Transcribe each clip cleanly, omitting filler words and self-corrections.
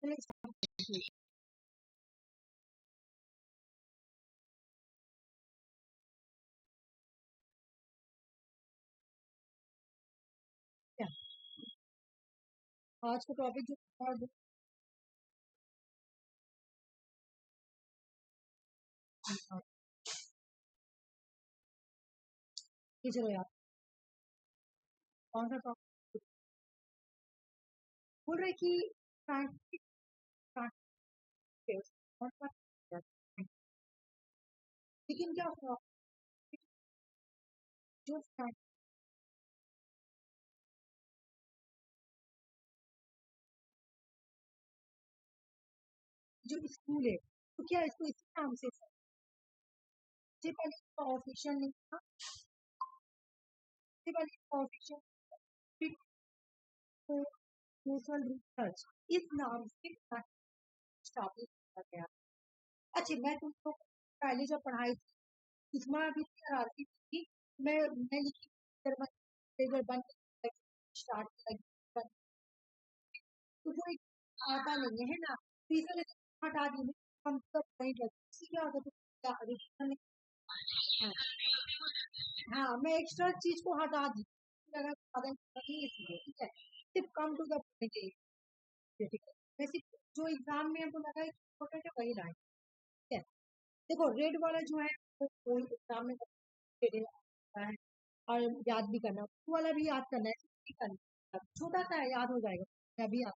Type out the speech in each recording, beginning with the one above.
चलिए start करते हैं। क्या आज का टॉपिक जो ये चलो यार कौन सा टॉपिक बोल रहे कि scientific factors कौन सा लेकिन क्या हुआ जो जो स्कूल है तो क्या इसको इसी नाम से सबसे पहले इसका ऑफिशियल नहीं था सबसे पहले इसका ऑफिशियल सोशल रिसर्च इस नाम से स्थापित किया गया। अच्छा मैं तुमको पहले जब पढ़ाई थी उसमें अभी शरारती थी मैं लिखी पेपर बन स्टार्ट किया तो वो एक आता नहीं है ना तो इस वजह से हटा दी हम सब नहीं करते इससे क्या होता है तो क्या additional हाँ मैं एक्स्ट्रा चीज को हटा दी लगा साधन नहीं इसलिए ठीक है सिर्फ कम टू द पॉइंट ठीक है वैसे जो एग्जाम में हमको लगा इम्पोर्टेंट है वही लाए ठीक है देखो रेड वाला जो है वो एग्जाम में होता है और याद भी करना वो वाला भी याद करना है ठीक है छोटा सा है याद हो जाएगा अभी याद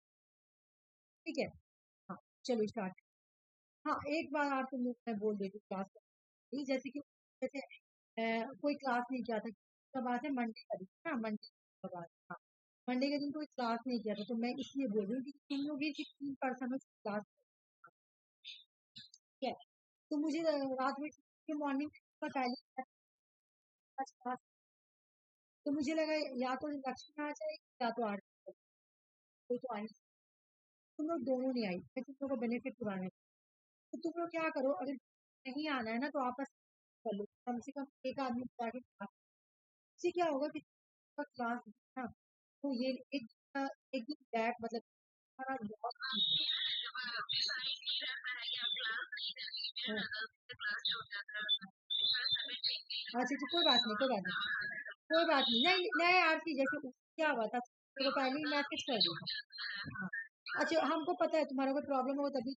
ठीक है हाँ चलो स्टार्ट हाँ एक बार आप तुम मैं बोल देती क्लास में जैसे कि जैसे कोई क्लास नहीं किया था कब आज है मंडे का दिन हाँ मंडे कब आज हाँ मंडे के दिन कोई क्लास नहीं किया था तो मैं इसलिए बोल रही हूँ कि तुम लोग ये 3 पर्सन क्लास ठीक है तो मुझे रात में मॉर्निंग का पहले क्लास तो मुझे लगा या तो लक्ष्मी आ जाए या तो आरती कोई तो आई तुम लोग दोनों नहीं आई मैं तुम लोग को बेनिफिट दिलाने तो तुम लोग क्या करो अगर नहीं आना है ना तो आपस कर लो कम से कम एक आदमी जाके क्लास इससे क्या होगा कि क्लास ना तो ये एक दिन बैक मतलब हमारा अच्छा तो कोई बात नहीं कोई बात नहीं कोई बात नहीं नहीं नहीं आरती जैसे क्या हुआ था तो पहले ही मैसेज कर दिया हाँ अच्छा हमको पता है तुम्हारा कोई प्रॉब्लम हो तभी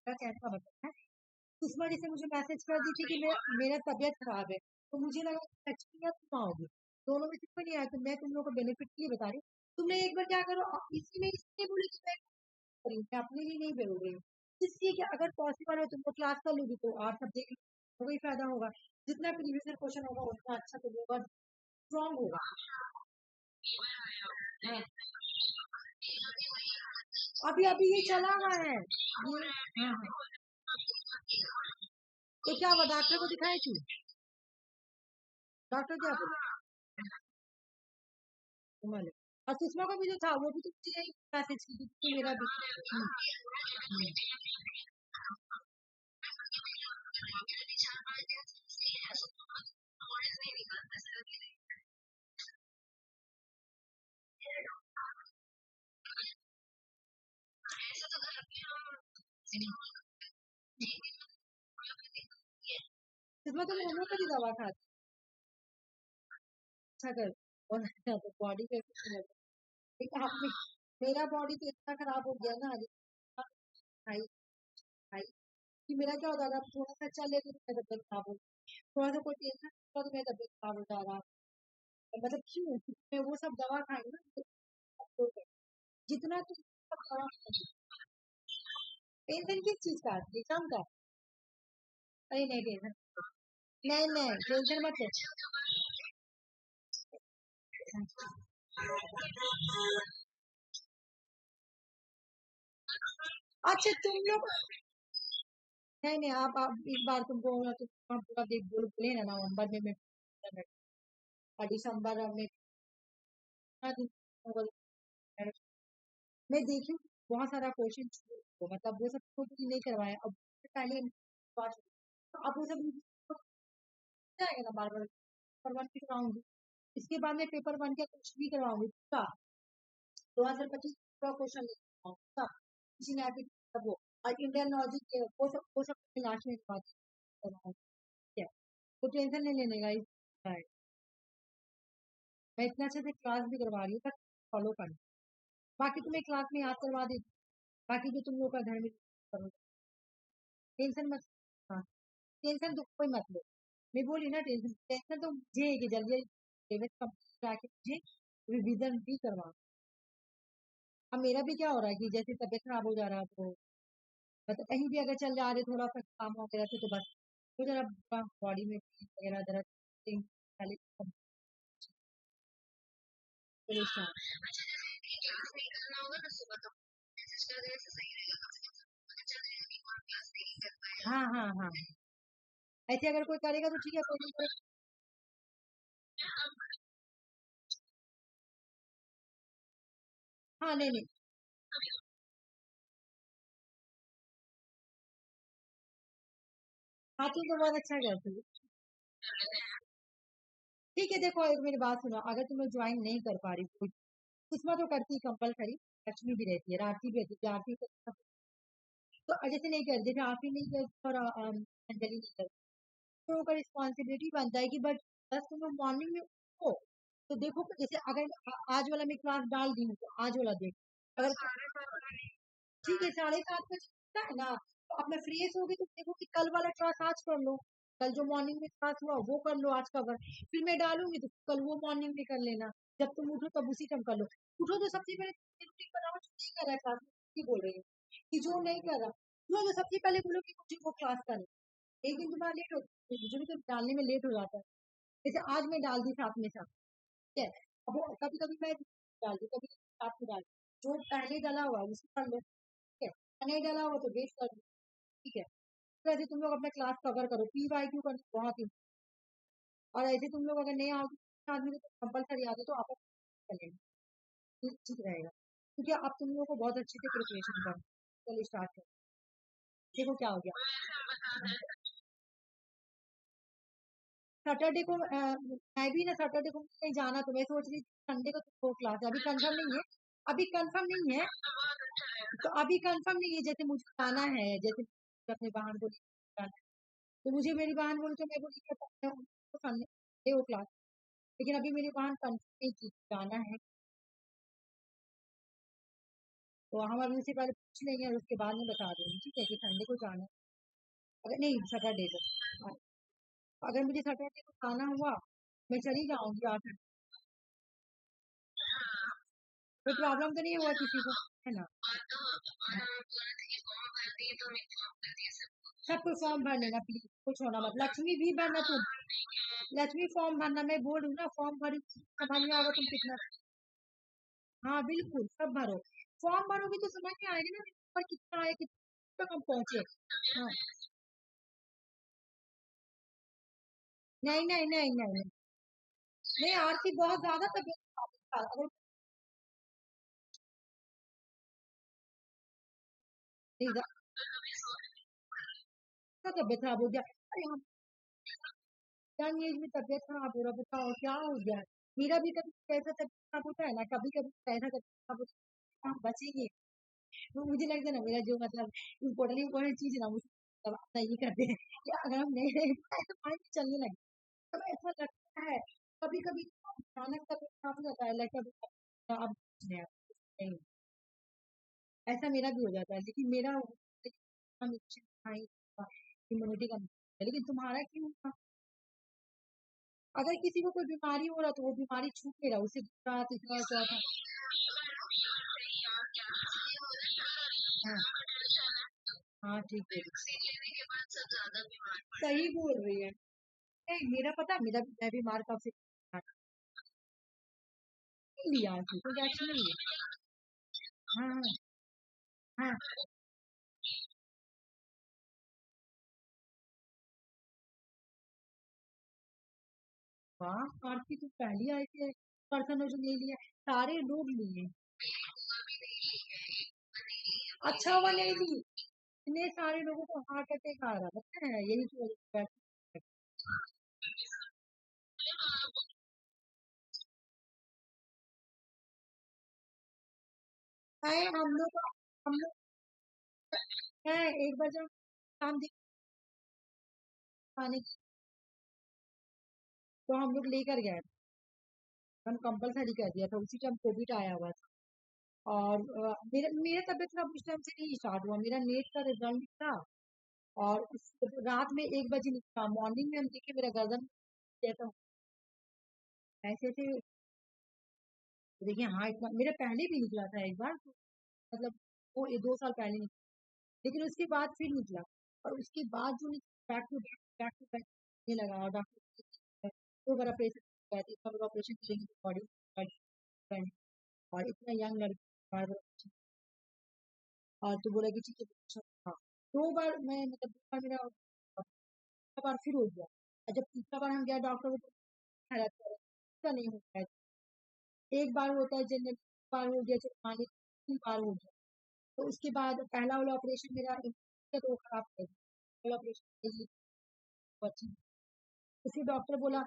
कैसा बताया है सुषमा जी से मुझे मैसेज कर दी थी कि मेरा तबीयत खराब है तो मुझे लगा लक्ष्मी या तुम आओगे दोनों में से कोई नहीं आया तो मैं तुम लोग को बेनिफिट के लिए बता रही हूँ तुमने एक बार क्या करो इसी में इसलिए बोली कि मैं करी मैं अपने लिए नहीं बोल रही हूँ इसलिए कि अगर पॉसिबल हो तुमको क्लास कर लोगी तो और सब्जेक्ट तो वही फायदा होगा जितना प्रीवियस क्वेश्चन होगा उतना अच्छा तो होगा स्ट्रांग होगा हाँ अभी अभी ये चला हुआ है ये हाँ हाँ तो क्या हुआ डॉक्टर को दिखाई थी डॉक्टर क्या बोला और सुषमा को भी जो था वो भी तो मुझे यही मैसेज की थी कि मेरा भी सुषमा तुम होम्योपैथी दवा खाती अच्छा कर और तो बॉडी पे कुछ नहीं लगता लेकिन आपने मेरा बॉडी तो इतना खराब हो गया ना खाई खाई कि मेरा क्या होता था थोड़ा सा चले तो मेरा तबीयत खराब हो थोड़ा सा कोई टेंशन तो मेरा तबीयत खराब हो जा रहा मतलब क्यों मैं वो सब दवा खाई ना तो जितना तुम सब दवा टेंशन किस चीज का एग्जाम का अरे नहीं टेंशन नहीं नहीं टेंशन मत अच्छा तुम लोग नहीं नहीं आप इस बार तुमको तुम पूरा देख बोले ना नवंबर में मैं और दिसंबर में मैं देखी बहुत सारा क्वेश्चन मतलब वो सब खुद ही नहीं करवाया अब पहले अब वो सब जाएगा ना बार बार पेपर वन भी कराऊंगी इसके बाद में पेपर वन का कुछ भी करवाऊंगी 2025 का क्वेश्चन सब किसी ने आके सब वो और इंडियन लॉजिक के वो सब लास्ट में बात करवाओ, ठीक है। तो टेंशन नहीं लेने का। मैं इतना अच्छे से क्लास भी करवा रही हूँ, बस फॉलो करना। बाकी तुम्हें क्लास में याद करवा दी, बाकी जो तुम लोग का घर में करो, टेंशन मत। हाँ, टेंशन तो कोई मत लो। मैं बोली ना, टेंशन टेंशन तो मुझे है कि जल्दी जल्दी कंप्लीट आके मुझे रिवीजन भी करवा। अब मेरा भी क्या हो रहा है कि जैसे तबीयत खराब हो जा रहा है तो मतलब कहीं भी अगर चल जा रहे थोड़ा सा काम वगैरह से तो बस तो जरा बॉडी में पेन वगैरह जरा पहले परेशान। हाँ हाँ हाँ, ऐसे अगर कोई करेगा तो ठीक है, कोई नहीं करेगा। हाँ नहीं नहीं, हाँ तुम तो बहुत अच्छा करती हो। ठीक है, देखो एक मेरी बात सुनो, अगर तुम्हें ज्वाइन नहीं कर पा रही कोई, सुषमा तो करती कंपलसरी, लक्ष्मी भी रहती है, राखी भी रहती है, आरती तो जैसे नहीं कर, जैसे आप ही नहीं करती और अंजलि नहीं करती, तो उनका रिस्पॉन्सिबिलिटी बनता है कि बट बस तुम लोग मॉर्निंग में उठो। तो देखो जैसे अगर आज वाला मैं क्लास डाल दी हूँ तो आज वाला देख, अगर ठीक है 7:30 बजे उठता है ना, तो अब मैं फ्रेश होगी तो देखो कि कल वाला क्लास आज कर लो, कल जो मॉर्निंग में क्लास हुआ वो कर लो आज कवर, फिर मैं डालूंगी तो कल वो मॉर्निंग में कर लेना, जब तुम उठो तब उसी टाइम कर लो। उठो तो सबसे पहले रूटीन बनाओ, जो नहीं कर रहा है क्लास में बोल रही है कि जो नहीं कर रहा, तो सबसे पहले बोलो कि मुझे वो क्लास करे। एक दिन तुम्हारा लेट हो, मुझे भी तो डालने में लेट हो जाता है। जैसे आज मैं डाल दी साथ में साथ, ठीक है। अब कभी कभी मैं डाल दी, कभी साथ में डाल दी, जो पहले डाला हुआ है उसको कर लो, ठीक है। नहीं डाला हुआ तो वेस्ट कर दो, ठीक है। तो ऐसे तुम लोग अपना क्लास कवर करो, पी वाई क्यू करना बहुत ही। और ऐसे तुम लोग अगर नहीं आओगे आदमी को कंपलसरी आते तो आप कर लेना, ठीक रहेगा, क्योंकि अब तुम लोगों को बहुत अच्छे से प्रिपरेशन करना। चलिए स्टार्ट करो, देखो क्या हो गया। सैटरडे को मैं भी ना सैटरडे को कहीं जाना, तो मैं सोच रही थी संडे को तो क्लास है, अभी कंफर्म नहीं है, अभी कंफर्म नहीं है, तो अभी कंफर्म नहीं है, जैसे मुझे जाना है, जैसे अपने बहन को लेकर जाना है, तो मुझे मेरी बहन बोली तो मैं बोली कि संडे हो क्लास, लेकिन अभी मेरी बहन कंफर्म नहीं की जाना है, तो हम अभी उनसे पहले पूछ लेंगे और उसके बाद में बता देंगे, ठीक है, कि संडे को जाना है। अगर नहीं सैटरडे को, हाँ, अगर मुझे सैटरडे को जाना हुआ मैं चली जाऊंगी आकर, कोई प्रॉब्लम तो नहीं हुआ किसी को, है ना। सब कोई फॉर्म भर लेना प्लीज, कुछ होना मत, लक्ष्मी भी भरना तुम, लक्ष्मी फॉर्म भरना, मैं बोल रही हूँ ना फॉर्म भरी, समझ में आएगा तुम कितना। हाँ बिल्कुल सब भरो, फॉर्म भरोगे तो समझ में आएगा ना पर कितना आया, कितना तक हम पहुंचे। हाँ नहीं नहीं नहीं नहीं नहीं, नहीं आरती बहुत ज्यादा तबीयत खराब है। अगर नहीं, ज्यादा तबीयत खराब हो गया, अरे हम यंग एज में तबीयत खराब हो रहा, बताओ क्या हो गया है? मेरा भी कभी कैसा तबीयत खराब होता है ना, कभी कभी कैसा तबीयत खराब होता है, हम बचेंगे। तो मुझे लगता है ना मेरा जो मतलब इम्पोर्टेंट इम्पोर्टेंट चीज है ना मुझे तब नहीं करते हैं कि अगर हम नहीं रहे तो माइंड चलने लगे, तो ऐसा लगता है कभी कभी अचानक तबीयत खराब हो जाता है, लाइक अब कुछ नहीं, ऐसा मेरा भी हो जाता है, लेकिन मेरा हम इम्यूनिटी कम है, लेकिन तुम्हारा क्यों हुआ? अगर किसी को कोई बीमारी हो रहा तो वो बीमारी छूट नहीं रहा, उसे दूसरा तीसरा चौथा। हाँ हाँ ठीक है, सही बोल रही है। नहीं मेरा पता, मेरा मैं बीमार कब से नहीं लिया, कोई वैक्सीन नहीं लिया। हाँ हाँ हाँ, वाह आरती तू पहली आई थी पर्सन हो जो नहीं लिया, सारे लोग लिए। अच्छा हुआ नहीं ली, इतने सारे लोगों को हार्ट अटैक आ रहा पता है, यही तो वजह से। है हम लोग है एक बार जब काम दिखाने तो हम लोग लेकर गए, हम कंपलसरी कर दिया था, उसी टाइम कोविड आया हुआ था। और मेरे मेरे तबियत खराब उस टाइम से नहीं स्टार्ट हुआ, मेरा नेट का रिजल्ट था। और रात में 1 बजे निकला, मॉर्निंग में हम देखे मेरा गर्दन जैसा ऐसे थे। देखिए हाँ, इतना मेरे पहले भी निकला था एक बार तो, मतलब वो 2 साल पहले निकला, लेकिन उसके बाद फिर निकला। और उसके बाद जो back to back back to back नहीं लगा, और डॉक्टर तो बड़ा ऑपरेशन कहते सब ऑपरेशन करेंगे बॉडी, और इतना यंग लड़की बार बार operation। और तो बोला कि ठीक है अच्छा, हाँ 2 बार मैं मतलब 2 बार मेरा, तीसरा बार फिर हो गया। और जब तीसरा बार हम गया डॉक्टर को तो हैरत कर ऐसा नहीं होता है, एक बार होता है जनरल, बार हो गया जब पानी 3 बार हो गया। तो उसके बाद पहला वाला ऑपरेशन मेरा तो खराब कर दिया, वाला ऑपरेशन बची। तो फिर डॉक्टर बोला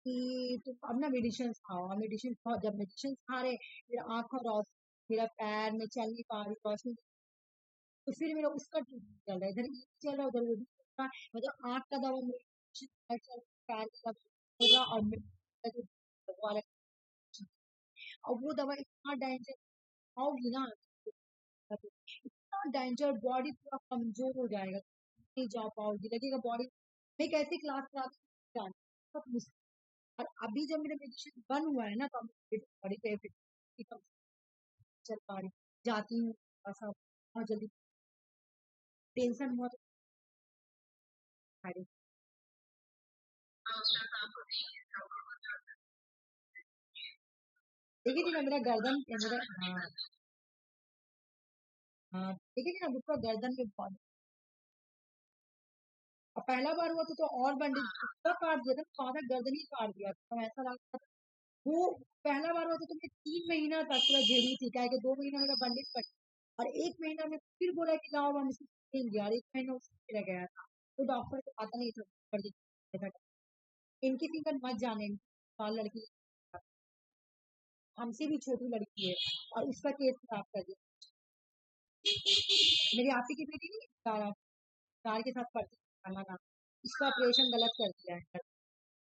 कि तुम अब ना मेडिसिन खाओ, मेडिसिन खाओ। जब मेडिसिन खा रहे मेरा आँख और मेरा पैर में चल नहीं पा रही रोशनी, तो फिर मेरा उसका ट्रीटमेंट चल रहा है, इधर ये चल रहा है उधर वो भी चल रहा है। मतलब आँख का दवा मेरे पैर का दवा चल रहा, और मेरा जो वाला, और वो दवा इतना डेंजर खाओगी ना, इतना डेंजर, बॉडी पूरा कमजोर हो जाएगा, नहीं जा पाओगी, लगेगा बॉडी में एक ऐसी क्लास क्लास सब मुश्किल। और अभी जब मेरा मेडिसिन बंद हुआ है ना, तो बॉडी पे effect चल पा रही, जाती हूँ थोड़ा सा बहुत जल्दी, टेंशन हुआ तो सारी। देखिए थी ना मेरा गर्दन मेरा, हाँ हाँ देखिए थी ना उसका गर्दन में बहुत, और पहला बार हुआ तो और बैंडेज पूरा काट दिया था, तो आधा गर्दन ही काट दिया था, तो ऐसा लगा था। वो पहला बार हुआ था तो मैं 3 महीना तक पूरा झेली थी, क्या है कि 2 महीना मेरा बैंडेज कट, और 1 महीना में फिर बोला कि लाओ हम इसको देंगे, और 1 महीना उसमें रह गया था। तो डॉक्टर को पता नहीं था कर दिया था। इनकी फिंगर मत जाने, साल लड़की हमसे भी छोटी लड़की है, और उसका केस खराब कर दिया। मेरी आपी की बेटी नहीं, तारा, तार के साथ पढ़ती खाना नाम, इसका ऑपरेशन गलत कर दिया है,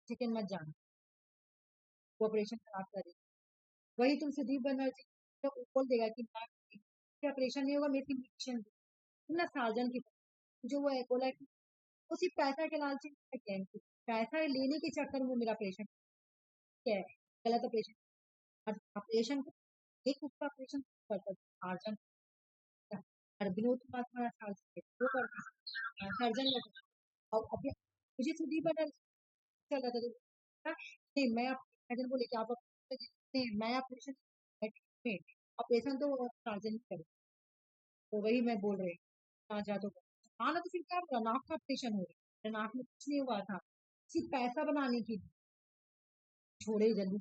चिकन मत जाना, वो ऑपरेशन खराब कर दिया। वही तुम सुदीप बनर्जी तो बोल देगा कि ऑपरेशन नहीं होगा, मेरी इंजेक्शन ना सार्जन की, जो वो है बोला कि वो सिर्फ पैसा के लालच में क्या है, पैसा लेने के चक्कर में मेरा ऑपरेशन क्या है, गलत ऑपरेशन। और ऑपरेशन को एक उसका ऑपरेशन करता है सार्जन, और विनोद के पास हमारा सार्जन है, वो करता है सर्जन लगता है। और अभी मुझे सुदीप बनर्जी चल रहा था तो नहीं मैं सर्जन को लेके आप नहीं मैं ऑपरेशन ऑपरेशन तो सर्जन ही करे, तो वही मैं बोल रही आ जा तो हाँ ना, तो फिर क्या हुआ, नाक का ऑपरेशन हो गया, नाक में कुछ नहीं हुआ था, सिर्फ पैसा बनाने की, छोड़े जल्दी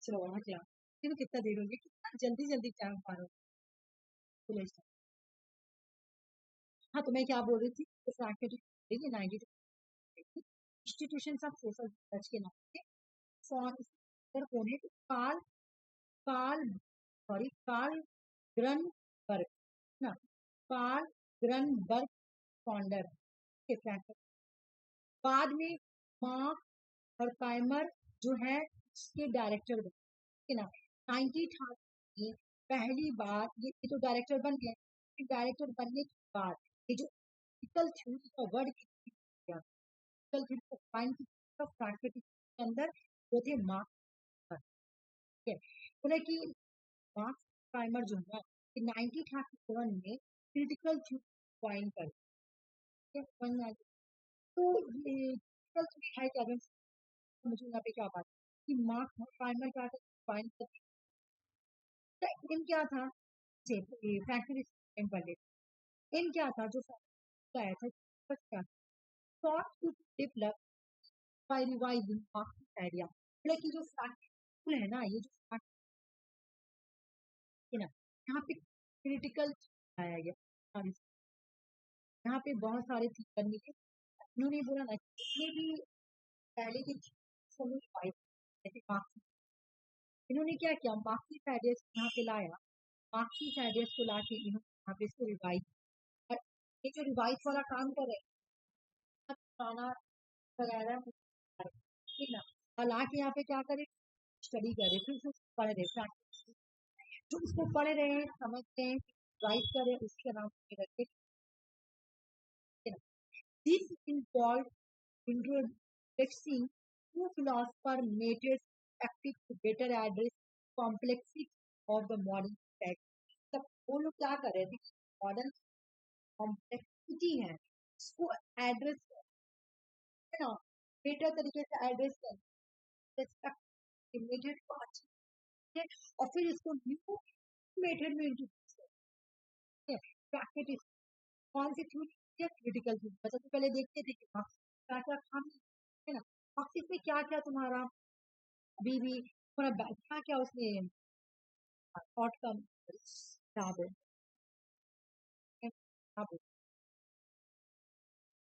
चलो वहाँ क्या, फिर कितना देर हो गया, कितना जल्दी जल्दी क्या पा रहा हूँ। हाँ तो मैं क्या बोल रही थी, जैसे activity 90 institution of social research के नाम से कौन है, कार्ल कार्ल सॉरी कार्ल ग्रनबर्ग ना, कार्ल ग्रनबर्ग फाउंडर के फ्रैंक, बाद में मार्क और काइमर जो है इसके डायरेक्टर बने, ठीक है ना। 1930 में पहली बार ये तो डायरेक्टर बन गए, फिर डायरेक्टर बनने के बाद ये जो इथिकल थ्योरी का वर्ड किया, इथिकल थ्योरी को फाइन प्रैक्टिस के अंदर वो थे मार्क्स, ठीक है। बोले कि मार्क्स प्राइमर जो है कि 1937 में क्रिटिकल थ्योरी फाइन कर, ठीक है, समझ में आ गया? तो ये क्रिटिकल थ्योरी है क्या, मुझे यहाँ पे क्या बात है कि मार्क्स प्राइमर क्या था, फाइन कर, एम क्या था, फैक्ट्री पर एम क्या था, जो आया था बस क्या, sought to develop by revising market idea, मतलब कि जो फैक्ट है ना, ये जो फैक्ट है ना, यहाँ पे क्रिटिकल आया गया, और यहाँ पे बहुत सारे चीज करने के उन्होंने बोला ना कि ये भी पहले की समझ पाई जैसे मार्क्स, इन्होंने क्या किया, मार्क्सिस्ट आइडियाज यहाँ पे लाया, मार्क्सिस्ट आइडियाज को ला के इन्होंने यहाँ पे इसको रिवाइज, और ये जो रिवाइज वाला काम कर रहे हैं पुराना वगैरह, ठीक ना, और ला के यहाँ पे क्या करे, स्टडी करे, फिर उसको पढ़ रहे, जो उसको पढ़ रहे हैं, समझ रहे हैं, राइट कर रहे हैं, उसके नाम पे रखे। This involved introducing two philosopher methods effective to better address complexity of the modern text. तब वो लोग क्या कर रहे थे, मॉडर्न कॉम्प्लेक्सिटी है उसको एड्रेस है ना, बेटर तरीके से एड्रेस कर मेथड को अच्छे, और फिर इसको न्यू मेथड में इंट्रोड्यूस करते हैं। प्रैक्टिस कौन सी थ्योरी है, क्रिटिकल थ्योरी। वैसे तो पहले देखते थे कि क्या क्या खामी है ना, ऑफिस में क्या क्या तुम्हारा अभी भी थोड़ा क्या क्या उसमें आउटकम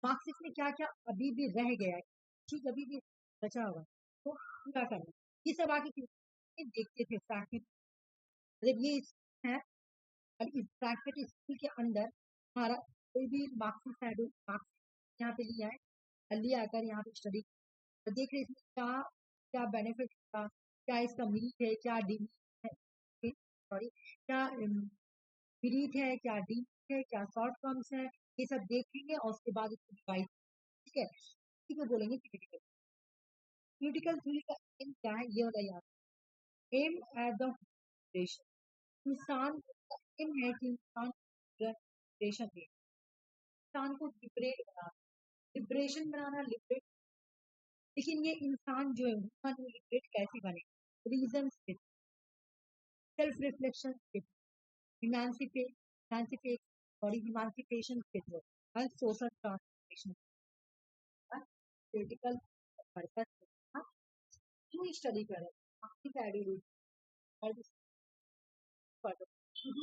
मार्क्सिस्ट में क्या क्या अभी भी रह गया है, ठीक अभी भी बचा हुआ, तो क्या करना, ये सब आगे देखते थे प्रैक्टिस, जब ये है, और इस प्रैक्टिस स्कूल के अंदर हमारा कोई भी मार्क्सिस्ट है, मार्क्स यहाँ पे लिया है, लिया आकर यहाँ पे स्टडी, तो देख रहे इसमें क्या क्या बेनिफिट था, क्या इसका मीनिंग है, क्या डिमीनिंग है, सॉरी क्या मीनिंग है, क्या डिमीनिंग है, क्या शॉर्ट फॉर्म्स है, ये सब देखेंगे और उसके बाद इसको डिवाइड, ठीक है, ठीक है, बोलेंगे क्रिटिकल। क्रिटिकल थ्योरी का एम क्या है, ये वाला याद, एम एट द इंसान का एम है कि इंसान लिबरेशन दे, इंसान को लिबरेट बनाना, लिबरेशन बनाना, लिबरेट, लेकिन ये इंसान जो है ह्यूमन लिबरेट कैसे बने, रीजन से, सेल्फ रिफ्लेक्शन से, इमांसिपेट और इमांसिपेशन के थ्रू, और सोशल ट्रांसफॉर्मेशन, क्रिटिकल पर्पस क्यों स्टडी करें, आपकी आइडियोलॉजी और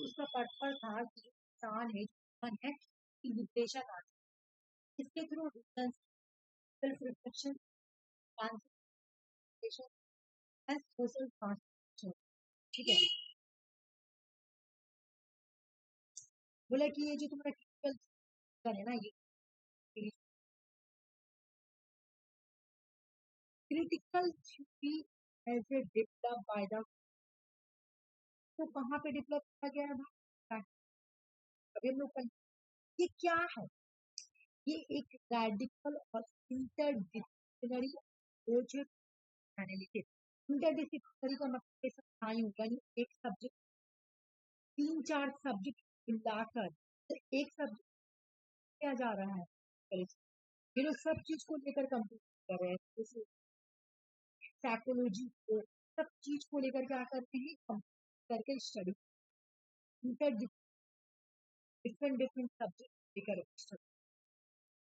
उसका पर्पस था कि इंसान है, ह्यूमन है, लिबरेशन आ, इसके through reason, self reflection, transformation and social transformation, ठीक है। बोला कि ये जो तुम्हारा क्रिटिकल है ना, ये critical theory as a develop by the, तो कहाँ पे डेवलप किया गया है भाई, अभी हम लोग ये क्या है, ये एक रेडिकल और इंटरडिसिप्लिनरी अप्रोच एनालिसिस, इंटरडिसिप्लिनरी का मतलब समझाई होगा, एक सब्जेक्ट, तीन चार सब्जेक्ट मिलाकर तो एक सब्जेक्ट किया जा रहा है, ये लोग सब चीज को लेकर कंप्लीट कर रहे हैं, जैसे साइकोलॉजी को, सब चीज को लेकर क्या करते हैं, कंप्लीट करके स्टडी, डिफरेंट डिफरेंट सब्जेक्ट लेकर स्टडी,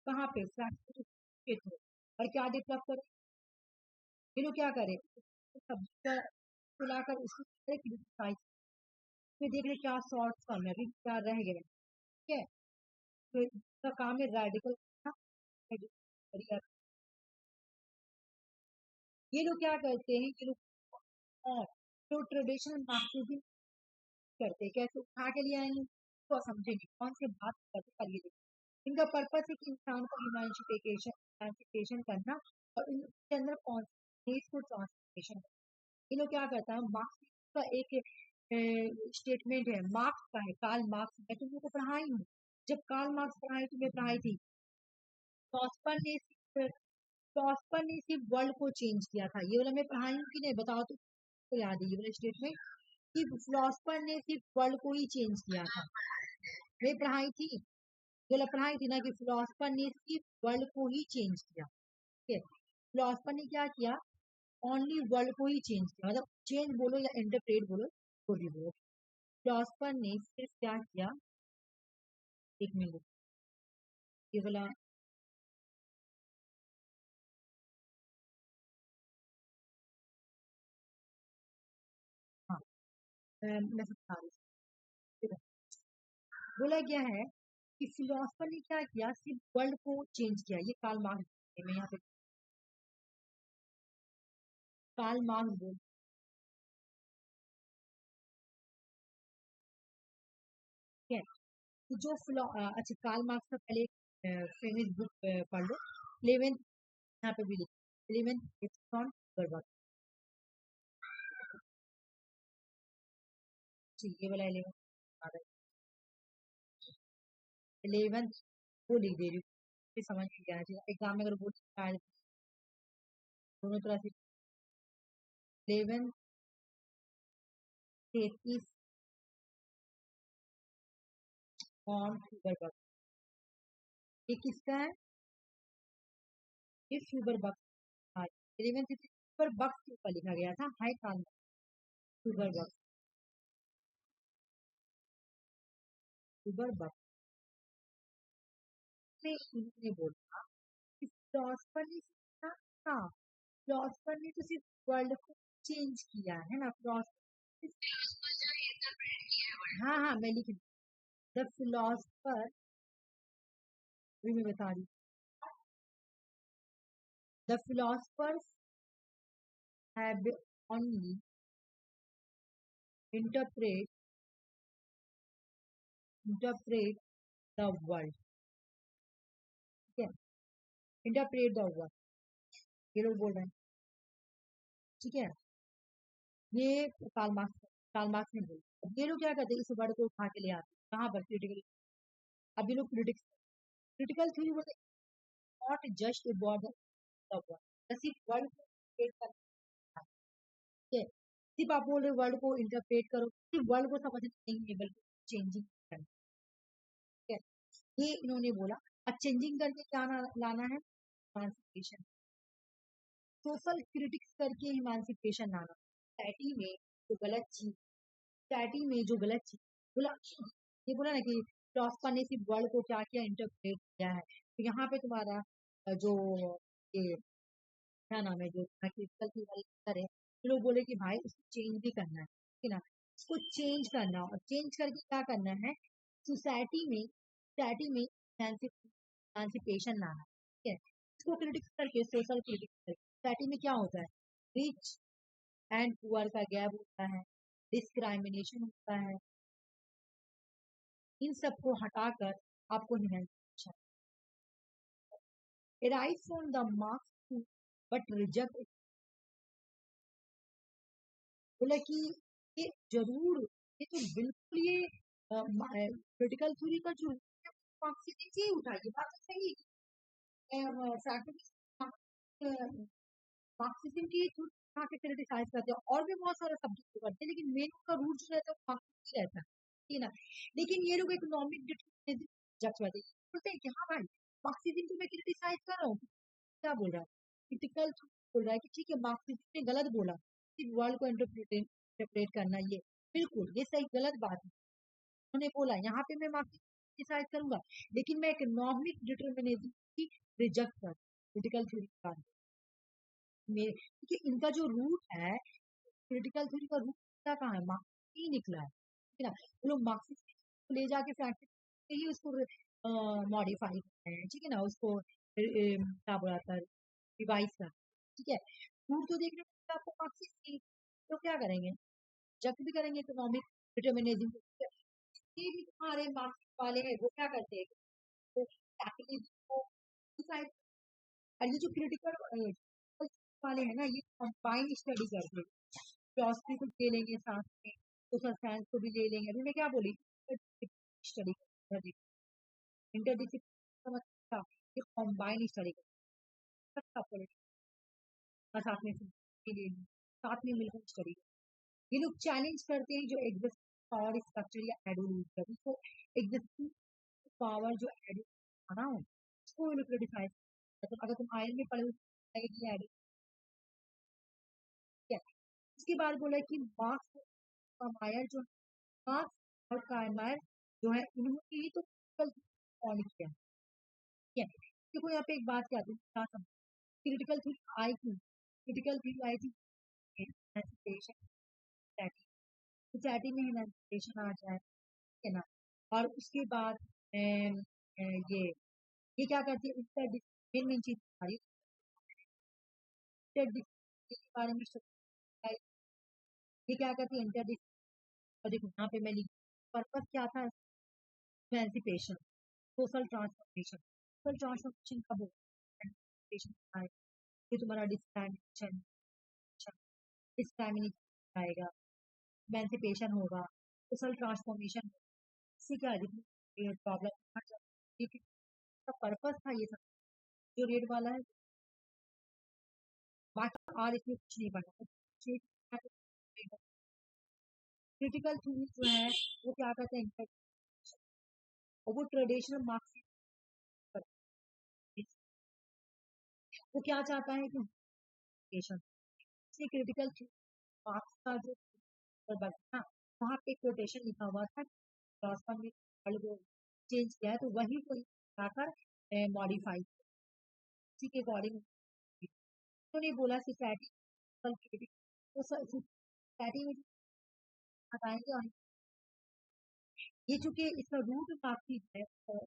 कहाँ पे के थ्रू, और क्या डेवलप करें, ये लोग क्या करें, सब्जेक्ट को लाकर उसको क्रिटिसाइज, फिर देख रहे क्या शॉर्ट फॉर्म है, अभी क्या रह गया, ठीक है, तो इसका काम है रेडिकल, ये लोग क्या करते हैं, ये लोग और जो ट्रेडिशनल मार्क्सिज्म करते हैं, कैसे उठा के लिए आएंगे तो समझेंगे कौन से बात करते करिए, इनका पर्पस है कि इंसान को इमांसिपेशन करना, और इनके अंदर कौन देश को ट्रांसफॉर्मेशन, ये लोग क्या करता है, मार्क्स का एक स्टेटमेंट है, मार्क्स का है, कार्ल मार्क्स, मैं तुम लोग को पढ़ाई हूँ, जब कार्ल मार्क्स पढ़ाई तुम्हें पढ़ाई थी, फॉस्पर ने फॉस्पर ने सिर्फ वर्ल्ड को चेंज किया था, ये वाला मैं पढ़ाई हूँ कि नहीं बताओ, तो याद है ये वाला स्टेटमेंट कि फिलोसफर ने सिर्फ वर्ल्ड को ही चेंज किया था, वे पढ़ाई थी, ये पढ़ाई थी ना कि फिलोसफर ने सिर्फ वर्ल्ड को ही चेंज किया, ठीक है, फिलोसफर ने क्या किया, ओनली वर्ल्ड को ही चेंज किया, मतलब चेंज बोलो या इंटरप्रेट बोलो, तो भी बोलो, फिलोसफर ने सिर्फ क्या किया, एक मिनट, ये वाला हाँ, मैं समझा रही हूँ, बोला गया है कि फिलोसफर ने क्या किया, सिर्फ वर्ल्ड को चेंज किया, ये कार्ल मार्क्स, मैं यहाँ पे कार्ल मार्क्स बोल, ठीक है। तो जो अच्छा, कार्ल मार्क्स का पहले फेमस बुक पढ़ लो। 11th यहाँ पे भी लिखा 11th इट्स ऑन बर्बाद। ठीक, ये वाला 11th वो लिख दे रही हूँ, फिर समझ में आना चाहिए एग्जाम में अगर वो दोनों तरह से। 11th इज ऑन बर्बाद। ये किसका है? ये शुगर बक्स। हाँ, 11th शुगर बक्स के ऊपर लिखा गया था, हाई कार्ल शुगर बक्स। शुगर बक्स में इन्होंने बोला कि फिलोसफर ने सीखा। हाँ, फिलोसफर ने तो सिर्फ वर्ल्ड को चेंज किया है ना, फिलोसफर। हाँ हाँ, मैं लिख द फिलोसफर, भी मैं बता रही the philosophers have only interpret interpret the world. ठीक है, इंटरप्रेट द वर्ल्ड, ये लोग बोल रहे हैं। ठीक है, ये कार्ल मार्क्स ने बोला। अब ये लोग क्या करते हैं, इस वर्ड को उठा के ले आते हैं कहाँ पर, क्रिटिकल। अब ये लोग क्रिटिकल थ्योरी बोलते हैं not just about the word, सिर्फ वर्ड को इंटरप्रेट करना। ठीक है, सिर्फ आप बोल रहे वर्ड को इंटरप्रेट करो, सिर्फ वर्ड को समझ नहीं है, बल्कि चेंजिंग करना। ठीक है, ये इन्होंने बोला। अब चेंजिंग करके क्या लाना है? इमांसिपेशन। सोशल क्रिटिक्स करके इमांसिपेशन लाना। सोसाइटी में जो गलत चीज सोसाइटी में जो गलत चीज बोला, ये बोला ना कि फिलोसफर ने सिर्फ वर्ड को क्या किया, इंटरप्रेट किया है। तो यहाँ पे तुम्हारा जो ये क्या नाम है, जो क्रिटिकल की वाली करे, ये लोग बोले कि भाई उसको चेंज भी करना है, ठीक है ना। उसको चेंज करना, और चेंज करके क्या करना है, सोसाइटी में एमांसिपेशन लाना। ठीक है, इसको क्रिटिक्स करके, सोशल क्रिटिक्स करके सोसाइटी में क्या होता है, रिच एंड पुअर का गैप होता है, डिस्क्राइमिनेशन होता है। इन सबको हटाकर आपको humanity arise from the marks to but reject it। बोला कि ये जरूर, ये तो बिल्कुल ये क्रिटिकल थ्योरी का जो मार्क्सिज्म से ही उठाइए, बात तो सही है। मार्क्सिज्म की थ्योरी उठा के क्रिटिसाइज करते हैं, और भी बहुत सारे सब्जेक्ट करते हैं, लेकिन मेन का रूट जो रहता है वो मार्क्सिज्म रहता है, ठीक है ना। लेकिन ये लोग इकोनॉमिक डिटरमिनिज्म जज करते हैं, बोलते हैं कि हाँ भाई, मार्क्सिज्म को मैं क्रिटिसाइज कर रहा हूँ, क्या बोल रहा है, क्रिटिकल बोल रहा है कि ठीक है मार्क्सिज्म ने गलत बोला, सिर्फ वर्ल्ड को इंटरप्रेट करना, ये बिल्कुल ये सही गलत बात है। उन्होंने बोला यहाँ पे मैं मार्क्सिज्म क्रिटिसाइज करूंगा, लेकिन मैं इकोनॉमिक डिटरमिनिज्म की रिजेक्ट कर क्रिटिकल थ्योरी का में, क्योंकि इनका जो रूट है, क्रिटिकल थ्योरी का रूट कहाँ है, मार्क्सिज्म ही निकला है, ठीक है ना। वो लोग मार्क्सिज्म को ले जाके फैक्ट्री से ही उसको मॉडिफाई करते हैं, ठीक है ना, उसको क्या बोला था, रिवाइज कर। ठीक है, रूट तो देखने को आपको मार्क्सिस्ट की, तो क्या करेंगे, जब भी करेंगे इकोनॉमिक डिटर्मिनिज्म। ये भी तुम्हारे मार्क्सिस्ट वाले हैं, वो क्या करते हैं, तो कैपिटलिज्म को decide। और ये जो क्रिटिकल वाले हैं ना, ये कंबाइंड स्टडी करते हैं, फिलोसफी को ले लेंगे साथ में, सोशल साइंस को भी ले लेंगे। अभी मैं क्या बोली, स्टडी इंटरडिसिप्लिनरी समझ, ये कंबाइंड स्टडी करता और साथ में साथ में मिलकर स्टडी। ये लोग चैलेंज करते हैं जो एग्जिस्ट पावर स्ट्रक्चर या एडोलूशन, तो एग्जिस्टिंग पावर जो एडोलूशन ना हो, उसको ये लोग क्रिटिसाइज। मतलब अगर तुम आयन में पढ़े हो क्या, उसके बाद बोला कि मार्क्स और मायर जो, मार्क्स और कायमायर जो है, इन्होंने ही तो ऑन किया। ठीक है, देखो यहाँ पे एक बात क्या थी, क्या समझ, क्रिटिकल थी आई थी, क्रिटिकल थी आई थी सोसाइटी में इमेंसिपेशन आ जाए, ठीक है ना। और उसके बाद ये क्या करती है, इंटर मेन चीज हमारी के बारे में ये क्या करती है, इंटर। और देखो यहाँ पे मैं लिख, पर्पस क्या था, emancipation, social transformation. Social transformation कब होगा? एमेंसिपेशन आएगा, ये तुम्हारा डिस्क्रिमिनेशन डिस्क्रिमिनेशन आएगा, इमेंसिपेशन होगा, सोशल ट्रांसफॉर्मेशन। इससे क्या है, प्रॉब्लम का पर्पस था ये सब जो रेड वाला है, बाकी और इसमें कुछ नहीं पड़ा। क्रिटिकल थिंग्स जो है वो क्या कहते हैं, और वो ट्रेडिशनल मार्क्स वो क्या चाहता है कि क्रिटिकल मार्क्स का जो बना वहाँ पे कोटेशन लिखा हुआ था, वास्तव में चेंज किया है तो वही को लाकर मॉडिफाई इसी के अकॉर्डिंग तो नहीं बोला सोसाइटी तो सोसाइटी में बताएंगे। और ये चूंकि इसका रूट मार्क्सिट है, तो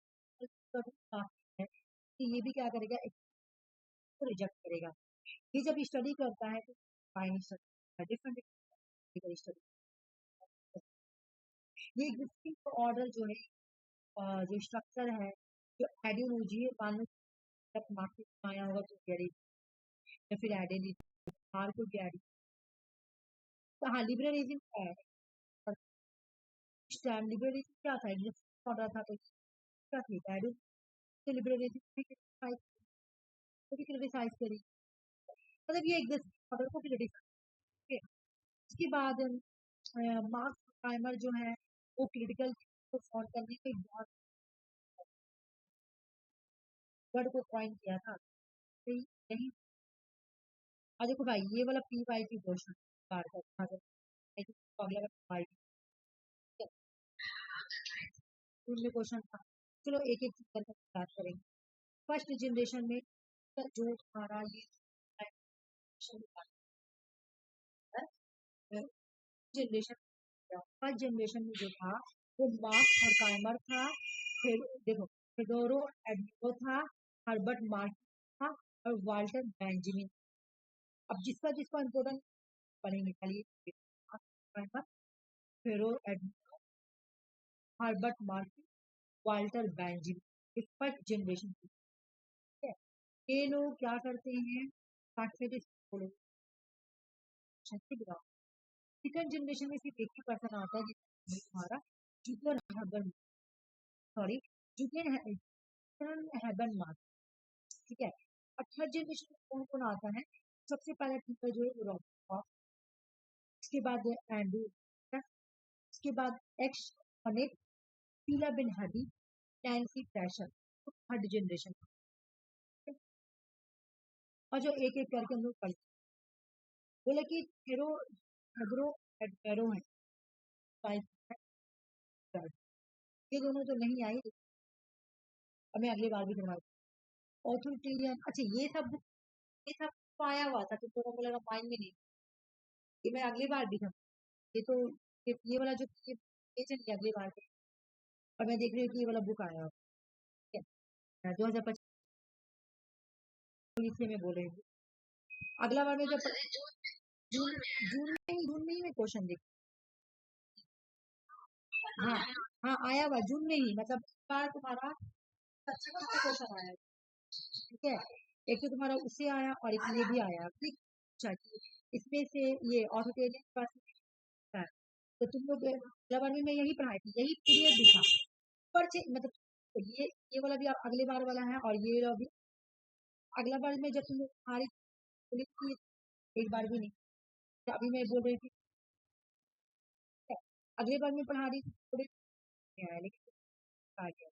ये भी क्या करेगा, इसको रिजेक्ट करेगा। ये जब स्टडी करता है तो डिफरेंट स्टडी, ये एग्जिस्टिंग ऑर्डर जो है, जो स्ट्रक्चर है, जो आइडियोलॉजी है, मान लो जब मार्क्सिट आया होगा तो या फिर आइडियोलॉजी बाहर को गया तो हाँ लिबरलिज्म क्या है, लिबरलिज्म क्या था, एग्जिस्टिंग ऑर्डर था तो क्या थी आइडियोलॉजी, लिबरलिज्म भी क्रिटिसाइज करी, मतलब ये एग्जिस्टिंग ऑर्डर को क्रिटिसाइज। उसके बाद मार्क्स प्राइमर जो है वो क्रिटिकल को सॉल्व करने के बहुत वर्ड को पॉइंट किया था, तो यही। और देखो भाई ये वाला पी वाई की क्वेश्चन अगला वाई में क्वेश्चन था। चलो एक एक करके बात करेंगे। फर्स्ट जनरेशन में जो हमारा ये जनरेशन, फर्स्ट जनरेशन में जो था वो मार्क्स और काइमर था, फिर देखो फेडोरो एडमिरो था, हर्बर्ट मार्क्स था और वाल्टर बेंजामिन। अब जिसका जिसका इम्पोर्टेंट पढ़ेंगे खाली फेडोरो एडमिरो, Herbert Marx, Walter Benjamin, first generation. ये लोग क्या करते हैं, सेकंड जनरेशन में सिर्फ एक ही पर्सन आता है जिसमें हमारा जूलियन हर्बन, सॉरी जूलियन हर्बन मार्क्स, ठीक है। और थर्ड जनरेशन में कौन कौन आता है, सबसे पहला टीचर जो है रॉबर्ट, उसके बाद एंड्रू, उसके बाद एक्स अनेक, पीला बिन हदी, नैन्सी फ्रैशर, थर्ड जनरेशन। और जो एक एक करके हम लोग पढ़ते बोले कि फेरो हेब्रो एडपेरो है, ये दोनों तो नहीं आई, अब मैं अगली बार भी करवाऊँ ऑथोरिटेरियन। अच्छा ये सब तो आया हुआ था तो थोड़ा बोलेगा माइंड में नहीं, ये मैं अगली बार भी था, ये तो ये वाला जो ये चलिए अगली बार के। और मैं देख रही हूँ कि ये वाला बुक आया हुआ, ठीक है 2025 में बोल रही हूँ। अगला बार में जब जून में ही मैं क्वेश्चन देख, हाँ हाँ आया हुआ जून में ही, मतलब इस बार तुम्हारा अच्छा क्वेश्चन आया, ठीक है। एक तो तुम्हारा उससे आया और एक ये भी आया, ठीक। इसमें से ये ऑथोरिटेरियन पर्सन, तो तुम लोग में मैं यही पढ़ाई थी, यही पीरियड दिखा पर मतलब तो ये वाला भी अगले बार वाला है, और ये वाला भी अगला बार में जब तुम लोग हमारी एक बार भी नहीं, तो अभी मैं बोल रही थी अगले बार में पढ़ा रही थी थोड़े लेकिन आ गया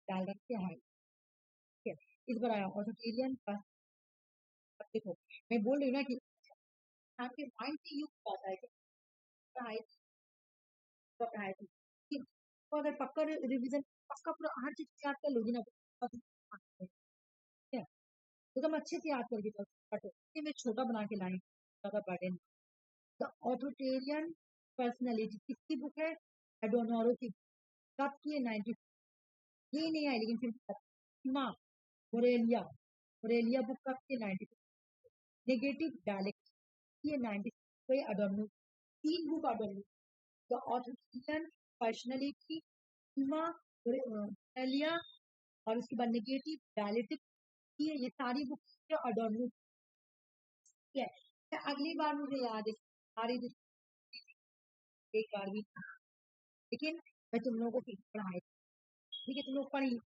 डाल रखते हैं, ठीक है। इस बार आया ऑथोरिटेरियन पर्सन। देखो मैं बोल रही हूँ ना कि आपके माइंड से यूज आता है पढ़ाई पढ़ाई थी, तो अगर पक्का रिवीजन पक्का पूरा हर चीज याद कर लोगी ना ठीक है, तो तुम अच्छे से याद करके जाओ, मैं छोटा बना के लाई ज्यादा बर्डन। द ऑथोरिटेरियन पर्सनैलिटी किसकी बुक है, एडोनोरो की, कब की है 90, ये नहीं आई लेकिन फिर मोरेलिया, मोरेलिया बुक कब की 90, नेगेटिव डायलेक्ट ये 96 अडोनो, 3 बुक अडोनो, द ऑथोरिटेरियन पर्सनैलिटी, लिया, और उसके बाद नेगेटिव डायलेटिक, ये सारी बुक अडोर्नो है। अगली बार मुझे याद है सारी एक बार भी, लेकिन मैं तुम लोगों को फिर पढ़ाई, ठीक है, तुम लोग पढ़ी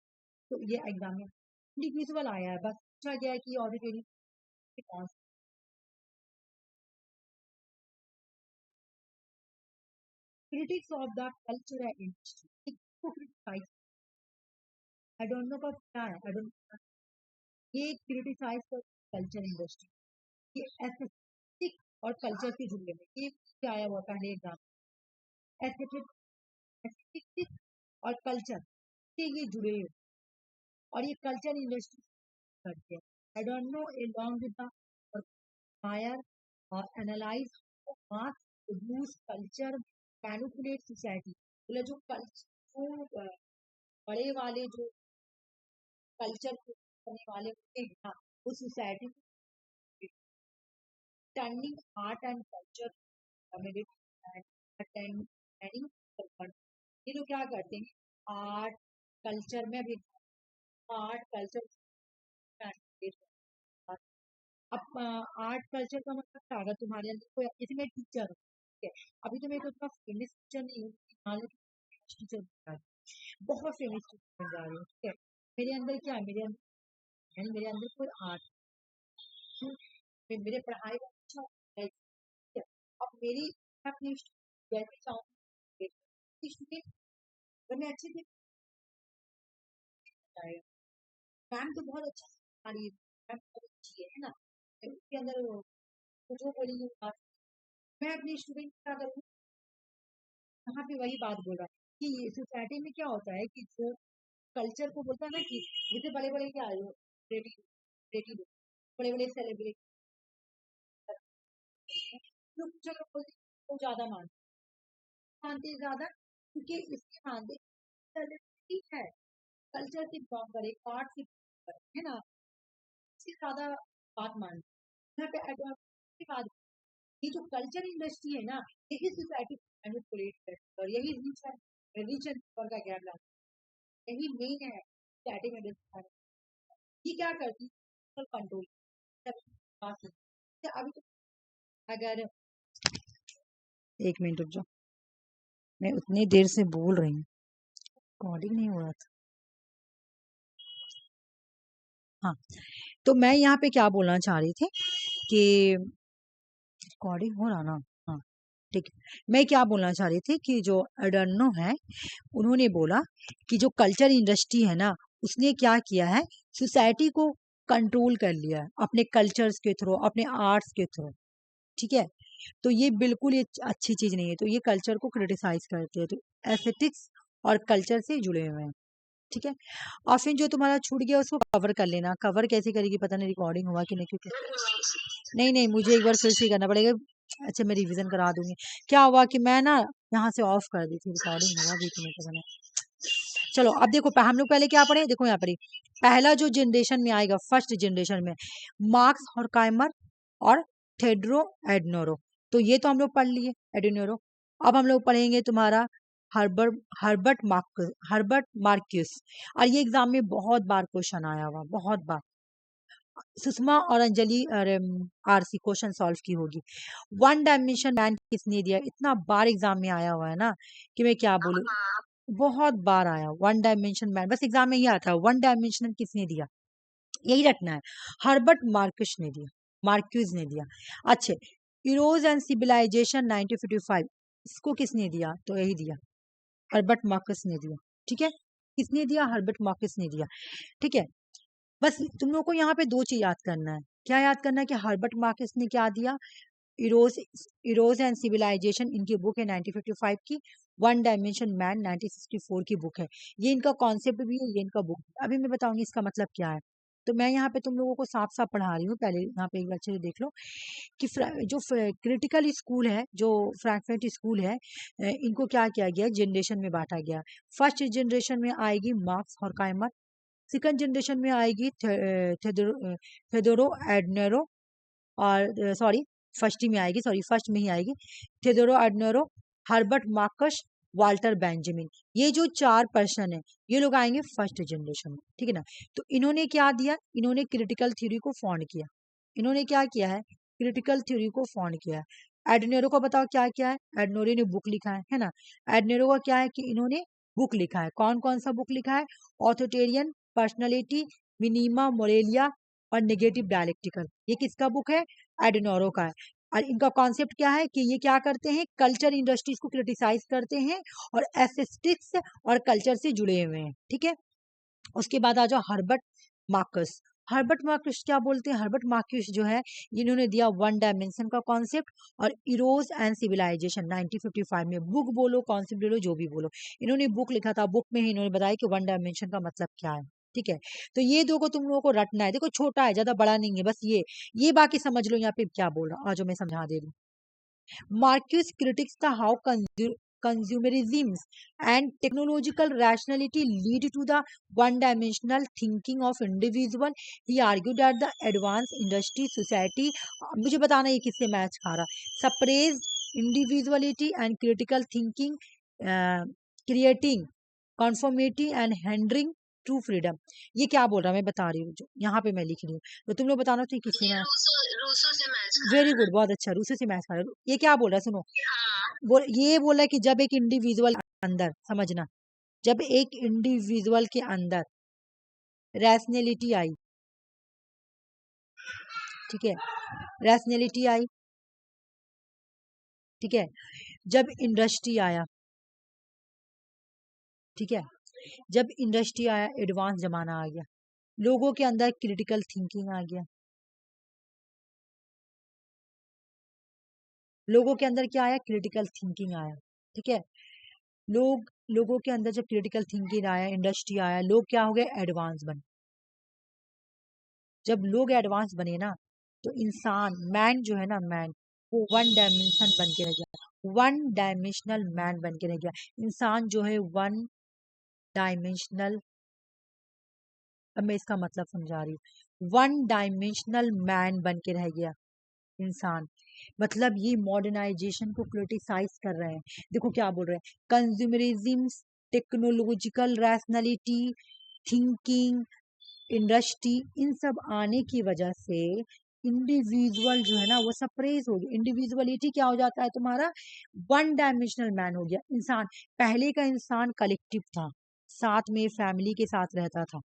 तो ये एग्जाम में इंडिविजुअल आया है, बस पूछा गया है कि ऑडिटरी के पास critics of the culture and industry, इसको क्रिटिसाइज, आई डोंट नो कब क्या है, आई डोंट, ये क्रिटिसाइज कर कल्चर इंडस्ट्री, ये एस्थेटिक और कल्चर से जुड़े हुए, ये क्या आया हुआ पहले एग्जाम, एस्थेटिक और कल्चर से ये जुड़े हुए, और ये कल्चर इंडस्ट्री करते हैं। आई don't no along with the fire or analyze mass produce culture manipulate society, मतलब जो कल्चर, जो बड़े वाले जो कल्चर करने वाले होते हैं ना, वो society turning art and culture attending, ये लोग क्या करते हैं, आर्ट कल्चर में भी, आर्ट कल्चर, अब आर्ट कल्चर का मतलब क्या, अगर तुम्हारे अंदर कोई, जैसे मैं टीचर हूँ, ठीक है, अभी तो मैं तो उतना फेमस टीचर नहीं हूँ, मान लो टीचर बहुत फेमस टीचर बन जा रही हूँ, ठीक है, मेरे अंदर क्या है, मेरे अंदर यानी मेरे अंदर कोई आर्ट, मेरे पढ़ाई का अच्छा है, ठीक है, अब मेरी, मैं अपनी जैसे चाहूँ स्टूडेंट, अगर मैं अच्छे से बताएगा, मैम तो बहुत अच्छा सिखा रही है, मैम बहुत अच्छी है ना, उसके अंदर तो जो बोलेंगे बात, मैं अपने स्टूडेंट क्या करूँ, यहाँ पे वही बात बोल रहा है कि ये सोसाइटी में क्या होता है कि जो कल्चर को बोलता है ना, कि जैसे बड़े बड़े क्या है, रेडी रेडी बड़े बड़े सेलिब्रिटी लोग चलो बोलते हैं, वो ज्यादा मानते हैं ज्यादा, क्योंकि इसके मानते सेलिब्रिटी है, कल्चर की बिलोंग करे, आर्ट से belong करे, है ना, इससे ज्यादा बात मानते हैं। यहाँ पे advance की बात, ये जो कल्चर इंडस्ट्री है ना, यही सोसाइटी को मैनिपुलेट करती है, और यही रिलीजन का गैप लाता है, यही मेन है सोसाइटी में डिस्ट्रॉय, ये क्या करती है, कंट्रोल, अभी तो अगर, एक मिनट रुक जाओ, मैं उतनी देर से बोल रही हूँ, रिकॉर्डिंग नहीं हो रहा था, हाँ, तो मैं यहाँ पे क्या बोलना चाह रही थी कि रिकॉर्डिंग हो रहा ना, हाँ ठीक है, मैं क्या बोलना चाह रही थी कि जो अडर्नो है, उन्होंने बोला कि जो कल्चर इंडस्ट्री है ना, उसने क्या किया है, सोसाइटी को कंट्रोल कर लिया है अपने कल्चर्स के थ्रू, अपने आर्ट्स के थ्रू, ठीक है, तो ये बिल्कुल ये अच्छी चीज नहीं है, तो ये कल्चर को क्रिटिसाइज करते हैं, तो एस्थेटिक्स और कल्चर से जुड़े हुए हैं, ठीक है, और फिर जो तुम्हारा छूट गया उसको कवर कर लेना, कवर कैसे करेगी पता नहीं, रिकॉर्डिंग हुआ कि नहीं, क्योंकि नहीं मुझे एक बार फिर से करना पड़ेगा, अच्छा मैं रिवीजन करा दूंगी, क्या हुआ कि मैं ना यहाँ से ऑफ कर दी थी, रिकॉर्डिंग हुआ भी कि नहीं पता नहीं, चलो अब देखो हम लोग पहले क्या पढ़े, देखो यहाँ पर पहला जो जनरेशन में आएगा, फर्स्ट जनरेशन में मार्क्स और काइमर और थेड्रो एडनोरो, तो ये तो हम लोग पढ़ लिए एडनोरो, अब हम लोग पढ़ेंगे तुम्हारा हर्बर्ट हर्बर्ट मार्क्यूस, और ये एग्जाम में बहुत बार क्वेश्चन आया हुआ, बहुत बार, सुषमा और अंजलि आरसी क्वेश्चन सॉल्व की होगी, वन डायमेंशन मैन किसने दिया, इतना बार एग्जाम में आया हुआ है ना कि मैं क्या बोलूं, बहुत बार आया वन डायमेंशन मैन, बस एग्जाम में ही आता है वन डायमेंशनल किसने दिया, यही रखना है, हर्बर्ट मार्क्यूस ने दिया, मार्क्यूज ने दिया, अच्छे, इरोज एंड सिविलाइजेशन 1955, इसको किसने दिया, तो यही दिया, हर्बर्ट मार्क्यूस ने दिया, ठीक है, किसने दिया, हर्बर्ट मार्क्यूस ने दिया, ठीक है, बस तुम लोग को यहाँ पे दो चीज याद करना है, क्या याद करना है कि हर्बर्ट मार्क्यूस ने क्या दिया, इरोज इरोज एंड सिविलाइजेशन इनकी बुक है 1955 की, वन डायमेंशन मैन 1964 की बुक है, ये इनका कॉन्सेप्ट भी है, ये इनका बुक, अभी मैं बताऊंगी इसका मतलब क्या है, तो मैं यहाँ पे तुम लोगों को साफ साफ पढ़ा रही हूँ, पहले यहाँ पे एक बार अच्छे से देख लो कि जो क्रिटिकल स्कूल है, जो फ्रैंकफर्ट स्कूल है, इनको क्या किया गया, जनरेशन में बांटा गया, फर्स्ट जनरेशन में आएगी मार्क्स और काइमर, सेकंड जनरेशन में आएगी थेदोरो एडनेरो, और सॉरी फर्स्ट ही में आएगी, सॉरी फर्स्ट में ही आएगी, थेदोरो एडनेरो, हर्बर्ट मार्कस वाल्टर बेंजामिन, ये जो 4 पर्सन है ये लोग आएंगे फर्स्ट जनरेशन में, ठीक है ना। तो इन्होंने क्या दिया, इन्होंने क्रिटिकल थ्योरी को फाउंड किया। इन्होंने क्या किया है, क्रिटिकल थ्योरी को फाउंड किया है। एडनेरो को बताओ क्या क्या है, एडनोरो ने बुक लिखा है ना। एडनेरो का क्या है कि इन्होंने बुक लिखा है, कौन कौन सा बुक लिखा है, ऑथोटेरियन पर्सनैलिटी, मिनिमा मोरेलिया और नेगेटिव डायलेक्टिकल, ये किसका बुक है, एडनोरो का है। और इनका कॉन्सेप्ट क्या है कि ये क्या करते हैं, कल्चर इंडस्ट्रीज को क्रिटिसाइज करते हैं और एस्थेटिक्स और कल्चर से जुड़े हुए हैं, ठीक है। उसके बाद आ जाओ हर्बर्ट मार्कस। हर्बर्ट मार्कस क्या बोलते हैं, हर्बर्ट मार्कस जो है इन्होंने दिया वन डायमेंशन का कॉन्सेप्ट और इरोज एंड सिविलाइजेशन 1955 में, बुक बोलो कॉन्सेप्ट बोलो जो भी बोलो, इन्होंने बुक लिखा था, बुक में ही इन्होंने बताया कि वन डायमेंशन का मतलब क्या है, ठीक है। तो ये दो को तुम लोगों को रटना है, देखो छोटा है ज्यादा बड़ा नहीं है, बस ये बाकी समझ लो यहाँ पे क्या बोल रहा हूँ, आज मैं समझा दे रही हूँ। मार्क्यूस क्रिटिक्स था how consumerism and technological rationality lead to the one-dimensional thinking of individual. He argued that the advanced industry society, मुझे बताना ये किससे मैच खा रहा, suppressed individuality and critical thinking, creating conformity and hindering true freedom. ये क्या बोल रहा है मैं बता रही हूँ, जो यहाँ पे मैं लिख रही हूँ, तो तुम लोग बताना तो किसी में, रूसो से मैच, वेरी गुड, बहुत अच्छा, रूसो से मैच खा रहा है। ये क्या बोल रहा है सुनो, ये बोला है कि जब एक इंडिविजुअल अंदर, समझना, जब एक इंडिविजुअल के अंदर रैशनैलिटी आई, ठीक है, रैशनैलिटी आई, ठीक है, जब इंडस्ट्री आया, ठीक है, जब इंडस्ट्री आया, एडवांस जमाना आ गया, लोगों के अंदर क्रिटिकल थिंकिंग आ गया, लोगों के अंदर क्या आया, क्रिटिकल थिंकिंग आया, ठीक है। लोगों के अंदर जब क्रिटिकल थिंकिंग आया, इंडस्ट्री आया, लोग क्या हो गए, एडवांस बने। जब लोग एडवांस बने ना, तो इंसान, मैन जो है ना, मैन वो वन डायमेंशन बन के रह गया, वन डायमेंशनल मैन बन के रह गया। इंसान जो है वन डायमेंशनल, अब मैं इसका मतलब समझा रही हूँ, वन डायमेंशनल मैन बन के रह गया इंसान। मतलब ये मॉडर्नाइजेशन को क्रिटिसाइज कर रहे हैं, देखो क्या बोल रहे हैं, consumerism, technological rationality, thinking, industry, इन सब आने की वजह से इंडिविजुअल जो है ना वो सप्रेस हो गया, इंडिविजुअलिटी क्या हो जाता है तुम्हारा, वन डायमेंशनल मैन हो गया इंसान। पहले का इंसान कलेक्टिव था, साथ में फैमिली के साथ रहता था,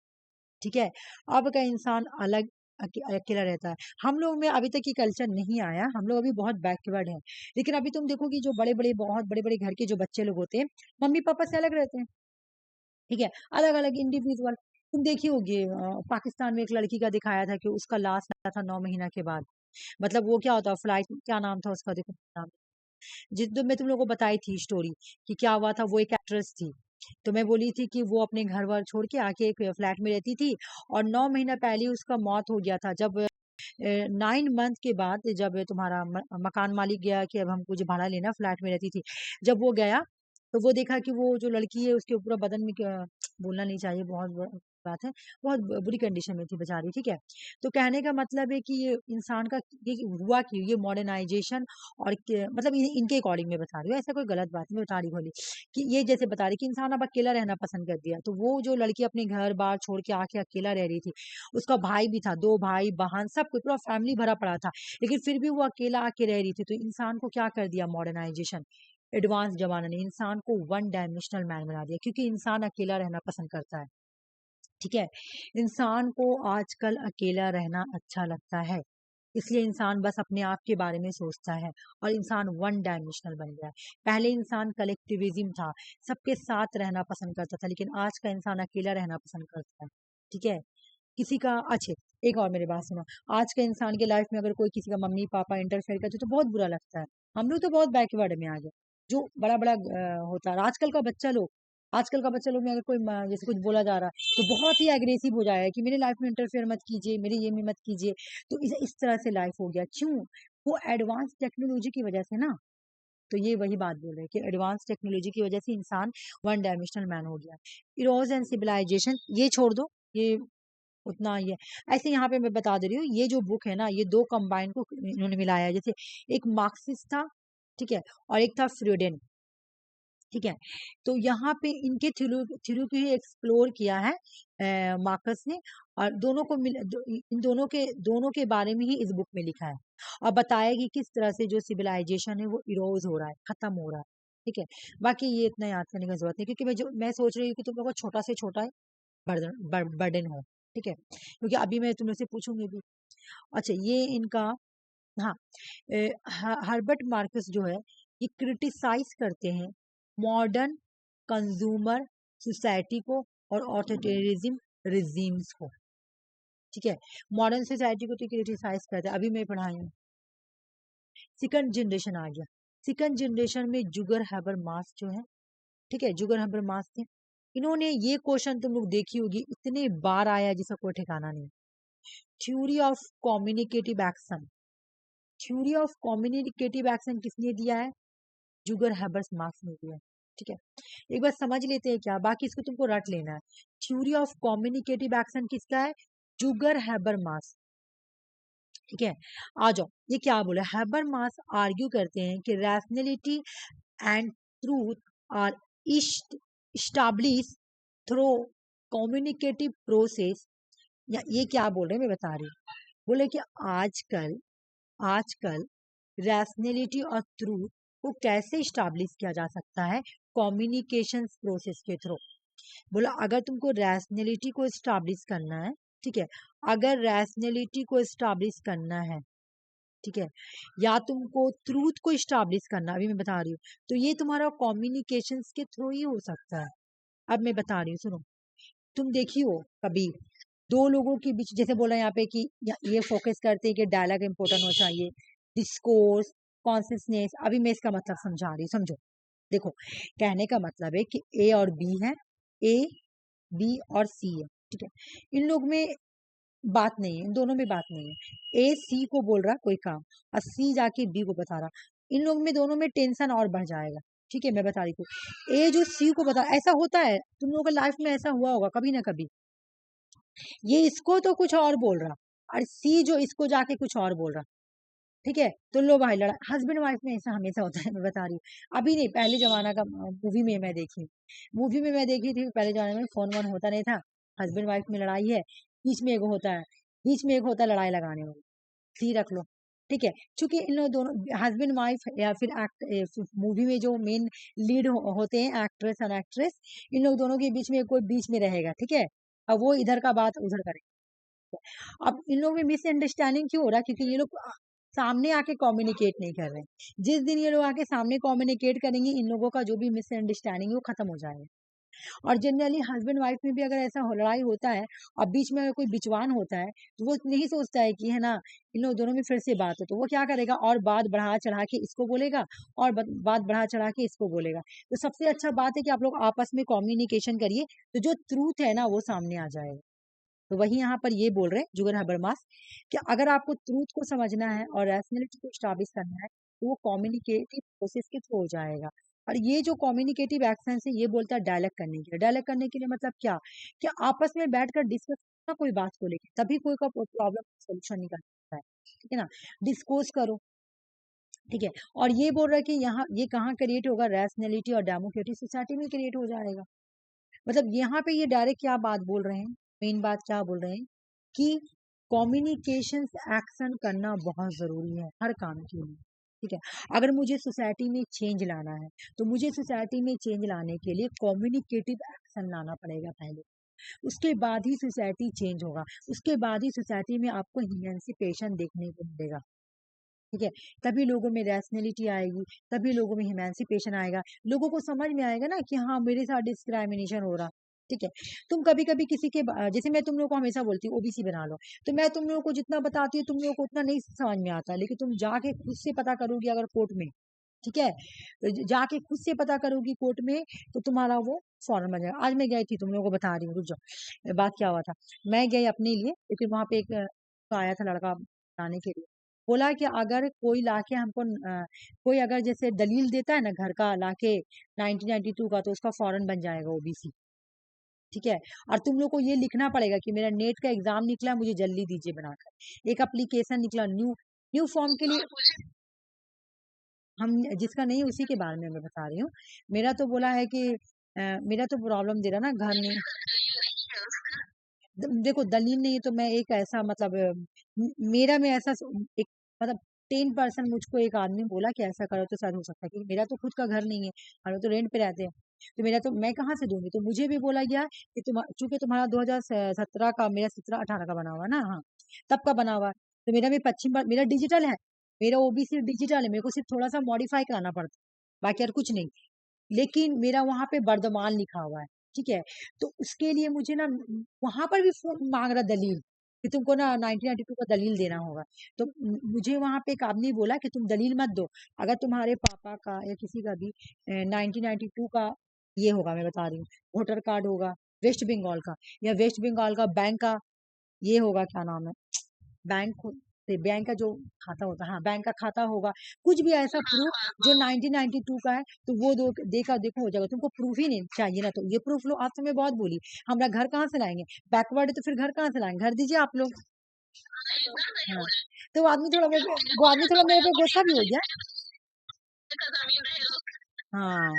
ठीक है। अब का इंसान अलग अकेला रहता है। हम लोग में अभी तक ये कल्चर नहीं आया, हम लोग अभी बहुत बैकवर्ड हैं। लेकिन अभी तुम देखो कि जो बड़े बड़े, बहुत बड़े बड़े घर के जो बच्चे लोग होते हैं, मम्मी पापा से अलग रहते हैं, ठीक है, अलग अलग इंडिविजुअल। तुम देखी होगी पाकिस्तान में एक लड़की का दिखाया था कि उसका लाश आया था 9 महीना के बाद, मतलब वो क्या होता है, फ्लाइट, क्या नाम था उसका, देखो नाम, जिस दिन मैं तुम लोगों को बताई थी स्टोरी कि क्या हुआ था, वो एक एक्ट्रेस थी। तो मैं बोली थी कि वो अपने घर वर छोड़ के आके एक फ्लैट में रहती थी, और 9 महीना पहले उसका मौत हो गया था। जब 9 मंथ के बाद जब तुम्हारा मकान मालिक गया कि अब हमको जो भाड़ा लेना, फ्लैट में रहती थी, जब वो गया तो वो देखा कि वो जो लड़की है उसके पूरा बदन में बोलना नहीं चाहिए, बहुत बात है, बहुत बुरी कंडीशन में थी बेचारी, ठीक है। तो कहने का मतलब है कि ये इंसान का ये हुआ कि ये मॉडर्नाइजेशन और मतलब इनके अकॉर्डिंग मैं बता रही हूँ, ऐसा कोई गलत बात नहीं बता रही होली, कि ये जैसे बता रही कि इंसान अब अकेला रहना पसंद कर दिया। तो वो जो लड़की अपने घर बार छोड़ के आके अकेला रह रही थी, उसका भाई भी था, 2 भाई बहन सब कुछ पूरा फैमिली भरा पड़ा था, लेकिन फिर भी वो अकेला आके रह रही थी। तो इंसान को क्या कर दिया मॉडर्नाइजेशन, एडवांस जमाना ने इंसान को वन डायमेंशनल मैन बना दिया, क्योंकि इंसान अकेला रहना पसंद करता है, ठीक है। इंसान को आजकल अकेला रहना अच्छा लगता है, इसलिए इंसान बस अपने आप के बारे में सोचता है और इंसान वन डायमेंशनल बन गया है। पहले इंसान कलेक्टिविज्म था, सबके साथ रहना पसंद करता था, लेकिन आज का इंसान अकेला रहना पसंद करता है, ठीक है। किसी का अच्छे, एक और मेरी बात सुनो, आज के इंसान के लाइफ में अगर कोई किसी का मम्मी पापा इंटरफेयर करते तो बहुत बुरा लगता है। हम लोग तो बहुत बैकवर्ड में आ गए, जो बड़ा बड़ा होता है। आजकल का बच्चा लोग में अगर कोई जैसे कुछ बोला जा रहा है तो बहुत ही एग्रेसिव हो जाएगा कि मेरे लाइफ में इंटरफेयर मत कीजिए, मेरे ये में मत कीजिए। तो इस तरह से लाइफ हो गया, क्यों, वो एडवांस टेक्नोलॉजी की वजह से ना। तो ये वही बात बोल रहे हैं कि एडवांस टेक्नोलॉजी की वजह से इंसान वन डायमेंशनल मैन हो गया। इरोज एंड सिविलाइजेशन ये छोड़ दो, ये उतना ही है। ऐसे यहाँ पे मैं बता दे रही हूँ, ये जो बुक है ना, ये दो कंबाइन को इन्होंने मिलाया है। जैसे एक मार्क्सिस्ट था, ठीक है, और एक था फ्रीडेन। ठीक है। तो यहाँ पे इनके थ्रू थ्रू ही एक्सप्लोर किया है मार्कस ने, और इन दोनों के बारे में ही इस बुक में लिखा है, और बताया कि किस तरह से जो सिविलाइजेशन है वो इरोज हो रहा है, खत्म हो रहा है। ठीक है, बाकी ये इतना याद करने की जरूरत नहीं, क्योंकि मैं सोच रही हूँ कि तुम लोगों को छोटा से छोटा बर्डन हो। ठीक है, क्योंकि अभी मैं तुमसे पूछूंगी भी। अच्छा, ये इनका, हाँ, हर्बर्ट मार्कस जो है ये क्रिटिसाइज करते हैं मॉडर्न कंज्यूमर सोसाइटी को और ऑथोरिटेरिज्म रिजीम्स को। ठीक है, मॉडर्न सोसाइटी को तो क्रिटिसाइज करते हैं। अभी मैं पढ़ाई हूँ, सेकंड जनरेशन आ गया। सेकंड जनरेशन में जुगर हैबरमास जो है, ठीक है, जुगर हैबरमास थे। इन्होंने ये क्वेश्चन तुम लोग देखी होगी, इतने बार आया जिसका कोई ठिकाना नहीं। Theory of communicative action, theory of communicative action किसने दिया है? जुगर हैबरमास ने दिया है। ठीक है, एक बार समझ लेते हैं क्या, बाकी इसको तुमको रट लेना है। थ्योरी ऑफ कम्युनिकेटिव एक्शन किसका है? जुगर हैबरमास। ठीक है, आ जाओ, ये क्या बोला? हैबरमास आर्ग्यू करते हैं कि rationality and truth are establish through communicative process. या ये क्या बोल रहे हैं मैं बता रही हूँ। बोले कि आजकल आजकल रैशनैलिटी और ट्रूथ को कैसे स्टैब्लिश किया जा सकता है? कम्युनिकेशन प्रोसेस के थ्रू। बोला अगर तुमको रैशनैलिटी को स्टैब्लिश करना है, ठीक है, अगर रैशनैलिटी को स्टैब्लिश करना है, ठीक है, या तुमको ट्रूथ को स्टैब्लिश करना, अभी मैं बता रही हूँ, तो ये तुम्हारा कम्युनिकेशन के थ्रू ही हो सकता है। अब मैं बता रही हूँ, सुनो। तुम देखी हो कभी दो लोगों के बीच, जैसे बोला यहाँ पे कि ये फोकस करते हैं कि डायलॉग इंपॉर्टेंट हो चाहिए, डिस्कोर्स, कॉन्सियसनेस। अभी मैं इसका मतलब समझा रही हूँ, समझो। देखो, कहने का मतलब है कि ए और बी है, ए बी और सी है। ठीक है, इन लोग में बात नहीं है, इन दोनों में बात नहीं है। ए सी को बोल रहा कोई काम और सी जाके बी को बता रहा, इन लोग में दोनों में टेंशन और बढ़ जाएगा। ठीक है, मैं बता रही थी, ए जो सी को बता, ऐसा होता है तुम लोगों के लाइफ में, ऐसा हुआ होगा कभी ना कभी। ये इसको तो कुछ और बोल रहा और सी जो इसको जाके कुछ और बोल रहा। ठीक है, तो लो भाई, लड़ा हस्बैंड वाइफ में ऐसा हमेशा होता है, मैं बता रही हूँ। अभी नहीं, पहले जमाना का मूवी में मैं देखी थी। पहले जमाने में फोन वोन होता नहीं था, हस्बैंड वाइफ में लड़ाई है, बीच में एक होता है, लड़ाई लगाने वाला, सी रख लो। ठीक है, क्योंकि इन लोग दोनों हस्बैंड वाइफ या फिर एक्ट मूवी में जो मेन लीड होते हैं, एक्ट्रेस और एक्ट्रेस, इन लोग दोनों के बीच में कोई बीच में रहेगा। ठीक है, अब वो इधर का बात उधर करेगा। अब इन लोगों में मिसअंडरस्टैंडिंग क्यों हो रहा है? क्योंकि ये लोग सामने आके कम्युनिकेट नहीं कर रहे हैं। जिस दिन ये लोग आके सामने कम्युनिकेट करेंगे, इन लोगों का जो भी मिसअंडरस्टैंडिंग है वो खत्म हो जाएगा। और जनरली हस्बैंड वाइफ में भी अगर ऐसा लड़ाई होता है और बीच में अगर कोई बिचवान होता है, तो वो नहीं सोचता है कि है ना, इन लोग दोनों में फिर से बात हो, तो वो क्या करेगा, और बात बढ़ा चढ़ा के इसको बोलेगा, और बात बढ़ा चढ़ा के इसको बोलेगा। तो सबसे अच्छा बात है कि आप लोग आपस में कम्युनिकेशन करिए, तो जो ट्रूथ है ना वो सामने आ जाएगा। तो वही यहाँ पर ये बोल रहे हैं जुगन हबरमास कि अगर आपको ट्रूथ को समझना है और रैशनैलिटी को स्टैब्लिश करना है, तो वो कम्युनिकेटिव प्रोसेस के थ्रू हो जाएगा। और ये जो कम्युनिकेटिव एक्शन है, ये बोलता है डायलॉग करने के लिए। डायलॉग करने के लिए मतलब क्या? कि आपस में बैठकर डिस्कस करना कोई बात को लेकर, तभी कोई का प्रॉब्लम सोल्यूशन निकल सकता है। ठीक है ना, डिस्कोर्स करो। ठीक है, और ये बोल रहा है कि यहाँ ये कहाँ क्रिएट होगा? रैशनैलिटी और डेमोक्रेटिक सोसाइटी में क्रिएट हो जाएगा। मतलब यहाँ पे ये डायरेक्ट क्या बात बोल रहे हैं, मेन बात क्या बोल रहे हैं कि कम्युनिकेशन एक्शन करना बहुत जरूरी है हर काम के लिए। ठीक है, अगर मुझे सोसाइटी में चेंज लाना है, तो मुझे सोसाइटी में चेंज लाने के लिए कम्युनिकेटिव एक्शन लाना पड़ेगा पहले, उसके बाद ही सोसाइटी चेंज होगा, उसके बाद ही सोसाइटी में आपको इमेंसिपेशन देखने को मिलेगा। ठीक है, तभी लोगों में रैशनैलिटी आएगी, तभी लोगों में इमेंसिपेशन आएगा, लोगों को समझ में आएगा ना कि हाँ मेरे साथ डिस्क्रिमिनेशन हो रहा। ठीक है, तुम कभी कभी किसी के जैसे मैं तुम लोगों को हमेशा बोलती हूँ ओबीसी बना लो, तो मैं तुम लोगों को जितना बताती हूँ तुम लोगों को उतना नहीं समझ में आता, लेकिन तुम जाके खुद से पता करोगी अगर कोर्ट में, ठीक है, तो जाके खुद से पता करोगी कोर्ट में, तो तुम्हारा वो फॉर्म बन जाएगा। आज मैं गई थी, तुम लोगों को बता रही हूँ, रुक जाओ, बात क्या हुआ था। मैं गई अपने लिए, लेकिन वहां पे एक आया था लड़का बताने के लिए, बोला कि अगर कोई लाके हमको कोई अगर जैसे दलील देता है ना घर का लाके 1992 का, तो उसका फॉरन बन जाएगा ओबीसी। ठीक है, और तुम लोग को ये लिखना पड़ेगा कि मेरा नेट का एग्जाम निकला, मुझे जल्दी दीजिए बनाकर। एक एप्लीकेशन निकला न्यू न्यू फॉर्म के लिए। हम जिसका नहीं उसी के बारे में मैं बता रही हूँ। मेरा तो बोला है कि मेरा तो प्रॉब्लम दे रहा ना, घर नहीं। देखो दलील नहीं है तो मैं एक ऐसा मतलब मेरा में ऐसा एक मतलब 10% मुझको एक आदमी बोला कि ऐसा करो तो शायद हो सकता है, क्योंकि मेरा तो खुद का घर नहीं है, हम लोग तो रेंट पे रहते हैं। तो मेरा तो मैं कहाँ से दूंगी, तो मुझे भी बोला गया कि चूंकि तुम्हारा 2017 का, मेरा 17-18 का बना हुआ है ना, हाँ तब का बना हुआ है, तो मेरा भी मेरा डिजिटल है, मेरा ओबीसी डिजिटल है, मेरे को सिर्फ थोड़ा सा मॉडिफाई कराना पड़ता है, बाकी और कुछ नहीं। लेकिन मेरा वहां पे बर्धमान लिखा हुआ है, ठीक है। तो उसके लिए मुझे ना वहां पर भी मांग रहा दलील कि तुमको ना 1992 का दलील देना होगा। तो मुझे वहां पे एक आदमी बोला कि तुम दलील मत दो, अगर तुम्हारे पापा का या किसी का भी 1992 का ये होगा, मैं बता रही हूँ, वोटर कार्ड होगा वेस्ट बंगाल का, या वेस्ट बंगाल का बैंक का ये होगा, क्या नाम है, बैंक से बैंक का जो खाता होता है, हाँ बैंक का खाता होगा, कुछ भी ऐसा प्रूफ जो 1992 का है, तो वो देखा देखो हो जाएगा। तुमको प्रूफ ही नहीं चाहिए ना, तो ये प्रूफ लो। आज तो मैं बहुत बोली, हमारा घर कहाँ से लाएंगे, बैकवर्ड है तो फिर घर कहाँ से लाएंगे, घर दीजिए आप लोग। हाँ तो वो आदमी थोड़ा मेरे पे गुस्सा भी हो गया। हाँ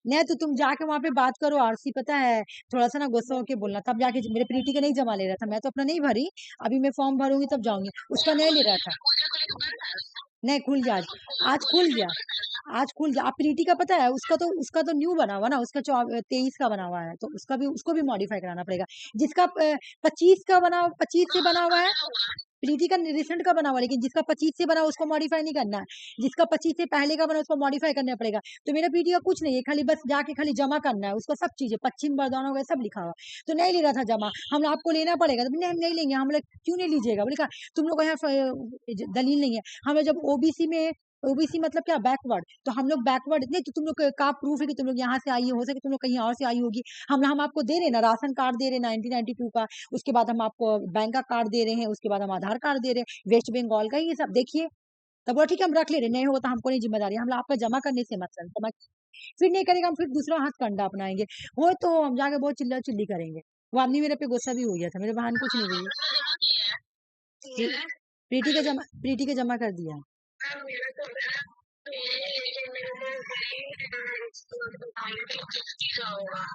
नहीं तो तुम जाके वहां पे बात करो, आरसी पता है थोड़ा सा ना गुस्सा होके बोलना, तब जाके मेरे प्रीति का नहीं जमा ले रहा था, मैं तो अपना नहीं भरी, अभी मैं फॉर्म भरूंगी तब जाऊंगी, उसका नहीं ले रहा था। नहीं खुल गया आज, आज खुल गया, आज खुल गया। आप प्रीति का पता है, उसका तो न्यू बना हुआ ना, उसका 23 का बना हुआ है, तो उसको भी मॉडिफाई कराना पड़ेगा। जिसका 25 से बना हुआ है, प्रीति का रिसेंट का बना हुआ, लेकिन जिसका 25 से बना हुआ उसको मॉडिफाई नहीं करना है, जिसका 25 से पहले का बना उसको मॉडिफाई करना पड़ेगा। तो मेरा प्रीति का कुछ नहीं है, खाली बस जाके खाली जमा करना है, उसका सब चीजें पश्चिम बरदाना वगैरह सब लिखा हुआ। तो नहीं ले रहा था जमा, हम आपको लेना पड़ेगा, तो हम नहीं लेंगे, हम लोग क्यों नहीं लीजिएगा, बोले कहा तुम लोग यहाँ दलील नहीं है। हमें जब ओबीसी में, ओबीसी मतलब क्या, बैकवर्ड, तो हम लोग बैकवर्ड नहीं, तो तुम लोग का प्रूफ है कि तुम लोग यहाँ से आई हो सके तुम लोग कहीं और से आई होगी। हम आपको दे रहे ना, राशन कार्ड दे रहे 1992 का, उसके बाद हम आपको बैंक का कार्ड दे रहे हैं, उसके बाद हम आधार कार्ड दे रहे हैं वेस्ट बंगाल का, ये सब देखिए। तब बोला ठीक है हम रख ले रहे, नहीं होगा तो हमको नहीं जिम्मेदारी, हम आपका जमा करने से मतलब जमा फिर नहीं करेगा, हम फिर दूसरा हाथ कंडा अपनाएंगे, वो तो हम जाके बहुत चिल्ला चिल्ली करेंगे। वो आदमी मेरे पे गुस्सा भी हो गया था, मेरे बहन कुछ नहीं हुई। प्रीति का जमा कर दिया।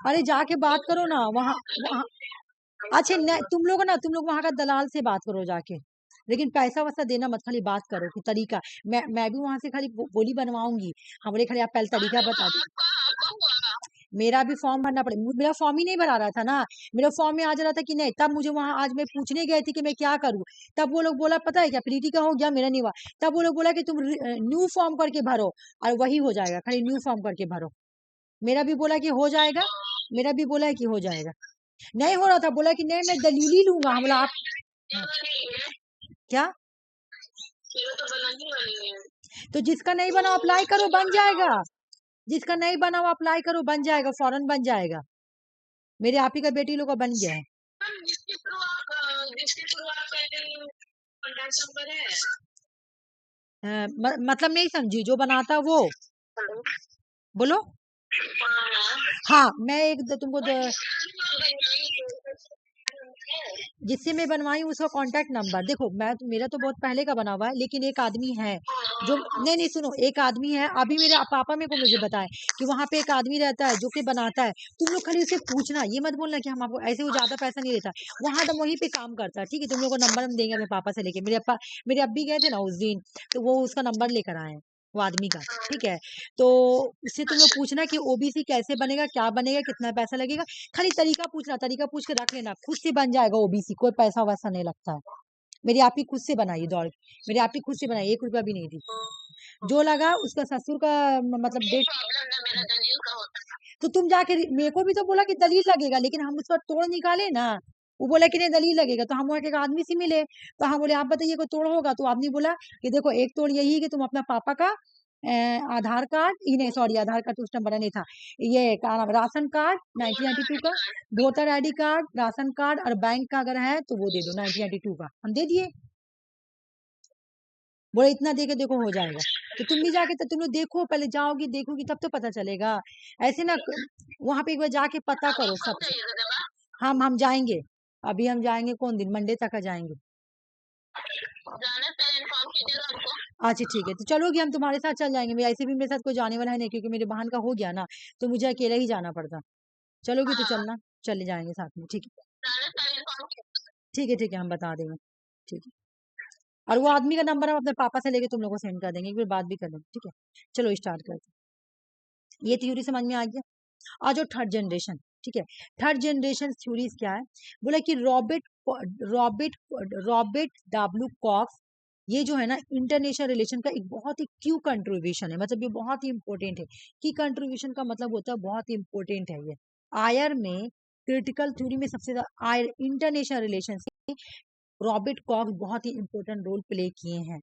अरे जाके बात करो ना वहाँ वहाँ। अच्छा नहीं, तुम लोग वहाँ का दलाल से बात करो जाके, लेकिन पैसा वैसा देना मत, खाली बात करो कि तरीका। मैं भी वहां से खाली बोली बनवाऊंगी, हमारे खाली आप पहले तरीका बता दो। मेरा भी फॉर्म भरना पड़े, मेरा फॉर्म ही नहीं भरा रहा था ना, मेरा फॉर्म में आ जा रहा था कि नहीं, तब मुझे वहां आज मैं पूछने गई थी कि मैं क्या करूं, तब वो लोग बोला पता है क्या, प्रीति का हो गया मेरा नहीं हुआ, तब वो लोग बोला कि तुम न्यू फॉर्म करके भरो और वही हो जाएगा, खाली न्यू फॉर्म करके भरो। मेरा भी बोला कि हो जाएगा, मेरा भी बोला है कि हो जाएगा, नहीं हो रहा था, बोला कि नहीं मैं दलील ही लूंगा। हम बोला आप क्या, तो जिसका नहीं बना अप्लाई करो बन जाएगा, जिसका नहीं बना वो अप्लाई करो बन जाएगा, फौरन बन जाएगा। मेरे आप ही का बेटी लोग का बन गया है। मतलब नहीं समझी, जो बनाता वो बोलो। हाँ मैं तुमको जिससे मैं बनवाई उसका कांटेक्ट नंबर देखो, मेरा तो बहुत पहले का बना हुआ है, लेकिन एक आदमी है जो, नहीं सुनो, एक आदमी है, अभी मेरे पापा मेरे को मुझे बताए कि वहां पे एक आदमी रहता है जो कि बनाता है, तुम लोग खाली उसे पूछना, ये मत बोलना कि हम आपको ऐसे, वो ज्यादा पैसा नहीं लेता, वहां तो वहीं पे काम करता है, ठीक है। तुम लोग को नंबर हम देंगे अपने पापा से लेके, मेरे अब्बी गए थे ना उस दिन, तो वो उसका नंबर लेकर आए वो आदमी का, ठीक है। तो उससे तुम लोग पूछना कि ओबीसी कैसे बनेगा, क्या बनेगा, कितना पैसा लगेगा, खाली तरीका पूछना, तरीका पूछ के रख लेना, खुद से बन जाएगा ओबीसी, कोई पैसा वैसा नहीं लगता है। मेरी आप ही खुद से बनाई दौड़, मेरी आप ही खुद से बनाई, 1 रुपया भी नहीं दी, जो लगा उसका ससुर का मतलब डेट। तो तुम जाके मेरे को भी तो बोला कि दलील लगेगा, लेकिन हम उसका तोड़ निकाले ना, वो बोला कि नहीं दलील लगेगा, तो हम वहाँ के एक आदमी से मिले, तो हम बोले आप बताइए कोई तोड़ होगा, तो आदमी बोला कि देखो एक तोड़ यही है कि तुम अपना पापा का आधार कार्ड ही नहीं, सॉरी आधार कार्ड तो उस टाइम बना नहीं था, ये क्या नाम, राशन कार्ड 1992 का, voter ID card, ration card और बैंक का अगर है तो वो दे दो 1992 का, हम दे दिए। बोले इतना दे के देखो हो जाएगा, तो तुम भी जाके, तो तुम लोग देखो, पहले जाओगी देखोगी तब तो पता चलेगा, ऐसे ना वहां पे एक बार जाके पता करो सब। हम जाएंगे, अभी हम जाएंगे, कौन दिन, मंडे तक जाएंगे। जाना पहले इन्फॉर्म कीजिएगा हमको। अच्छा ठीक है, तो चलोगी, हम तुम्हारे साथ चल जाएंगे, ऐसे भी मेरे साथ कोई जाने वाला है नहीं, क्योंकि मेरी बहन का हो गया ना, तो मुझे अकेला ही जाना पड़ता। चलोगी तो हाँ चलना, चले जाएंगे साथ में, ठीक है। जाना पहले इन्फॉर्म कीजिएगा। ठीक है ठीक है, हम बता देंगे, ठीक है। और वो आदमी का नंबर हम अपने पापा से लेके तुम लोग को सेंड कर देंगे, एक बार बात भी कर लेंगे, ठीक है। चलो स्टार्ट करते हैं। ये थ्योरी समझ में आ गया। आ जाओ थर्ड जनरेशन, ठीक है। थर्ड जनरेशन थ्योरीज क्या है, बोला कि रॉबर्ट रॉबर्ट डब्ल्यू कॉक्स, ये जो है ना इंटरनेशनल रिलेशन का एक बहुत ही क्यू कंट्रीब्यूशन है, मतलब ये बहुत ही इंपॉर्टेंट है। की कंट्रीब्यूशन का मतलब होता है बहुत ही इंपॉर्टेंट है ये। आयर में क्रिटिकल थ्योरी में सबसे ज्यादा आयर इंटरनेशनल रिलेशन से रॉबर्ट कॉक्स बहुत ही इंपॉर्टेंट रोल प्ले किए हैं,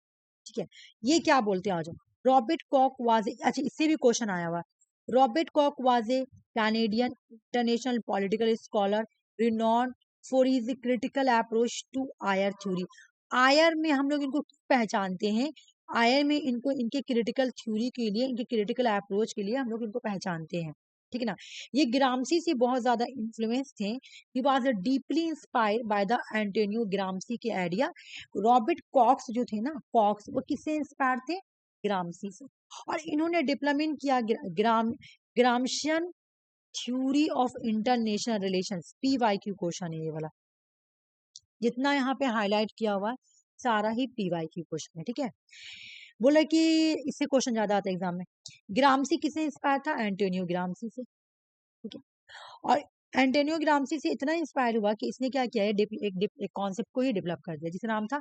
ठीक है। ये क्या बोलते हैं, आ जाओ। रॉबर्ट कॉक वाज, अच्छा इससे भी क्वेश्चन आया हुआ। Robert Cox was a Canadian international political scholar renowned for his critical approach to IR theory. IR में हम लोग इनको पहचानते हैं, आयर में इनको इनके क्रिटिकल थ्योरी के लिए, इनके क्रिटिकल अप्रोच के लिए हम लोग इनको पहचानते हैं, ठीक है ना। ये ग्रामसी से बहुत ज्यादा इन्फ्लुएंस थे। He was deeply inspired by the Antonio Gramsci के आइडिया। रॉबर्ट कॉक्स जो थे ना, कॉक्स वो किससे इंस्पायर थे, ग्रामसी से। और इन्होंने डेवलपमेंट किया Gramscian theory of international relations. PYQ question है ये वाला, जितना यहाँ पे हाईलाइट किया हुआ सारा ही पीवाईक्यू क्वेश्चन है, ठीक है। बोला कि इससे क्वेश्चन ज्यादा आता है एग्जाम में। ग्रामसी किससे इंस्पायर था, एंटोनियो ग्रामसी से, ठीक है। और एंटोनियो ग्रामसी से इतना इंस्पायर हुआ कि इसने क्या किया है, एक कॉन्सेप्ट को ही डेवलप कर दिया, जिसका नाम था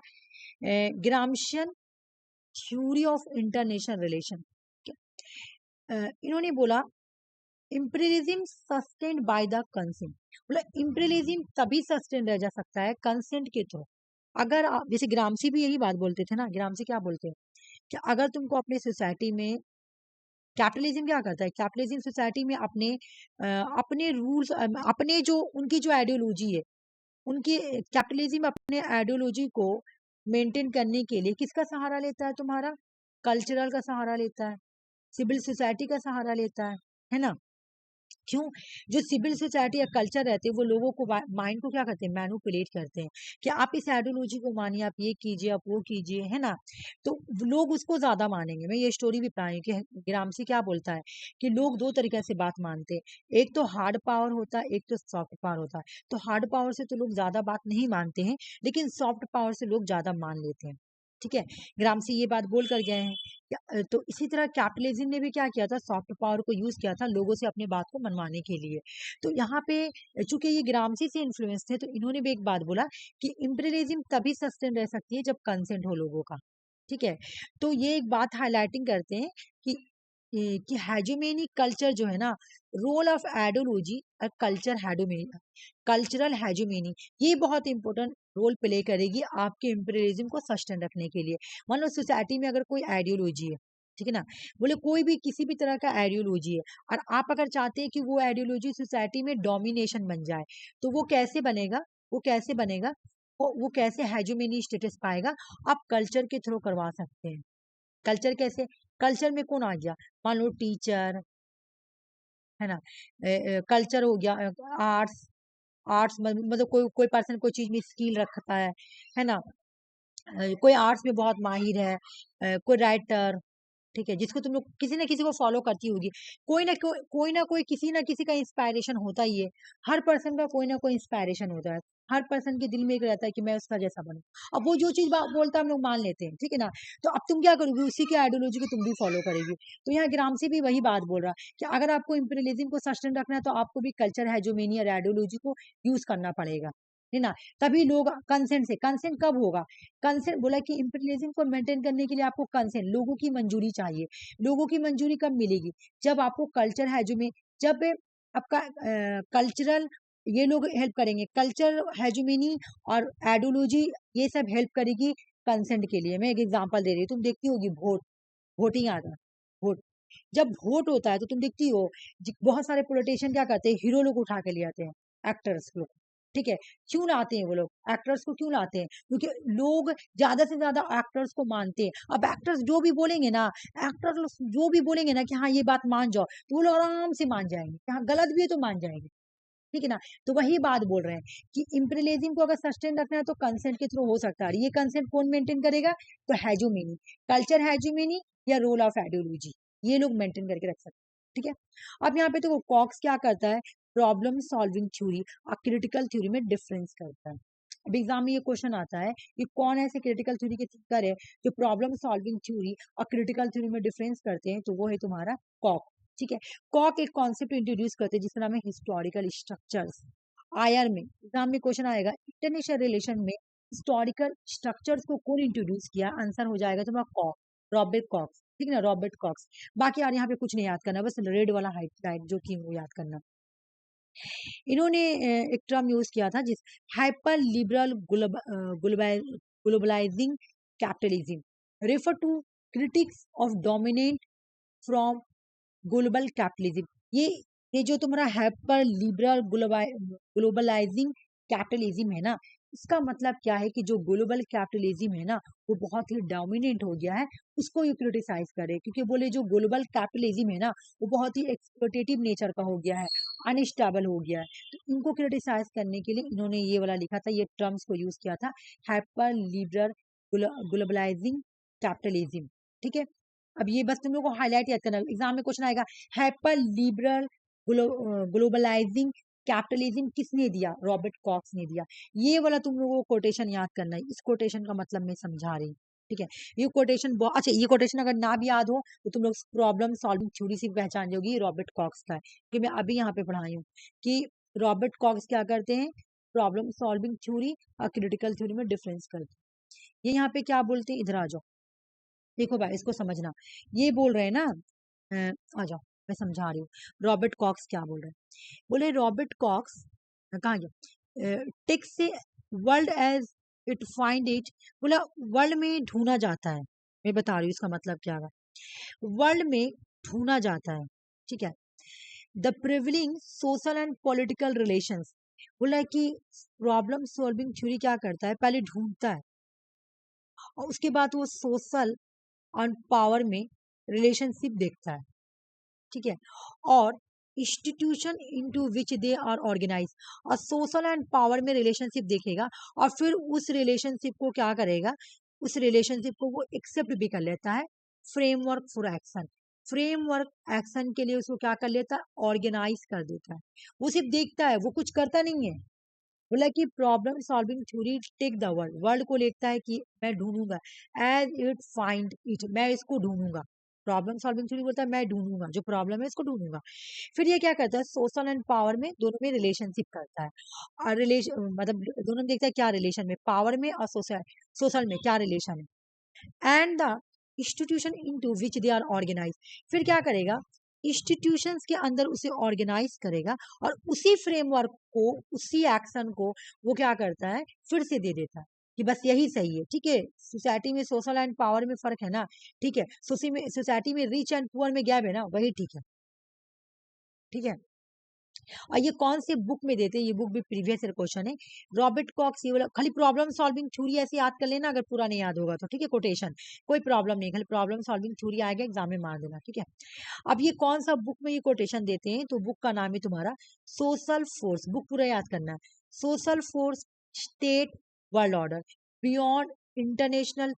ग्रामशियन थ्योरी ऑफ इंटरनेशनल रिलेशन। इन्होंने बोला imperialism sustained by the consent. बोला इम्पीरियलिज्म तभी सस्टेन रह जा सकता है कंसेंट के थ्रू। अगर जैसे ग्रामसी भी यही बात बोलते थे ना, ग्रामसी क्या बोलते हैं कि अगर तुमको अपने सोसाइटी में, कैपिटलिज्म क्या करता है, कैपिटलिज्म सोसाइटी में अपने रूल्स, अपने जो उनकी जो आइडियोलॉजी है, उनकी कैपिटलिज्म अपने आइडियोलॉजी को मेंटेन करने के लिए किसका सहारा लेता है, तुम्हारा कल्चरल का सहारा लेता है, सिविल सोसाइटी का सहारा लेता है ना। क्यों, जो सिविल सोसाइटी या कल्चर रहते हैं वो लोगों को माइंड को क्या करते हैं, मैनिपुलेट करते हैं कि आप इस आइडियोलॉजी को मानिए, आप ये कीजिए, आप वो कीजिए, है ना। तो लोग उसको ज्यादा मानेंगे। मैं ये स्टोरी भी पढ़ाई कि ग्रामसी क्या बोलता है कि लोग दो तरीके से बात मानते हैं, एक तो हार्ड पावर होता है, एक तो सॉफ्ट पावर होता है। तो हार्ड पावर से तो लोग ज्यादा बात नहीं मानते हैं, लेकिन सॉफ्ट पावर से लोग ज्यादा मान लेते हैं, ठीक है। ग्रामसी ये बात बोल कर गए हैं। तो इसी तरह कैपिटलिज्म ने भी क्या किया था, सॉफ्ट पावर को यूज किया था लोगों से अपनी बात को मनवाने के लिए। तो यहाँ पे चूंकि ये ग्रामसी से इन्फ्लुएंस थे, तो इन्होंने भी एक बात बोला कि इम्पीरियलिज्म तभी सस्टेन रह सकती है जब कंसेंट हो लोगों का, ठीक है। तो ये एक बात हाईलाइटिंग करते हैं कि हेजोमेनी कल्चर जो है ना, रोल ऑफ आइडियोलॉजी और कल्चरल हेजोमेनी, ये बहुत इंपॉर्टेंट रोल प्ले करेगी आपके इम्पीरियलिज्म को सस्टेन रखने के लिए। मान लो सोसाइटी में अगर कोई आइडियोलॉजी है, ठीक है ना, बोले कोई भी किसी भी तरह का आइडियोलॉजी है, और आप अगर चाहते हैं कि वो आइडियोलॉजी सोसाइटी में डोमिनेशन बन जाए, तो वो कैसे बनेगा, वो कैसे बनेगा, वो कैसे हेजोमेनी स्टेटस पाएगा, आप कल्चर के थ्रू करवा सकते हैं। कल्चर कैसे, कल्चर में कौन आ गया, मान लो टीचर, है ना, कल्चर हो गया, आर्ट्स, आर्ट्स मतलब कोई कोई पर्सन कोई चीज में स्किल रखता है ना, कोई आर्ट्स में बहुत माहिर है, कोई राइटर, ठीक है, जिसको तुम लोग किसी ना किसी को फॉलो करती होगी, कोई ना कोई किसी ना किसी का इंस्पायरेशन होता ही है। हर पर्सन का कोई ना कोई इंस्पायरेशन होता है, हर पर्सन के दिल में एक रहता है कि मैं उसका जैसा बनूं। अब वो जो चीज बोलता है हम लोग मान लेते हैं, ठीक है ना। तो अब तुम क्या करोगे, उसी की आइडियोलॉजी को तुम भी फॉलो करेगी। तो यहाँ ग्रामसी भी वही बात बोल रहा है कि अगर आपको इंपीरियलिज्म को सस्टेन रखना है, तो आपको भी कल्चर हेजोमेनी और आइडियोलॉजी को यूज करना पड़ेगा, है ना। तभी लोग कंसेंट से, कंसेंट कब होगा, कंसेंट बोला कि इंपीरियलिज्म को मेंटेन करने के लिए आपको कंसेंट, लोगों की मंजूरी चाहिए। लोगों की मंजूरी कब मिलेगी, जब आपको कल्चर है जो में, जब आपका कल्चरल, ये लोग हेल्प करेंगे, कल्चर हेजुमेनी और आइडियोलॉजी, ये सब हेल्प करेगी कंसेंट के लिए। मैं एक एग्जांपल दे रही हूँ, तुम देखती होगी वोटिंग आता है, वोट, जब वोट होता है तो तुम देखती हो बहुत सारे पॉलिटिशियन क्या करते हैं, हीरो लोग उठा के ले आते हैं, एक्टर्स लोग, ठीक है। क्यों लाते हैं वो लोग एक्टर्स को, क्यों लाते हैं, क्योंकि लोग ज्यादा से ज्यादा एक्टर्स को मानते हैं। अब एक्टर्स जो भी बोलेंगे ना, एक्टर्स जो भी बोलेंगे ना कि हाँ ये बात मान जाओ, तो वो लोग आराम से मान जाएंगे, कि हाँ गलत भी है तो मान जाएंगे। ठीक है ना। तो वही बात बोल रहे हैं कि इंपीरियलिज्म को अगर सस्टेन रखना है तो कंसेंट के थ्रू हो सकता है। ये कंसेंट कौन मेंटेन करेगा? तो हेजोमेनी, कल्चर हेजोमेनी या रोल ऑफ आइडियोलॉजी, ये लोग मेंटेन करके रख सकते हैं। ठीक है। अब यहाँ पे तो कॉक्स क्या करता है? प्रॉब्लम सॉल्विंग थ्योरी और क्रिटिकल थ्योरी में डिफरेंस करता है। अब एग्जाम में ये क्वेश्चन आता है कि कौन ऐसे क्रिटिकल थ्योरी के थिंकर है जो प्रॉब्लम सॉल्विंग थ्योरी और क्रिटिकल थ्योरी में डिफरेंस करते हैं? तो वो है तुम्हारा कॉक। ठीक है। कॉक एक कॉन्सेप्ट इंट्रोड्यूस करते हैं जिसका नाम है हिस्टोरिकल स्ट्रक्चर्स। आयर में एग्जाम में क्वेश्चन आएगा इंटरनेशनल रिलेशन में हिस्टोरिकल स्ट्रक्चर्स को कौन इंट्रोड्यूस किया? आंसर हो जाएगा तुम्हारा कॉक, रॉबर्ट कॉक्स। ठीक है ना, रॉबर्ट कॉक्स। बाकी यार यहाँ पे कुछ नहीं याद करना, बस रेड वाला हाइलाइट जो की वो याद करना। इन्होंने एक टर्म यूज किया था जिस hyper liberal globalizing capitalism refer to critics of dominant from global capitalism. ये जो तुम्हारा हाइपर लिबरल ग्लोबलाइजिंग कैपिटलिज्म है ना, इसका मतलब क्या है कि जो ग्लोबल कैपिटलिज्म है ना वो बहुत ही डोमिनेंट हो गया है, उसको ये क्रिटिसाइज करे, क्योंकि बोले जो ग्लोबल कैपिटलिज्म है ना वो बहुत ही एक्सप्लोटेटिव नेचर का हो गया है, अनस्टेबल हो गया है। तो इनको क्रिटिसाइज करने के लिए इन्होंने ये वाला लिखा था, ये टर्म्स को यूज किया था, हाइपर लिबरल ग्लोबलाइजिंग कैपिटलिज्म। ठीक है। अब ये बस तुम लोग को हाईलाइट याद करना, एग्जाम में क्वेश्चन आएगा हाइपर लिबरल ग्लोबलाइजिंग कैपिटलिज्म किसने दिया? रॉबर्ट कॉक्स ने दिया। ये वाला तुम लोगों को कोटेशन याद करना है, इस कोटेशन का मतलब मैं समझा रही हूँ। ठीक है। ये कोटेशन अच्छा, ये कोटेशन अगर ना भी याद हो तो तुम लोग प्रॉब्लम सॉल्विंग थ्योरी से पहचान जाओगी रॉबर्ट कॉक्स का है, कि मैं अभी यहाँ पे पढ़ाई हूँ कि रॉबर्ट कॉक्स क्या करते हैं? प्रॉब्लम सॉल्विंग थ्योरी और क्रिटिकल थ्योरी में डिफरेंस करते हैं। ये यहाँ पे क्या बोलते हैं? इधर आ जाओ, देखो भाई इसको समझना। ये बोल रहे हैं ना, आ जाओ मैं समझा रही हूँ रॉबर्ट कॉक्स क्या बोल रहे हैं। बोले रॉबर्ट कॉक्स कहाँ गया? टेक्स्ट से world as it find it, बोला वर्ल्ड में ढूंढा जाता है। मैं बता रही हूँ इसका मतलब क्या है। वर्ल्ड में ढूंढा जाता है, ठीक है। The prevailing social and political relations, बोला कि प्रॉब्लम सॉल्विंग थ्योरी क्या करता है? पहले ढूंढता है और उसके बाद वो सोशल और पावर में रिलेशनशिप देखता है, ठीक है। और institution into which they are organise, और सोशल एंड पावर में रिलेशनशिप देखेगा और फिर उस रिलेशनशिप को क्या करेगा? उस रिलेशनशिप को वो एक्सेप्ट भी कर लेता है। Framework for action, framework action के लिए उसको क्या कर लेता है? ऑर्गेनाइज कर देता है। वो सिर्फ देखता है, वो कुछ करता नहीं है। बोला कि problem solving theory take the world, world को लेता है कि मैं ढूंढूंगा, एज इट फाइंड इट, मैं इसको ढूंढूंगा। प्रॉब्लम सॉल्विंग थ्योरी बोलता है मैं ढूंढूंगा, जो प्रॉब्लम है इसको ढूंढूंगा। फिर ये क्या करता है? सोशल एंड पावर में दोनों में रिलेशनशिप करता है, और रिलेशन मतलब दोनों में देखता है क्या रिलेशन में, पावर में और सोशल सोशल में क्या रिलेशन है। And the institution into which they are organise, फिर क्या करेगा? इंस्टीट्यूशंस के अंदर उसे ऑर्गेनाइज करेगा और उसी फ्रेमवर्क को, उसी एक्शन को वो क्या करता है? फिर से दे देता है कि बस यही सही है। ठीक है। सोसाइटी में सोशल एंड पावर में फर्क है ना, ठीक है। सोसाइटी में रिच एंड पुअर में गैप है ना, वही ठीक है। ठीक है। और ये कौन से बुक में देते हैं? ये बुक भी प्रीवियस ईयर क्वेश्चन है। रॉबर्ट कॉक्स, ये वाला खाली प्रॉब्लम सॉल्विंग थ्योरी ऐसे याद कर लेना, अगर पूरा नहीं याद होगा तो, ठीक है। कोटेशन कोई प्रॉब्लम नहीं, खाली प्रॉब्लम सॉल्विंग थ्योरी आएगा एग्जाम में मार देना, ठीक है। अब ये कौन सा बुक में ये कोटेशन देते हैं? तो बुक का नाम है तुम्हारा सोशल फोर्स, बुक पूरा याद करना है। Social force state world order beyond international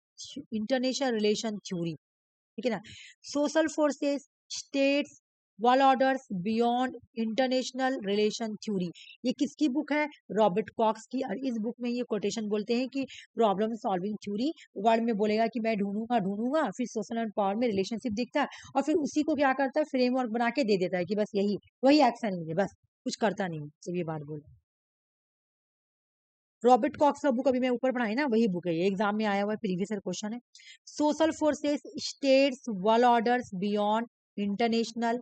international relation theory, ठीक है ना। Social forces states world orders beyond international relation theory, ये किसकी बुक है? रॉबर्ट कॉक्स की। और इस बुक में ये कोटेशन बोलते हैं कि प्रॉब्लम सॉल्विंग थ्योरी वर्ल्ड में बोलेगा कि मैं ढूंढूंगा ढूंढूंगा, फिर सोशल एंड पावर में रिलेशनशिप दिखता है और फिर उसी को क्या करता है? फ्रेमवर्क बना के दे देता है कि बस यही वही एक्शन है, बस कुछ करता नहीं। सिर्फ ये बात बोल, रॉबर्ट कॉक्स का बुक अभी मैं ऊपर पढ़ाई ना, वही बुक है ये, एग्जाम में आया हुआ है, प्रीवियस ईयर क्वेश्चन है। Social forces states world orders beyond international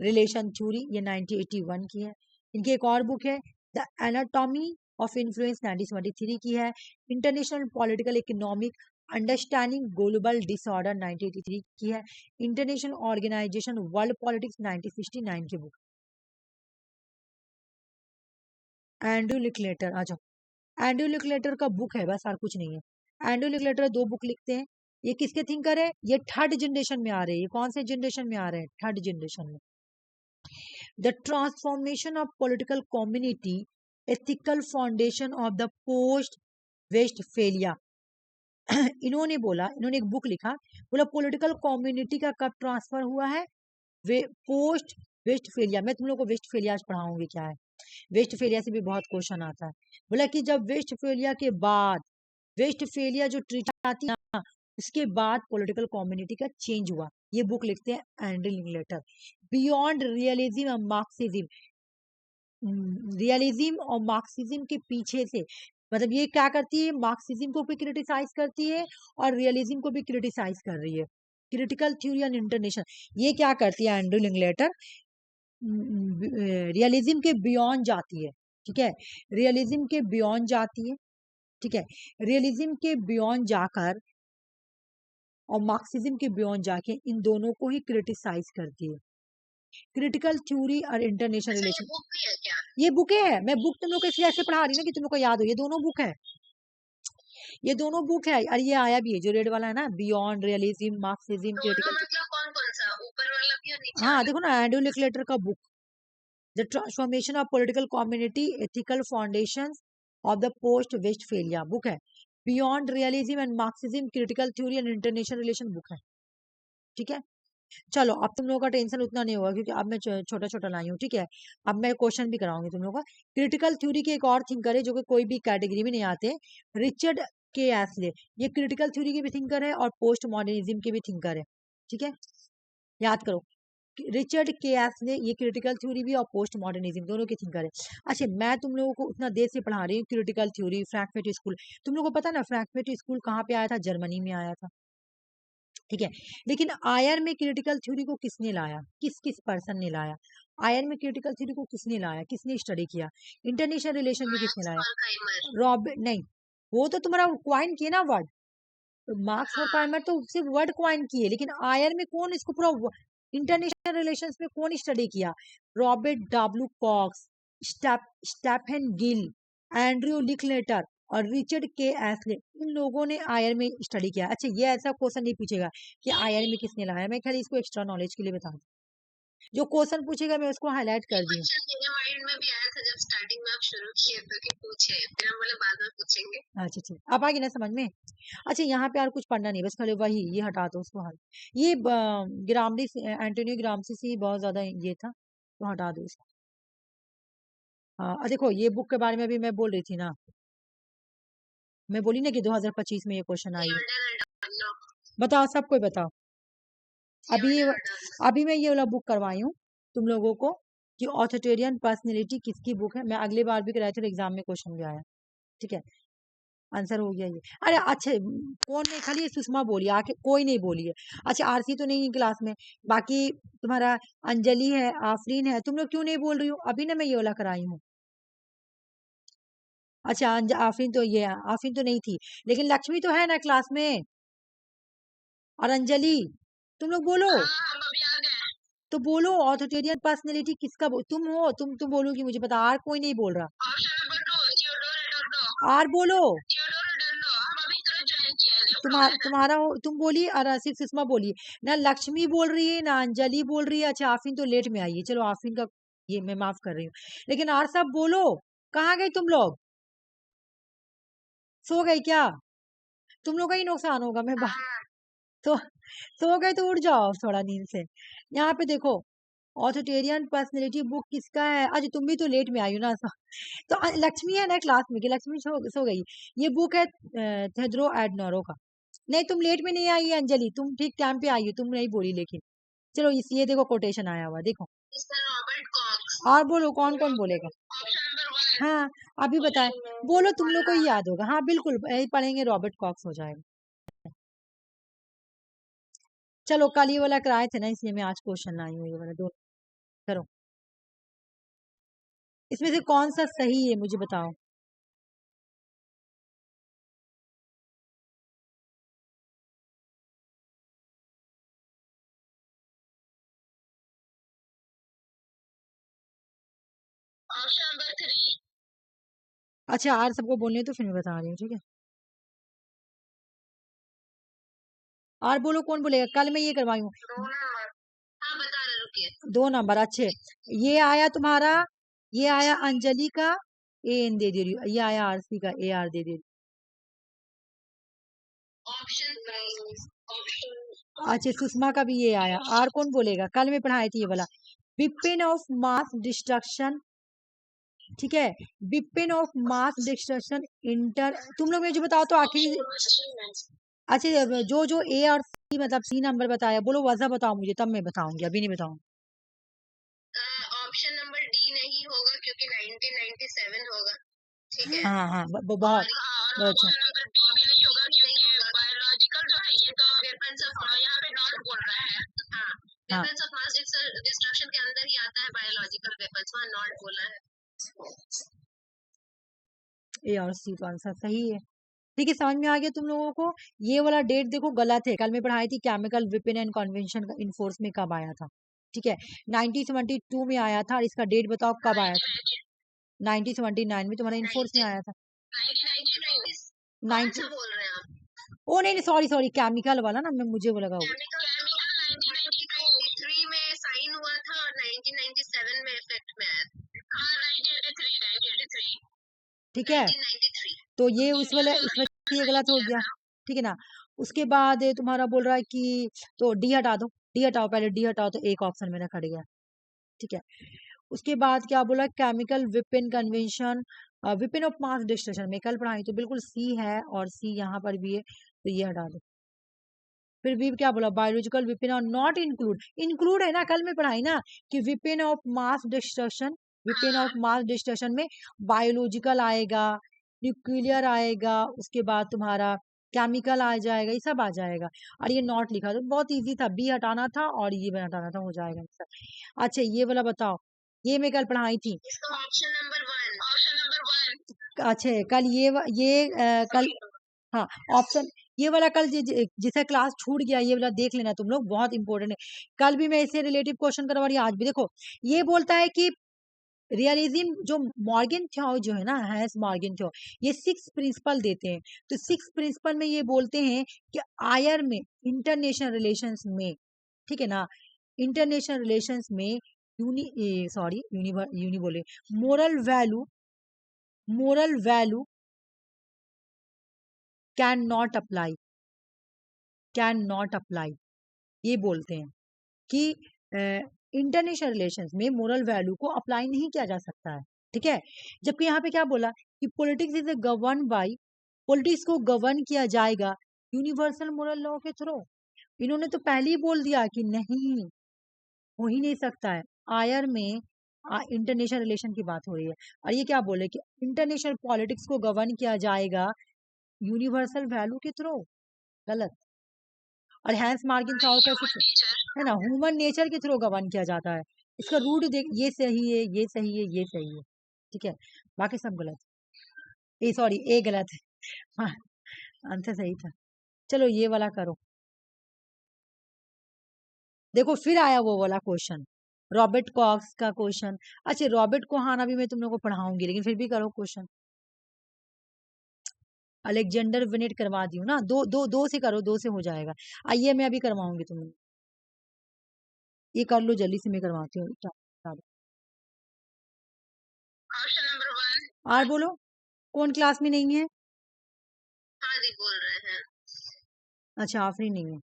relation theory, ये 1981 की है। इनकी एक और बुक है द एनाटॉमी ऑफ इन्फ्लुएंस, 1973 की है। International political economic understanding global disorder, 1983 की है। इंटरनेशनल ऑर्गेनाइजेशन वर्ल्ड पॉलिटिक्स, 1969 की बुक। एंड्रू लिकलेटर, आ जाओ। एंड्रू लिकलेटर का बुक है बस, और कुछ नहीं है। एंड्रू लिकलेटर 2 बुक लिखते हैं। ये किसके थिंकर है? ये थर्ड जनरेशन में आ रहे हैं। ये कौन से जनरेशन में आ रहे हैं? थर्ड जनरेशन में। The transformation of political community, ethical foundation of the post Westphalia. इन्होंने एक बुक लिखा, बोला पॉलिटिकल कम्युनिटी का कब ट्रांसफर हुआ है, वे पोस्ट वेस्टफेलिया। मैं तुम लोग को वेस्टफेलिया आज पढ़ाऊंगी क्या है। वेस्टफेलिया से भी बहुत क्वेश्चन आता है। बोला कि जब वेस्टफेलिया के बाद, वेस्टफेलिया जो ट्रीटी आती है ना, उसके बाद पॉलिटिकल कम्युनिटी का चेंज हुआ। ये बुक लिखते हैं एंड्रू लिंकलेटर, बियॉन्ड रियलिज्म और मार्क्सिज्म। रियलिज्म और मार्क्सिज्म के पीछे से, मतलब ये क्या करती है, मार्क्सिज्म को भी क्रिटिसाइज करती है और रियलिज्म को भी क्रिटिसाइज कर रही है। क्रिटिकल थ्योरी एंड इंटरनेशनल, ये क्या करती है एंड्रू लिंकलेटर, रियलिज्म के बियॉन्ड जाती है। ठीक है, रियलिज्म के बियॉन्ड जाती है। ठीक है, रियलिज्म के बियॉन्ड जाकर और मार्क्सिज्म के बियॉन्ड जाके इन दोनों को ही क्रिटिसाइज करती है। क्रिटिकल थ्योरी और इंटरनेशनल रिलेशन, ये बुकें है। मैं बुक तुम लोग को इसलिए ऐसे पढ़ा रही हूँ ना कि तुम लोग को याद हो। ये दोनों बुक है, ये दोनों बुक है। और ये आया भी है जो रेड वाला है ना, बियॉन्ड रियलिज्म मार्क्सिज्म क्रिटिकल। मतलब कौन सा, ऊपर वाला कि नीचे हाँ वाला? देखो ना, एंड्रू लिंकलेटर का book, the transformation of political community, ethical foundations of the post Westphalia book है। Beyond realism and Marxism critical theory and international relation book है। ठीक है, चलो अब तुम लोगों का टेंशन उतना नहीं होगा क्योंकि अब मैं छोटा छोटा लाई हूँ। ठीक है, अब मैं क्वेश्चन भी कराऊंगी तुम लोगों का। क्रिटिकल थ्योरी के एक और थिंकर है जो कि कोई भी कैटेगरी में नहीं आते, रिचर्ड के एस्ले। ये क्रिटिकल थ्योरी के भी थिंकर है और पोस्ट मॉडर्निज्म के भी थिंकर है। ठीक है, याद करो, रिचर्ड के एस्ले ये क्रिटिकल थ्योरी भी और पोस्ट मॉडर्निज्म दोनों के थिंकर है। अच्छा, मैं तुम लोगों को उतना देर से पढ़ा रही हूँ क्रिटिकल थ्योरी, फ्रैंकफर्ट स्कूल। तुम लोगों को पता ना फ्रैंकफर्ट स्कूल कहाँ पे आया था, जर्मनी में आया था। ठीक है, लेकिन आयर में क्रिटिकल थ्योरी को किसने लाया, किस किस पर्सन ने लाया, आयर में क्रिटिकल थ्योरी को किसने लाया, किसने स्टडी किया, इंटरनेशनल रिलेशन में किसने लाया, रॉबर्ट नहीं, वो तो तुम्हारा क्वाइन किए ना वर्ड, मार्क्स और काइमर तो सिर्फ वर्ड क्वाइन किए, लेकिन आयर में कौन इसको पूरा इंटरनेशनल रिलेशंस में कौन स्टडी किया, Robert W Cox, Stephen Gill, Andrew Linklater और रिचर्ड के एस्ले, इन लोगों ने आयर में स्टडी किया। अच्छा, ये ऐसा क्वेश्चन नहीं पूछेगा कि आयर में किसने लाया, मैं खाली इसको एक्स्ट्रा नॉलेज के लिए बता दूं। जो क्वेश्चन पूछेगा मैं उसको हाईलाइट कर दी। मेरे माइंड में भी आया था जब स्टार्टिंग में आप शुरू किए तो कि पूछे, फिर हम बोले बाद में पूछेंगे। अच्छा ठीक, अब आ गई ना समझ में। अच्छा, यहाँ पे और कुछ पढ़ना नहीं, बस खाली वही ये हटा दो उसको, हल ये ग्रामरी एंटोनियो ग्रामसी से बहुत ज्यादा ये था, तो हटा दो इसको। हाँ देखो, ये बुक के बारे में भी मैं बोल रही थी ना, मैं बोली ना कि 2025 में ये क्वेश्चन आई है। बताओ, सबको बताओ। अभी मैं ये वाला बुक करवाई हूँ तुम लोगों को कि ऑथोरिटेरियन पर्सनैलिटी किसकी बुक है। मैं अगले बार भी कराई थी, एग्जाम में क्वेश्चन भी आया। ठीक है, आंसर हो गया ये। अरे अच्छे, कौन नहीं, खाली सुषमा बोली आके, कोई नहीं बोली है। अच्छा, आरसी तो नहीं है क्लास में, बाकी तुम्हारा अंजलि है, आफरीन है, तुम लोग क्यों नहीं बोल रही हो, अभी ना मैं ये वाला कराई हूँ। अच्छा, आफरीन तो ये, आफरीन तो नहीं थी, लेकिन लक्ष्मी तो है ना क्लास में, और अंजलि, तुम लोग बोलो। तो बोलो ऑथोरिटेरियन पर्सनैलिटी किसका तुम हो, तुम बोलोगी मुझे पता, आर कोई नहीं बोल रहा, आर बोलो। तुम्हारा हो, तुम बोलिए, और सिर्फ सुषमा बोलिए ना, लक्ष्मी बोल रही है ना, अंजलि बोल रही है। अच्छा, आफरीन तो लेट में आई है, चलो आफरीन का ये मैं माफ कर रही हूँ, लेकिन आर सब बोलो, कहाँ गए तुम लोग, सो गए क्या, तुम लोग का ही नुकसान होगा। मैं तो सो गए तो उठ जाओ थोड़ा नींद से। यहाँ पे देखो, ऑथोरिटेरियन पर्सनैलिटी बुक किसका है, आज तुम भी तो लेट में आई हो ना, तो लक्ष्मी है ना क्लास में, कि लक्ष्मी सो गई। ये बुक है थेड्रो एडनोरो का। नहीं, तुम लेट में नहीं आई है अंजलि, तुम ठीक टाइम पे आई हो, तुम नहीं बोली लेकिन। चलो इस ये देखो कोटेशन आया हुआ, देखो। और बोलो, कौन कौन बोलेगा। हाँ, अभी बताए, बोलो, तुम लोग को ही याद होगा। हाँ बिल्कुल, पढ़ेंगे रॉबर्ट कॉक्स हो जाएगा। चलो, कल ये वाला कराए थे ना, इसलिए मैं आज क्वेश्चन लाई हूँ, ये वाला दो करो। इसमें से कौन सा सही है मुझे बताओ। अच्छा, आर सबको बोलने तो फिर मैं बता रही हूँ, ठीक है। और बोलो, कौन बोलेगा, कल मैं ये करवाई हूँ। हाँ बता रहे, रुकिए। 2 नंबर अच्छे। ये आया तुम्हारा, ये आया अंजलि का, AN दे दे रही हूँ। ये आया आरसी का, AR दे दे रही ऑप्शन हूँ। अच्छा सुषमा का भी ये आया। आर कौन बोलेगा? कल में पढ़ाई थी ये वाला। वेपन ऑफ मास डिस्ट्रक्शन, ठीक है, weapon of mass destruction inter, तुम लोग मुझे जो बताओ तो आखिरी। अच्छा जो जो ए और सी मतलब सी नंबर बताया, बोलो वजह बताओ मुझे, तब मैं बताऊंगी, अभी नहीं बताऊंगी। ऑप्शन नंबर डी नहीं होगा क्योंकि 1997 होगा, ठीक है। हाँ हाँ बहुत बहुत अच्छा। ऑप्शन नंबर डी भी नहीं होगा क्योंकि बायोलॉजिकल जो है ये तो वेपन्स ऑफ यहाँ पे नॉट बोल रहा है। हाँ, हाँ वेपन्स ऑफ मास डिस्ट्रक्शन के अंदर ही आता है बायोलॉजिकल वेपन्स, वहाँ नॉट बोला है। ए और सी तो आंसर सही है। ठीक है, समझ में आ गया तुम लोगों को? ये वाला डेट देखो गलत है, कल में पढ़ाई थी केमिकल वेपन एंड कन्वेंशन का इनफोर्स में कब आया था, ठीक है, 1972 में आया था। और इसका डेट बताओ कब आया था? 1979 में तुम्हारा इनफोर्स में आया था। 90 बोल रहे हैं आप? ओ नहीं नहीं सॉरी सॉरी, केमिकल वाला ना, मैं मुझे वो लगा हुआ। 1993 में साइन हुआ था और 1997 में इफेक्ट में आया था। हाँ 1983, ठीक है, 1993। तो ये उस वाले इस वजह से ये गलत हो गया, ठीक है ना। उसके बाद तुम्हारा बोल रहा है कि तो डी हटा दो, डी हटाओ, पहले डी हटाओ तो एक ऑप्शन मेरा खड़ गया, ठीक है। उसके बाद क्या बोला? Chemical weapon convention, weapon of mass destruction में कल पढ़ाई तो बिल्कुल सी है, और सी यहाँ पर भी है, तो ये हटा दो। फिर भी क्या बोला? बायोलॉजिकल वेपन और नॉट इंक्लूड, इंक्लूड है ना, कल में पढ़ाई ना कि weapon of mass destruction, weapon of mass destruction में बायोलॉजिकल आएगा, न्यूक्लियर आएगा, उसके बाद तुम्हारा केमिकल आ जाएगा, ये सब आ जाएगा। और ये नॉट लिखा तो बहुत इजी था, बी हटाना था और ये भी हटाना था, हो जाएगा सब। अच्छा ये वाला बताओ, ये मैं कल पढ़ाई थी। Option number 1, option number 1। अच्छा कल कल हाँ ऑप्शन ये वाला कल जिसे क्लास छूट गया ये वाला देख लेना तुम लोग, बहुत इंपॉर्टेंट है। कल भी मैं इससे रिलेटिव क्वेश्चन करवा रही हूँ, आज भी देखो। ये बोलता है कि रियलिज्म जो मॉर्गन थ्योरी जो है ना, हैंस मॉर्गन थ्योरी, ये 6 प्रिंसिपल देते हैं। तो 6 प्रिंसिपल में ये बोलते हैं कि आयर में इंटरनेशनल रिलेशंस में, ठीक है ना, इंटरनेशनल रिलेशंस में यूनी बोले moral value can not apply, ये बोलते हैं कि इंटरनेशनल रिलेशंस में मोरल वैल्यू को अप्लाई नहीं किया जा सकता है, ठीक है। जबकि यहाँ पे क्या बोला कि politics is govern by, politics को गवर्न किया जाएगा यूनिवर्सल मोरल लॉ के थ्रू। इन्होंने तो पहले ही बोल दिया कि नहीं, हो ही नहीं सकता है। आयर में इंटरनेशनल रिलेशन की बात हो रही है, और ये क्या बोले कि इंटरनेशनल पॉलिटिक्स को गवर्न किया जाएगा यूनिवर्सल वैल्यू के थ्रू, गलत। और हैंस मार्किन का और कैसे है ना, ह्यूमन नेचर के थ्रू गवर्न किया जाता है। इसका रूट देख, ये सही है, ये सही है, ये सही है, ठीक है, बाकी सब गलत। ए सॉरी, ए गलत है, हाँ आंसर सही था। चलो ये वाला करो, देखो फिर आया वो वाला क्वेश्चन, रॉबर्ट कॉक्स का क्वेश्चन। अच्छा रॉबर्ट कोहान अभी मैं तुम लोग को पढ़ाऊंगी, लेकिन फिर भी करो क्वेश्चन। अलेक्जेंडर विनेट करवा दी हूँ ना, दो से करो, 2 से हो जाएगा। आइए मैं अभी करवाऊंगी तुम लोग, ये कर लो जल्दी से, मैं करवाती हूँ। Option number 1। और बोलो कौन क्लास में नहीं है? हाँ जी बोल रहे हैं। अच्छा आफरीन नहीं है।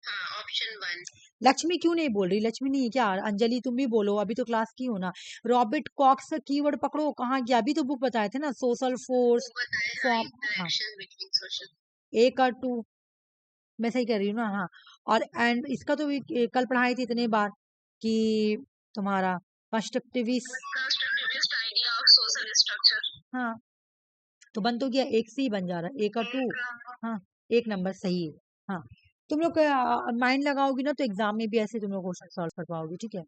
हाँ ऑप्शन 1। लक्ष्मी क्यों नहीं बोल रही? लक्ष्मी नहीं है क्या? अंजलि तुम भी बोलो, अभी तो क्लास की हो ना। रॉबर्ट कॉक्स का कीवर्ड पकड़ो, कहाँ गया? अभी तो बुक बताए थे ना, सोशल फोर्स फॉर्म, हाँ एक और 2, मैं सही कर रही हूँ ना? हाँ, और एंड इसका तो कल पढ़ाई थी इतने बार कि तुम्हारा constructivist idea of social structure. हाँ, तो बन तो गया, एक से ही बन जा रहा है, एक और 2, हाँ एक नंबर सही है। हाँ तुम लोग माइंड लगाओगी ना तो एग्जाम में भी ऐसे तुम लोग क्वेश्चन सॉल्व कर पाओगी, ठीक है।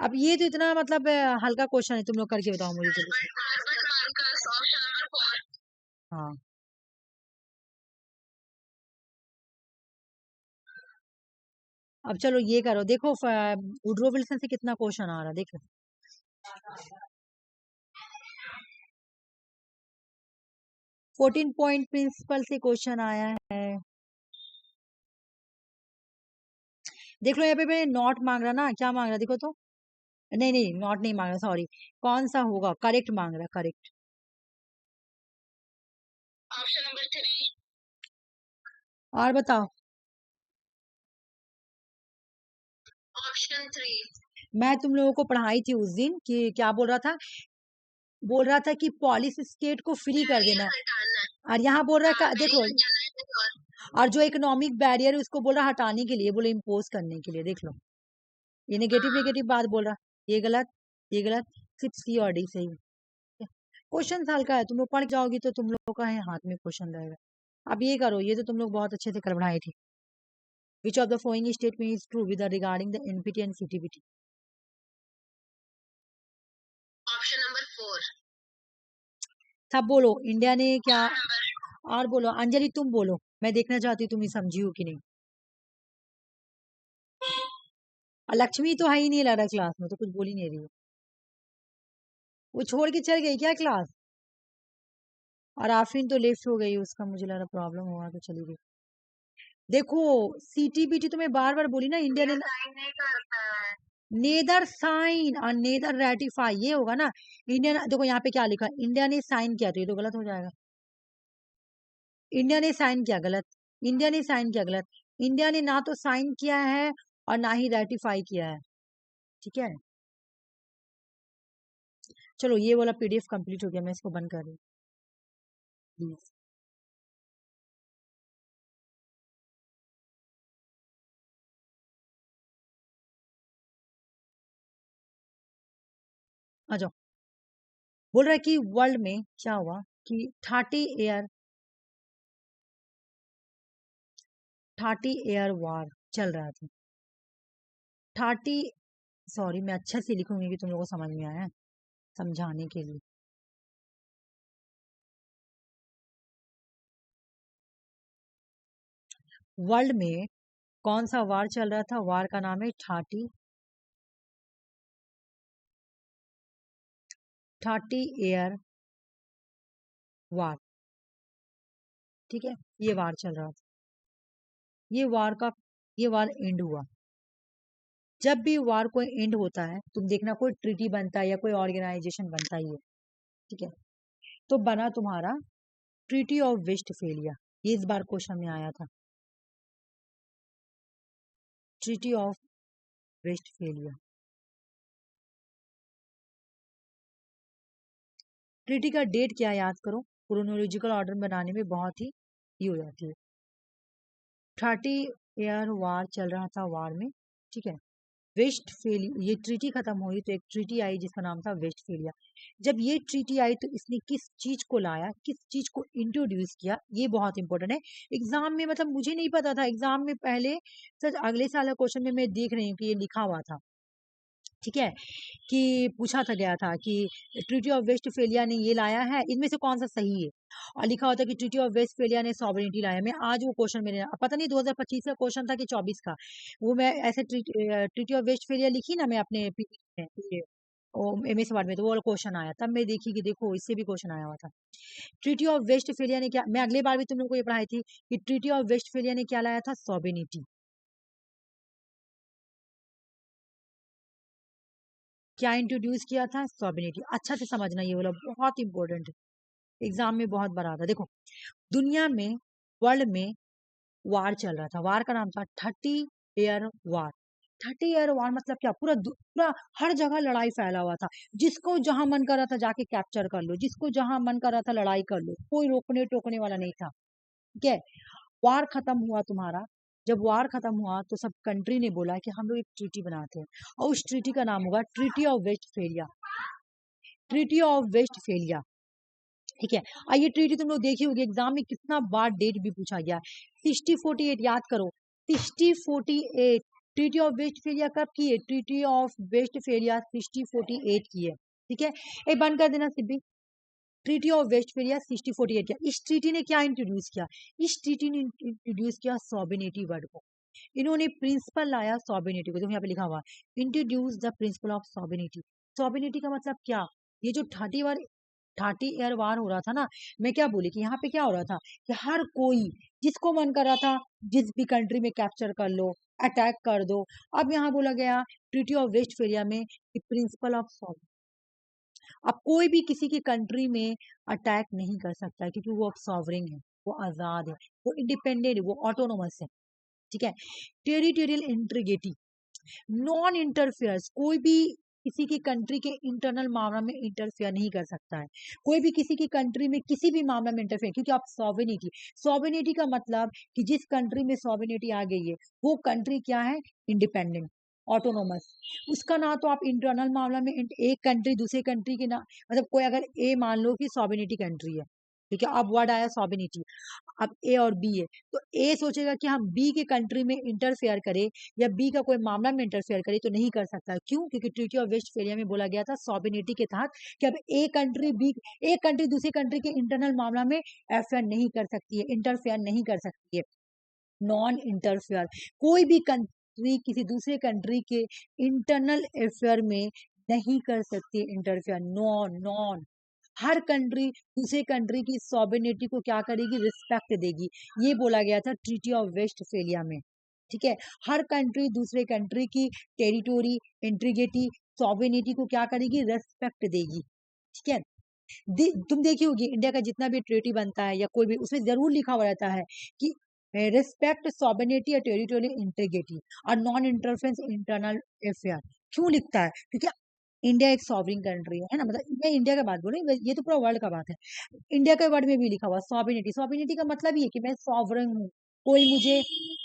अब ये तो इतना मतलब हल्का क्वेश्चन है, तुम लोग करके बताओ मुझे जल्दी से। हाँ अब चलो ये करो, देखो वुडरो विल्सन से कितना क्वेश्चन आ रहा है, देखो। 14 पॉइंट प्रिंसिपल से क्वेश्चन आया है, देख लो यहाँ पे मैंने नॉट मांग रहा ना, क्या मांग रहा देखो तो, नहीं नहीं नॉट नहीं मांग रहा, सॉरी, कौन सा होगा, करेक्ट मांग रहा, करेक्ट। Option number 3। और बताओ। ऑप्शन 3। मैं तुम लोगों को पढ़ाई थी उस दिन कि क्या बोल रहा था कि पॉलिस स्टेट को फ्री कर देना है, हटाना। और यहाँ बोल रहा है हाँ, देख लो, और जो इकोनॉमिक बैरियर है उसको बोल रहा हटाने के लिए, बोले इम्पोज करने के लिए, देख लो ये नेगेटिव नेगेटिव बात बोल रहा, ये गलत, ये गलत, सिर्फ सी और डी सही। क्वेश्चन हल्का है, तुम लोग पढ़ जाओगी तो तुम लोग का है हाथ में क्वेश्चन रहेगा। अब ये करो, ये तो तुम लोग बहुत अच्छे से कर पढ़ाई थी। Which of the following statement is true with regarding the NPT and CTBT. Option number 4। सब बोलो, इंडिया ने क्या, और बोलो अंजलि तुम बोलो, मैं देखना चाहती हूँ तुम समझी हो कि नहीं। और लक्ष्मी तो है ही नहीं लग रहा क्लास में, तो कुछ बोल ही नहीं रही है, वो छोड़ के चल गई क्या क्लास, और आफरीन तो लेफ्ट हो गई, उसका मुझे लग रहा प्रॉब्लम हुआ तो चली गई। देखो सीटीबीटी तो मैं बार बार बोली ना, इंडिया ने नेदर साइन और नेदर रेटिफाई, ये होगा ना। इंडिया ने देखो यहाँ पे क्या लिखा, इंडिया ने साइन किया, तो ये तो गलत हो जाएगा। इंडिया ने साइन किया गलत, इंडिया ने साइन किया गलत, इंडिया ने ना तो साइन किया है और ना ही रेटिफाई किया है, ठीक है। चलो ये वाला पीडीएफ कंप्लीट हो गया, मैं इसको बंद कर रही हूँ प्लीज। आ जाओ। बोल रहा है कि वर्ल्ड में क्या हुआ कि 30 एयर वार चल रहा था। 30, सॉरी मैं अच्छे से लिखूंगी कि तुम लोगों को समझ में आया, समझाने के लिए। वर्ल्ड में कौन सा वार चल रहा था, वार का नाम है 30 एयर वार, ठीक है, ये वार चल रहा था। ये वार एंड हुआ। जब भी वार कोई एंड होता है, तुम देखना कोई ट्रीटी बनता है या कोई ऑर्गेनाइजेशन बनता ही है, ठीक है। तो बना तुम्हारा ट्रीटी ऑफ वेस्टफेलिया, ये इस बार क्वेश्चन में आया था, ट्रीटी ऑफ वेस्टफेलिया। ट्रीटी का डेट क्या याद करो, क्रोनोलॉजिकल ऑर्डर बनाने में बहुत ही हो जाती है। 30 ईयर वार चल रहा था, वार में, ठीक है, वेस्टफेलिया, ये ट्रीटी खत्म हुई तो एक ट्रीटी आई जिसका नाम था वेस्टफेलिया। जब ये ट्रीटी आई तो इसने किस चीज को लाया, किस चीज को इंट्रोड्यूस किया, ये बहुत इंपॉर्टेंट है। एग्जाम में, मतलब मुझे नहीं पता था, एग्जाम में पहले सर अगले साल क्वेश्चन में मैं देख रही हूँ कि ये लिखा हुआ था, ठीक है, कि पूछा था गया था कि ट्रीटी ऑफ वेस्टफेलिया ने ये लाया है, इनमें से कौन सा सही है, और लिखा होता कि ट्रीटी ऑफ वेस्टफेलिया ने सॉवरेनिटी लाया। मैं आज वो क्वेश्चन मेरे पता नहीं 2025 का क्वेश्चन था कि 24 का, वो मैं ऐसे ट्रीटी ऑफ वेस्टफेलिया लिखी ना मैं अपने पीपीटी में, एमएस वर्ड में, तो वो वाला क्वेश्चन आया, तब मैं देखी कि देखो इससे भी क्वेश्चन आया हुआ था। ट्रीटी ऑफ वेस्टफेलिया ने क्या, मैं अगले बार भी तुम लोग को ये पढ़ाई थी कि ट्रीटी ऑफ वेस्टफेलिया ने क्या लाया था, सॉवरेनिटी। क्या इंट्रोड्यूस किया था, सॉवरेनिटी। अच्छा से समझना, ये वाला बहुत इंपॉर्टेंट है, एग्जाम में बहुत बार आता है। देखो दुनिया में, वर्ल्ड में वार चल रहा था, वार का नाम था 30 ईयर वार। 30 ईयर वार मतलब क्या, पूरा हर जगह लड़ाई फैला हुआ था, जिसको जहां मन कर रहा था जाके कैप्चर कर लो, जिसको जहां मन कर रहा था लड़ाई कर लो, कोई रोकने टोकने वाला नहीं था, ठीक है। वार खत्म हुआ तुम्हारा, जब वार खत्म हुआ तो सब कंट्री ने बोला कि हम लोग एक ट्रीटी बनाते हैं, और उस ट्रीटी का नाम होगा treaty of Westphalia, treaty of Westphalia, ठीक है। और ये ट्रीटी तुम लोग देखी होगी एग्जाम में, कितना बार डेट भी पूछा गया, 6048 याद करो, 6048। ट्रीटी ऑफ वेस्टफेलिया कब की है, ट्रीटी ऑफ वेस्टफेलिया 6048 की है, ठीक है। एक बंद कर देना सिब्बी, ट्रीटी ऑफ वेस्टफेलिया 6048 किया। इस ट्रीटी ने क्या इंट्रोड्यूस किया, इस ट्रीटी ने इंट्रोड्यूस किया सॉवरेनिटी वर्ड को, इन्होंने प्रिंसिपल लाया सॉवरेनिटी को, देखो यहाँ पे लिखा हुआ introduce the principle of sovereignty. Sovereignty का मतलब क्या, ये जो 30 ईयर वार हो रहा था ना, मैं क्या बोली कि यहाँ पे क्या हो रहा था कि हर कोई जिसको मन कर रहा था जिस भी कंट्री में कैप्चर कर लो, अटैक कर दो। अब यहाँ बोला गया ट्रीटी ऑफ वेस्टफेलिया में प्रिंसिपल ऑफ सॉवरेनिटी, अब कोई भी किसी की कंट्री में अटैक नहीं कर सकता है क्योंकि वो अब सॉवरेन है, वो आजाद है, वो इंडिपेंडेंट है, वो ऑटोनोमस है। ठीक है। टेरिटोरियल इंटीग्रिटी, नॉन इंटरफेयर्स, कोई भी किसी की कंट्री के इंटरनल मामला में इंटरफेयर नहीं कर सकता है, कोई भी किसी की कंट्री में किसी भी मामला में इंटरफेयर, क्योंकि आप सॉवरेनिटी, सॉवरेनिटी का मतलब कि जिस कंट्री में सॉवरेनिटी आ गई है वो कंट्री क्या है, इंडिपेंडेंट, ऑटोनोमस। उसका ना तो आप इंटरनल मामला में एक कंट्री दूसरे कंट्री के ना, मतलब कोई अगर ए मान लो कि सॉवरेनिटी कंट्री है, ठीक है, अब वर्ड आया सॉवरेनिटी, अब ए और बी है, तो ए सोचेगा कि हम बी के कंट्री में इंटरफेयर करें या बी का कोई मामला में इंटरफेयर करे, तो नहीं कर सकता। क्यों? क्योंकि ट्रीटी ऑफ वेस्टफेलिया में बोला गया था सॉवरेनिटी के तहत कि अब एक कंट्री दूसरी कंट्री के इंटरनल मामला में एफेयर नहीं कर सकती है, इंटरफेयर नहीं कर सकती है। नॉन इंटरफेयर, कोई भी कंट्री किसी दूसरे कंट्री के इंटरनल अफेयर में नहीं कर सकती इंटरफेयर। नॉन नॉन हर कंट्री दूसरे कंट्री की सॉवरेनिटी को क्या करेगी, रिस्पेक्ट देगी। ये बोला गया था ट्रीटी ऑफ वेस्टफेलिया में। ठीक है, हर कंट्री दूसरे कंट्री की टेरिटोरी, इंटीग्रिटी, सॉवरेनिटी को क्या करेगी, रेस्पेक्ट देगी। ठीक है, तुम देखी होगी इंडिया का जितना भी ट्रीटी बनता है या कोई भी, उसमें जरूर लिखा हुआ रहता है कि रिस्पेक्ट सॉवरेनिटी और टेरिटोरियल इंटीग्रिटी और नॉन इंटरफेरेंस इंटरनल अफेयर। क्यों लिखता है? क्योंकि इंडिया एक सॉवरिन कंट्री है ना, मतलब मैं इंडिया का बात बोल रही हूँ, ये तो पूरा वर्ल्ड का बात है। इंडिया के वर्ड में भी लिखा हुआ सॉवरेनिटी, सॉवरेनिटी का मतलब ये है कि मैं सॉवरन हूँ, कोई मुझे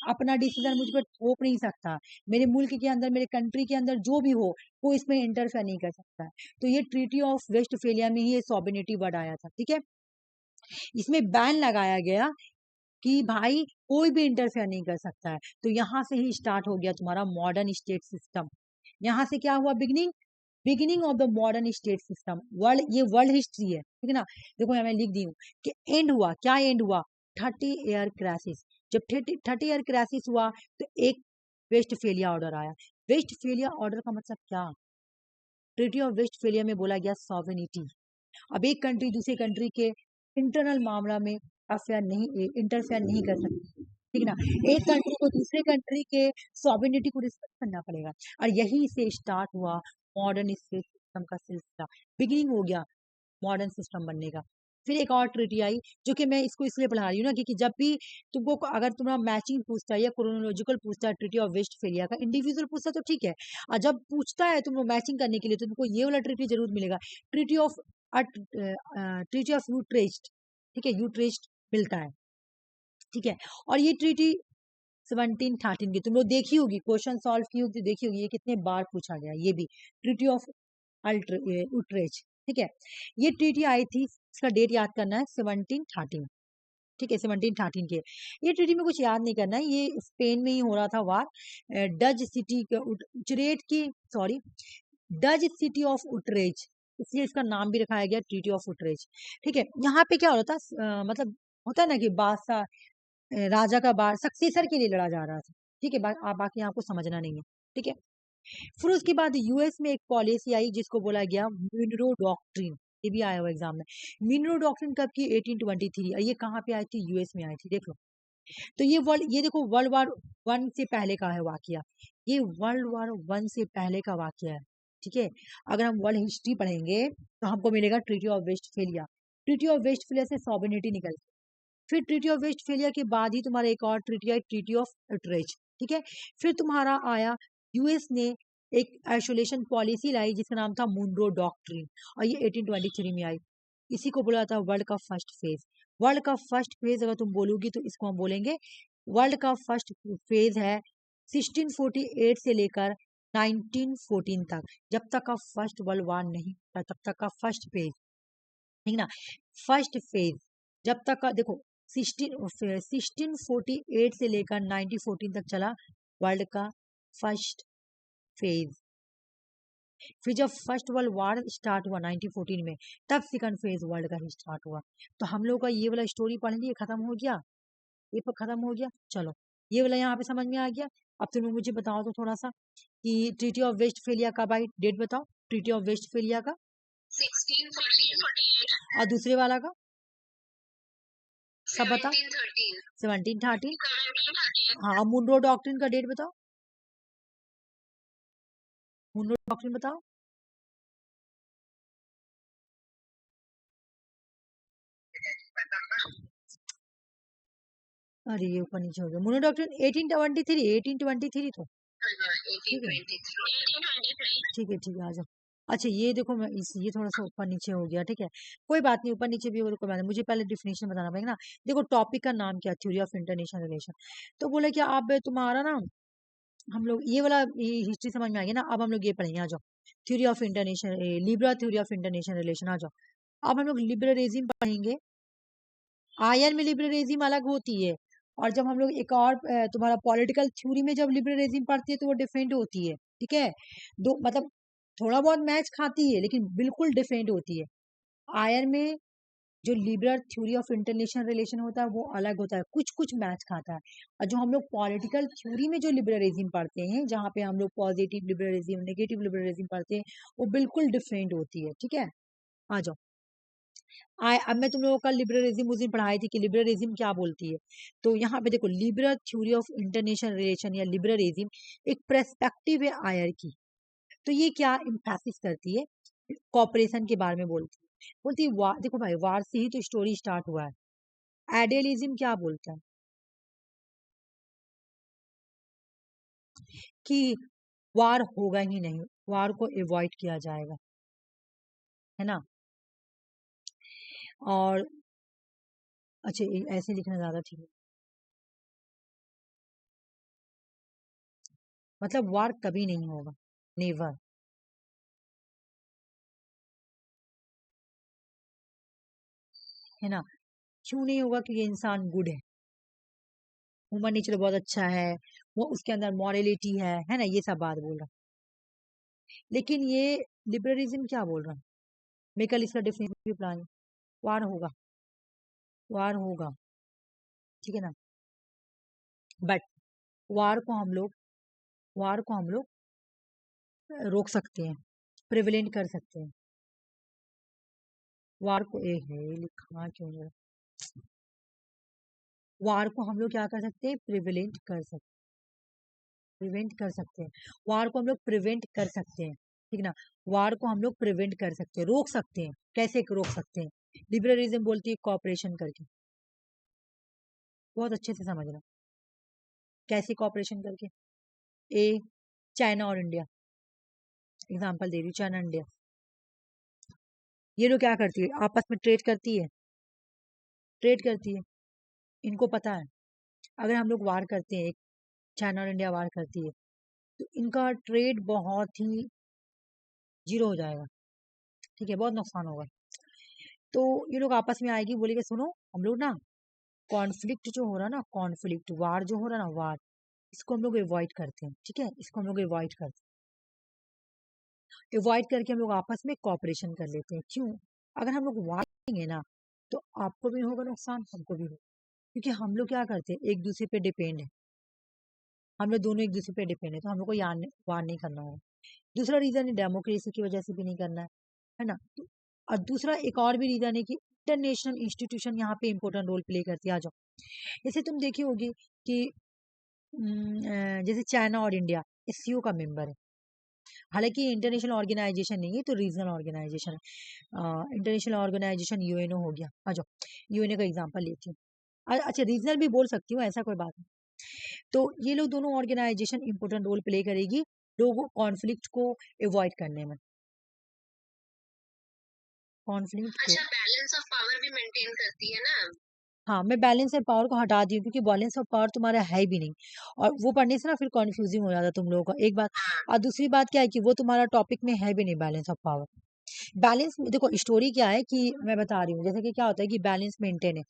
अपना डिसीजन मुझ पर थोप नहीं सकता, मेरे मुल्क के अंदर, मेरे कंट्री के अंदर जो भी हो, कोई इसमें इंटरफेयर नहीं कर सकता है। तो ये ट्रीटी ऑफ वेस्टफेलिया में ही ये सॉवरेनिटी वर्ड आया था। ठीक है, इसमें बैन लगाया गया कि भाई कोई भी इंटरफेयर नहीं कर सकता है। तो यहाँ से ही स्टार्ट हो गया तुम्हारा मॉडर्न स्टेट सिस्टम। यहाँ से क्या हुआ, beginning of the modern state system. ये वर्ल्ड हिस्ट्री है, ठीक है ना। देखो मैं लिख दी हूँ कि एंड हुआ, क्या एंड हुआ, 30 ईयर क्राइसिस। जब 30 ईयर क्राइसिस हुआ तो एक वेस्टफेलिया ऑर्डर आया। वेस्टफेलिया ऑर्डर का मतलब क्या, ट्रीटी ऑफ वेस्टफेलिया में बोला गया सॉवरेनिटी। अब एक कंट्री दूसरे कंट्री के इंटरनल मामला में इंटरफेयर नहीं कर सकती, ठीक है ना। एक कंट्री को दूसरे कंट्री के सॉवरेनिटी को रिस्पेक्ट करना पड़ेगा, और यही से स्टार्ट हुआ मॉडर्न स्टेट सिस्टम का सिलसिला, बिगिनिंग हो गया मॉडर्न सिस्टम बनने का। फिर एक और ट्रीटी आई, जो कि मैं इसको इसलिए पढ़ा रही हूँ ना, क्योंकि जब भी तुमको अगर तुम्हारा मैचिंग पूछता है या क्रोनोलॉजिकल पूछता है ट्रीटी ऑफ वेस्टफेलिया का, इंडिविजुअल पूछता है तो ठीक है, और जब पूछता है तुमको मैचिंग करने के लिए तो तुमको ये वाला ट्रीटी जरूर मिलेगा, ट्रीटी ऑफ यूट्रेस्ट। ठीक है, यूट्रेस्ट मिलता है। ठीक है, और ये ट्रीटी 1713 की तुम लोग देखी होगी, क्वेश्चन सॉल्व की होगी, देखी होगी, ये कितने बार पूछा गया, ये भी ट्रीटी ऑफ यूट्रेज। ठीक है, ये ट्रीटी आई थी, इसका डेट याद करना है 1713। ठीक है, 1713 के। ये ट्रीटी में कुछ याद नहीं करना है, ये स्पेन में ही हो रहा था वार, डच सिटी उटरेज की, सॉरी, डच सिटी ऑफ उटरेज, इसलिए इसका नाम भी रखाया गया ट्रीटी ऑफ उटरेज। ठीक है, यहाँ पे क्या हो रहा था, मतलब होता है ना कि बादशाह राजा का बार सक्सेसर के लिए लड़ा जा रहा था। ठीक है, बाकी आपको समझना नहीं है। ठीक है, फिर उसके बाद यूएस में एक पॉलिसी आई जिसको बोला गया मिनरो डॉक्ट्रिन, ये भी आया हुआ एग्जाम में। मिनरो डॉक्ट्रिन कब की, 1823, और ये कहाँ पे आई थी, यूएस में आई थी। देख लो, तो ये देखो वर्ल्ड वार 1 से पहले का है वाकया, ये वर्ल्ड वार 1 से पहले का वाकया है। ठीक है, अगर हम वर्ल्ड हिस्ट्री पढ़ेंगे तो हमको मिलेगा treaty of Westphalia. Treaty of Westphalia से सॉवरेनिटी निकल, फिर ट्रीटी ऑफ वेस्टफेलिया के बाद ही तुम्हारा एक और ट्रीटी आई, ट्रीटी ऑफ यूट्रेज। ठीक है, फिर तुम्हारा आया यूएस ने एक आइसोलेशन पॉलिसी लाई जिसका नाम था मुनरो डॉक्ट्रिन, और ये 1823 में आई। इसी को बोला था वर्ल्ड का फर्स्ट फेज। वर्ल्ड का फर्स्ट फेज अगर तुम बोलोगी तो इसको हम बोलेंगे, वर्ल्ड का फर्स्ट फेज है 1648 से लेकर 1914 तक, जब तक का फर्स्ट वर्ल्ड वार नहीं था तब तक का फर्स्ट फेज, ठीक ना। फर्स्ट फेज जब तक का, देखो 1648 से लेकर 1914 तक चला वर्ल्ड का फर्स्ट फेज। फिर जब फर्स्ट वर्ल्ड वार स्टार्ट हुआ 1914 में, तब सेकंड फेज वर्ल्ड का ही स्टार्ट हुआ। तो हम लोग का ये वाला स्टोरी पढ़ लिए, खत्म हो गया, ये पर खत्म हो गया। चलो, ये वाला यहाँ पे समझ में आ गया। अब तुम मुझे बताओ तो थोड़ा सा कि ट्रीटी ऑफ वेस्टफेलिया का, भाई डेट बताओ ट्रीटी ऑफ वेस्टफेलिया का। 1648 और दूसरे वाला का सब बताओ। 1713 1713। 1713 हाँ, मुनरो डॉक्ट्रिन का डेट बताओ, मुनरो डॉक्ट्रिन बताओ। अरे ये ऊपर नीचे हो गया। मुनरो डॉक्ट्रिन 1823, 1823 तो ठीक है 1823 ठीक है ठीक है, आ जाओ। अच्छा ये देखो, मैं ये थोड़ा सा ऊपर नीचे हो गया, ठीक है कोई बात नहीं, ऊपर नीचे भी हो तो मुझे पहले डिफिनेशन बताना पड़ेगा ना। देखो टॉपिक का नाम क्या, थ्योरी ऑफ इंटरनेशनल रिलेशन। तो बोले कि आप तुम्हारा ना, हम लोग ये वाला हिस्ट्री समझ में आ गया ना, अब हम लोग ये पढ़ेंगे, आ जाओ। Theory of international, liberal theory of international relation, आ जाओ। अब हम लोग लिबरलिज्म पढ़ेंगे। आयन में लिबरलिज्म अलग होती है, और जब हम लोग एक और तुम्हारा पॉलिटिकल थ्योरी में जब लिबरलिज्म पढ़ते हैं तो वो डिफरेंट होती है, ठीक है। दो मतलब थोड़ा बहुत मैच खाती है लेकिन बिल्कुल डिफरेंट होती है। आयन में जो liberal theory of international relation होता है वो अलग होता है, कुछ कुछ मैच खाता है। और जो हम लोग पॉलिटिकल थ्योरी में जो लिबरलिज्म पढ़ते हैं, जहाँ पे हम लोग पॉजिटिव लिबरलिज्म, नेगेटिव लिबरलिज्म पढ़ते हैं, वो बिल्कुल डिफरेंट होती है, ठीक है। आ जाओ। अब मैं तुम लोगों का लिबरलिज्म उस दिन पढ़ाई थी कि लिबरलिज्म क्या बोलती है। तो यहाँ पे देखो, liberal theory of international relation या लिबरलिज्म एक पर्सपेक्टिव है आयर की। तो ये क्या इम्फेसिस करती है, कॉपरेशन के बारे में बोलती है वार। देखो भाई, वार से ही तो स्टोरी स्टार्ट हुआ है। आइडियलिज्म क्या बोलता है कि वार होगा ही नहीं, वार को अवॉइड किया जाएगा, है ना। और अच्छा ऐसे लिखना ज्यादा ठीक है, मतलब वार कभी नहीं होगा, नेवर, है ना। क्यों नहीं होगा? क्योंकि इंसान गुड ह्यूमन नेचर बहुत अच्छा है, वो उसके अंदर मॉरलिटी है ना, ये सब बात बोल रहा। लेकिन ये लिबरलिज्म क्या बोल रहा है, मैं कल इसका डेफिनेशन भी प्लान, वार होगा, वार होगा, ठीक है ना। बट वार को हम लोग, वार को हम लोग रोक सकते हैं, प्रिवेलेंट कर सकते हैं। वार को एक है लिखा क्यों नहीं, वार को हम लोग क्या कर सकते हैं, प्रिवेलेंट कर सकते, प्रिवेंट कर सकते हैं। वार को हम लोग प्रिवेंट कर सकते हैं, ठीक ना। वार को हम लोग प्रिवेंट कर सकते हैं, रोक सकते हैं। कैसे रोक सकते हैं? लिबरलिज्म बोलती है कॉपरेशन करके, बहुत अच्छे से समझना, कैसे कॉपरेशन करके। ए, चाइना और इंडिया, एग्जांपल दे रही हूँ, चाइना इंडिया, ये लोग क्या करती है, आपस में ट्रेड करती है, ट्रेड करती है। इनको पता है अगर हम लोग वार करते हैं, चाइना और इंडिया वार करती है, तो इनका ट्रेड बहुत ही जीरो हो जाएगा, ठीक है, बहुत नुकसान होगा। तो ये लोग आपस में आएगी, बोलेगी सुनो हम लोग ना, कॉन्फ्लिक्ट जो हो रहा ना, कॉन्फ्लिक्ट वार जो हो रहा ना, वार, इसको हम लोग अवॉइड करते हैं, ठीक है, इसको हम लोग अवॉइड करते हैं, अवॉइड करके हम लोग आपस में कॉपरेशन कर लेते हैं। क्यों? अगर हम लोग वार करेंगे ना, तो आपको भी होगा नुकसान, हमको भी होगा, क्योंकि हम लोग क्या करते हैं, एक दूसरे पे डिपेंड है, हम लोग दोनों एक दूसरे पे डिपेंड है, तो हम लोग को वार नहीं करना होगा। दूसरा रीजन है डेमोक्रेसी की वजह से भी नहीं करना है ना। और दूसरा एक और भी रीजन है कि इंटरनेशनल इंस्टीट्यूशन यहाँ पे इंपॉर्टेंट रोल प्ले करती है। आ जाओ, जैसे तुम देखी होगी कि जैसे चाइना और इंडिया एससीओ का मेंबर है, हालांकि इंटरनेशनल ऑर्गेनाइजेशन नहीं है, तो रीजनल ऑर्गेनाइजेशन है। इंटरनेशनल ऑर्गेनाइजेशन यूएनओ हो गया। आ जाओ, यूएनओ का एग्जांपल लेती हूँ। अच्छा रीजनल भी बोल सकती हूँ, ऐसा कोई बात नहीं। तो ये लोग दोनों ऑर्गेनाइजेशन इंपॉर्टेंट रोल प्ले करेगी लोगों कॉन्फ्लिक्ट को अवॉइड करने में, कॉन्फ्लिक्ट को। अच्छा, बैलेंस ऑफ पावर भी मेंटेन करती है ना। हाँ, मैं बैलेंस ऑफ पावर को हटा दी हूँ, क्योंकि बैलेंस ऑफ पावर तुम्हारा है भी नहीं, और वो पढ़ने से ना फिर कन्फ्यूजिंग हो जाता है तुम लोगों का, एक बात। और दूसरी बात क्या है कि वो तुम्हारा टॉपिक में है भी नहीं, बैलेंस ऑफ पावर। बैलेंस देखो, स्टोरी क्या है कि मैं बता रही हूँ, जैसे कि क्या होता है कि बैलेंस मेंटेन है,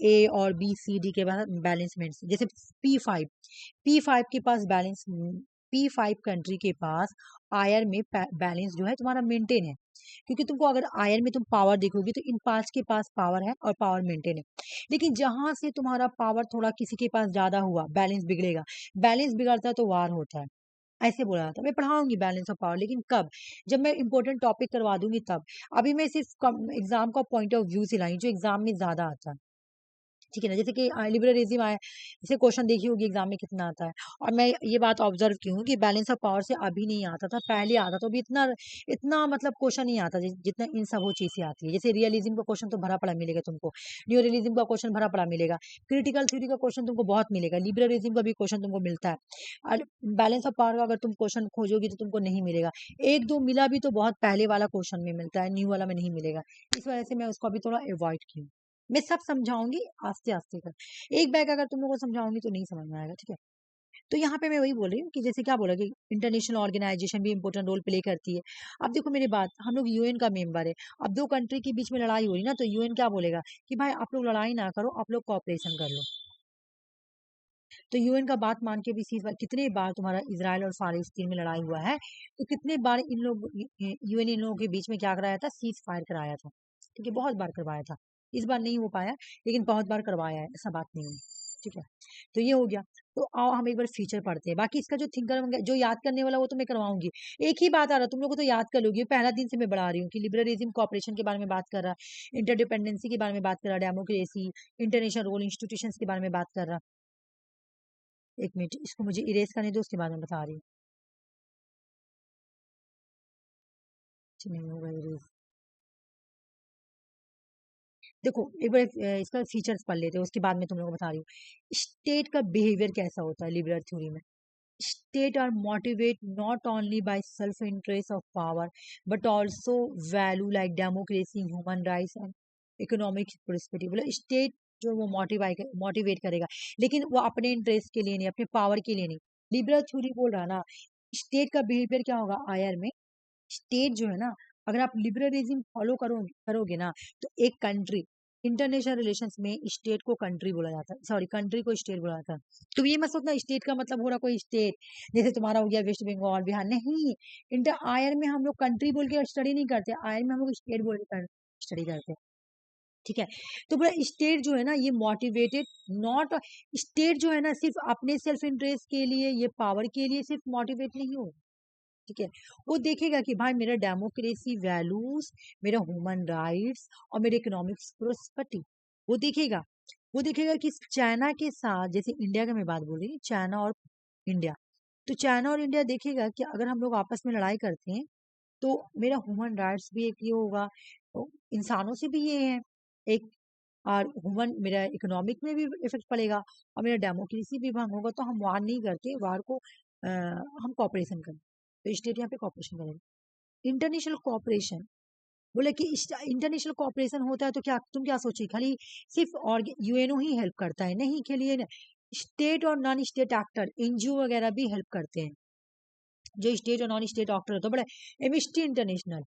ए और बी सी डी के बाद बैलेंस मेंटेन, जैसे P5 के पास बैलेंस, P5 कंट्री के पास आयर में बैलेंस जो है तुम्हारा मेंटेन है, क्योंकि तुमको अगर आयर में तुम पावर देखोगे तो इन 5 के पास पावर है और पावर मेंटेन है। लेकिन जहां से तुम्हारा पावर थोड़ा किसी के पास ज्यादा हुआ, बैलेंस बिगड़ेगा, बैलेंस बिगड़ता है तो वार होता है, ऐसे बोला जाता है। मैं पढ़ाऊंगी बैलेंस ऑफ पावर, लेकिन कब? जब मैं इंपॉर्टेंट टॉपिक करवा दूंगी तब। अभी मैं सिर्फ एग्जाम का पॉइंट ऑफ व्यू से लाई जो एग्जाम में ज्यादा आता है, ठीक है ना। जैसे कि लिबरलिज्म आया, जैसे क्वेश्चन देखी होगी एग्जाम में कितना आता है। और मैं ये बात ऑब्जर्व की हूँ कि बैलेंस ऑफ पावर से अभी नहीं आता था, पहले आता तो अभी इतना इतना मतलब क्वेश्चन नहीं आता जितना इन सब वो चीज से आती है। जैसे रियलिज्म का क्वेश्चन तो भरा पड़ा मिलेगा तुमको, न्यू रियलिज्म का क्वेश्चन भरा पड़ा मिलेगा, क्रिटिकल थ्योरी का क्वेश्चन तुमको बहुत मिलेगा, लिबरलिज्म का भी क्वेश्चन तुमको मिलता है। और बैलेंस ऑफ पावर का अगर तुम क्वेश्चन खोजोगे तो तुमको नहीं मिलेगा। एक दो मिला भी तो बहुत पहले वाला क्वेश्चन में मिलता है, न्यू वाला में नहीं मिलेगा। इस वजह से मैं उसको अभी थोड़ा अवॉइड की हूँ। मैं सब समझाऊंगी आस्ते आस्ते कर, एक बैग अगर तुम लोगों को समझाऊंगी तो नहीं समझ में आएगा, ठीक है। तो यहाँ पे मैं वही बोल रही हूँ कि जैसे क्या बोला कि इंटरनेशनल ऑर्गेनाइजेशन भी इंपॉर्टेंट रोल प्ले करती है। अब देखो मेरी बात, हम लोग यूएन का मेंबर है। अब दो कंट्री के बीच में लड़ाई हो रही ना, तो यूएन क्या बोलेगा कि भाई आप लोग लड़ाई ना करो, आप लोग कोऑपरेशन कर लो। तो यूएन का बात मान के भी सीज फायर, कितने बार तुम्हारा इसराइल और फालस्तीन में लड़ाई हुआ है, तो कितने बार इन लोग यूएन इन लोगों के बीच में क्या कराया था, सीज फायर कराया था, ठीक है, बहुत बार करवाया था। इस बार नहीं हो पाया, लेकिन बहुत बार करवाया है, ऐसा बात नहीं है, ठीक है। तो ये हो गया। तो आओ हम एक बार फीचर पढ़ते हैं। बाकी इसका जो थिंकर जो याद करने वाला वो तो मैं करवाऊंगी। एक ही बात आ रहा, तुम लोग को तो याद कर लोगी, पहला दिन से मैं बढ़ा रही हूँ कि लिबरलिज्म कॉपरेशन के बारे में बात कर रहा, इंटरडिपेंडेंसी के बारे में बात कर रहा, डेमोक्रेसी, इंटरनेशनल रोल, इंस्टीट्यूशंस के बारे में बात कर रहा। एक मिनट, इसको मुझे इरेज करने दो, उसके बाद में बता रही हूँ। नहीं होगा इरेज। देखो एक बार इसका फीचर्स पढ़ लेते हैं, उसके बाद में तुम लोगों को बता रही हूँ स्टेट का बिहेवियर कैसा होता है लिबरल थ्योरी में। State are motivate not only by self interest of power, but also value like democracy, human rights and economic prosperity. मतलब स्टेट जो वो मोटिवेट करेगा, लेकिन वो अपने इंटरेस्ट के लिए नहीं, अपने पावर के लिए नहीं। लिबरल थ्योरी बोल रहा ना, स्टेट का बिहेवियर क्या होगा आयर में। स्टेट जो है ना, अगर आप लिबरलिज्म फॉलो करोगे करोगे ना, तो एक कंट्री, इंटरनेशनल रिलेशंस में स्टेट को कंट्री बोला जाता है, सॉरी कंट्री को स्टेट बोला जाता है। तो ये मत सोचना स्टेट का मतलब हो रहा कोई स्टेट जैसे तुम्हारा हो गया वेस्ट बंगाल बिहार, नहीं। इंटर आयर में हम लोग कंट्री बोल के स्टडी नहीं करते, आयर में हम लोग स्टेट बोल के स्टडी करते हैं, ठीक है। तो पूरा स्टेट जो है ना ये मोटिवेटेड नॉट, स्टेट जो है ना सिर्फ अपने सेल्फ इंटरेस्ट के लिए, ये पावर के लिए सिर्फ मोटिवेट नहीं हो, ठीक है। वो देखेगा कि भाई मेरा डेमोक्रेसी वैल्यूज, मेरा ह्यूमन राइट्स और मेरे इकोनॉमिक्स प्रोस्पेरिटी, वो देखेगा। वो देखेगा कि चाइना के साथ, जैसे इंडिया का मैं बात बोल रही हूँ, चाइना और इंडिया, तो चाइना और इंडिया देखेगा कि अगर हम लोग आपस में लड़ाई करते हैं तो मेरा ह्यूमन राइट्स भी एक ये होगा, तो इंसानों से भी ये है एक, और ह्यूमन मेरा इकोनॉमिक में भी इफेक्ट पड़ेगा, और मेरा डेमोक्रेसी भी भंग होगा। तो हम वार नहीं करते, वार को हम कॉपरेशन करें, तो स्टेट यहाँ पे कॉपरेशन करेगा। इंटरनेशनल कॉपरेशन बोले कि इंटरनेशनल कॉपरेशन होता है तो क्या तुम क्या सोची खाली सिर्फ और यूएनओ ही हेल्प करता है, नहीं, के लिए स्टेट और नॉन स्टेट एक्टर एनजीओ वगैरह भी हेल्प करते हैं। जो स्टेट और नॉन स्टेट एक्टर होता है बड़ा, एमएसटी इंटरनेशनल,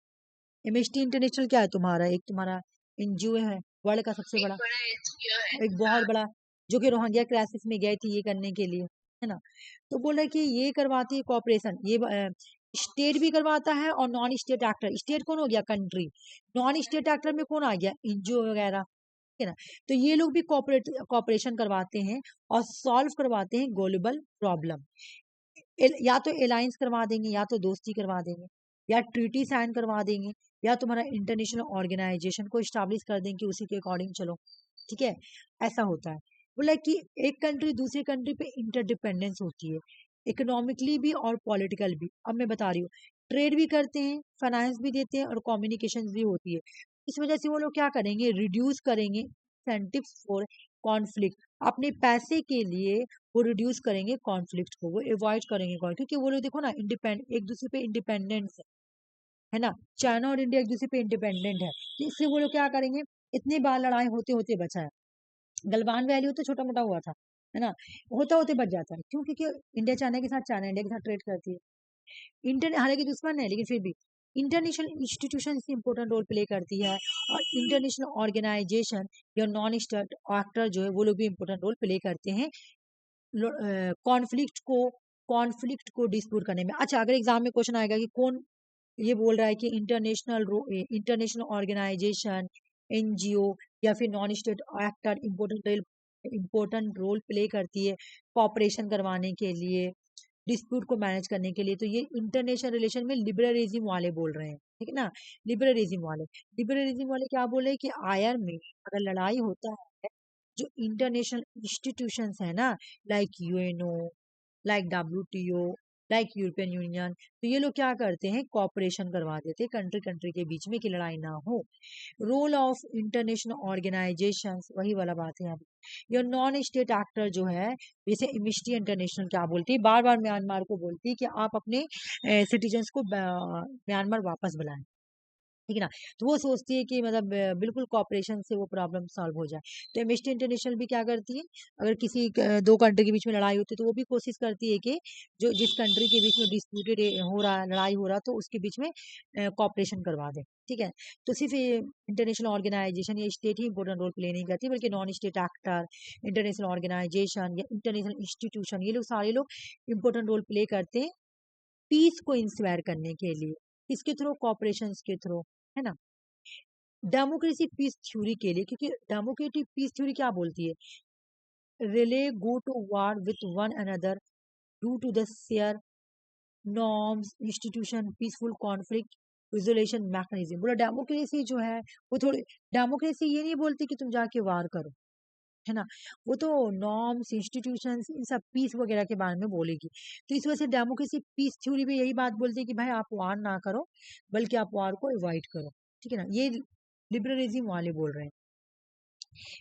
एमएसटी इंटरनेशनल क्या है तुम्हारा, एक तुम्हारा एनजीओ है वर्ल्ड का सबसे बड़ा, एक बहुत बड़ा, जो कि रोहिंग्या क्राइसिस में गए थे ये करने के लिए, है ना। तो बोल रहे कि ये करवाती है कॉपरेशन, ये स्टेट भी करवाता है और नॉन स्टेट एक्टर। स्टेट कौन हो गया, कंट्री, नॉन स्टेट एक्टर में कौन आ गया, एनजीओ वगैरह, है ना। तो ये लोग भी कॉपरेशन करवाते हैं और सॉल्व करवाते हैं ग्लोबल प्रॉब्लम। या तो अलायंस करवा देंगे, या तो दोस्ती करवा देंगे, या ट्रीटी साइन करवा देंगे, या तुम्हारा इंटरनेशनल ऑर्गेनाइजेशन को स्टैब्लिश कर देंगे उसी के अकॉर्डिंग चलो, ठीक है। ऐसा होता है। बोला कि एक कंट्री दूसरी कंट्री पे इंटरडिपेंडेंस होती है, इकोनॉमिकली भी और पॉलिटिकल भी। अब मैं बता रही हूँ, ट्रेड भी करते हैं, फाइनेंस भी देते हैं और कम्युनिकेशन भी होती है। इस वजह से वो लोग क्या करेंगे, रिड्यूस करेंगे इंसेंटिव्स फॉर कॉन्फ्लिक्ट, अपने पैसे के लिए वो रिड्यूस करेंगे कॉन्फ्लिक्ट को, वो अवॉइड करेंगे क्योंकि वो लोग देखो ना एक दूसरे पे इंडिपेंडेंट है ना। चाइना और इंडिया एक दूसरे पे इंडिपेंडेंट है, तो इससे वो लोग क्या करेंगे, इतनी बार लड़ाई होते होते बचा है। गलवान वैल्यू तो छोटा मोटा हुआ था, है ना, होता होते बच जाता है। क्यों? क्योंकि इंडिया चाइना के साथ, चाइना इंडिया के साथ ट्रेड करती है। हालांकि दुश्मन है लेकिन फिर भी international institution important role play करती है, और इंटरनेशनल ऑर्गेनाइजेशन या नॉन स्टेट एक्टर जो है वो लोग भी इंपॉर्टेंट रोल प्ले करते हैं कॉन्फ्लिक्ट को डिस्प्यूट करने में। अच्छा, अगर एग्जाम में क्वेश्चन आएगा कि कौन ये बोल रहा है कि इंटरनेशनल ऑर्गेनाइजेशन, एनजीओ या फिर non state actor important role play करती है कॉपरेशन करवाने के लिए, डिस्प्यूट को मैनेज करने के लिए। तो ये इंटरनेशनल रिलेशन में लिबरलिज्म वाले बोल रहे हैं, ठीक है ना। लिबरलिज्म वाले क्या बोल रहे हैं कि आयर में अगर लड़ाई होता है, जो इंटरनेशनल इंस्टीट्यूशंस है ना, like UNO, like WTO, like European union, तो ये लोग क्या करते हैं, कॉपरेशन करवा देते हैं कंट्री कंट्री के बीच में कि लड़ाई ना हो। रोल ऑफ इंटरनेशनल ऑर्गेनाइजेशंस, वही वाला बात है यहाँ पे। ये नॉन स्टेट एक्टर जो है, जैसे एमिनेस्टी इंटरनेशनल क्या बोलती है, बार बार म्यांमार को बोलती है कि आप अपने सिटीजन्स को म्यांमार वापस बुलाएं, ठीक है ना। तो वो सोचती है कि मतलब बिल्कुल कॉपरेशन से वो प्रॉब्लम सॉल्व हो जाए। तो एमिनेस्टी इंटरनेशनल भी क्या करती है, अगर किसी दो कंट्री के बीच में लड़ाई होती है तो वो भी कोशिश करती है कि जो जिस कंट्री के बीच में डिस्प्यूटेड हो रहा है, लड़ाई हो रहा, तो उसके बीच में कॉपरेशन करवा दे, ठीक है। तो सिर्फ इंटरनेशनल ऑर्गेनाइजेशन या स्टेट ही इंपॉर्टेंट रोल प्ले नहीं करती, बल्कि non state actor, international organisation या इंटरनेशनल इंस्टीट्यूशन, ये लोग सारे लोग इंपॉर्टेंट रोल प्ले करते हैं पीस को इंस्पायर करने के लिए। किसके थ्रू, कॉपरेशन के थ्रू, है ना। डेमोक्रेसी पीस थ्योरी के लिए, क्योंकि डेमोक्रेटिक पीस थ्योरी क्या बोलती है, rarely go to war with one another due to the share norms institution peaceful conflict resolution mechanism. बोला डेमोक्रेसी जो है वो थोड़ी, डेमोक्रेसी ये नहीं बोलती कि तुम जाके वार करो, है ना, वो तो नॉर्म्स इंस्टीट्यूशंस इन सब पीस वगैरह के बारे में बोलेगी। तो इस वजह से डेमोक्रेसी पीस थ्योरी में यही बात बोलती है कि भाई आप वार ना करो, बल्कि आप वार को अवॉइड करो, ठीक है ना। ये लिबरलिज्म वाले बोल रहे हैं।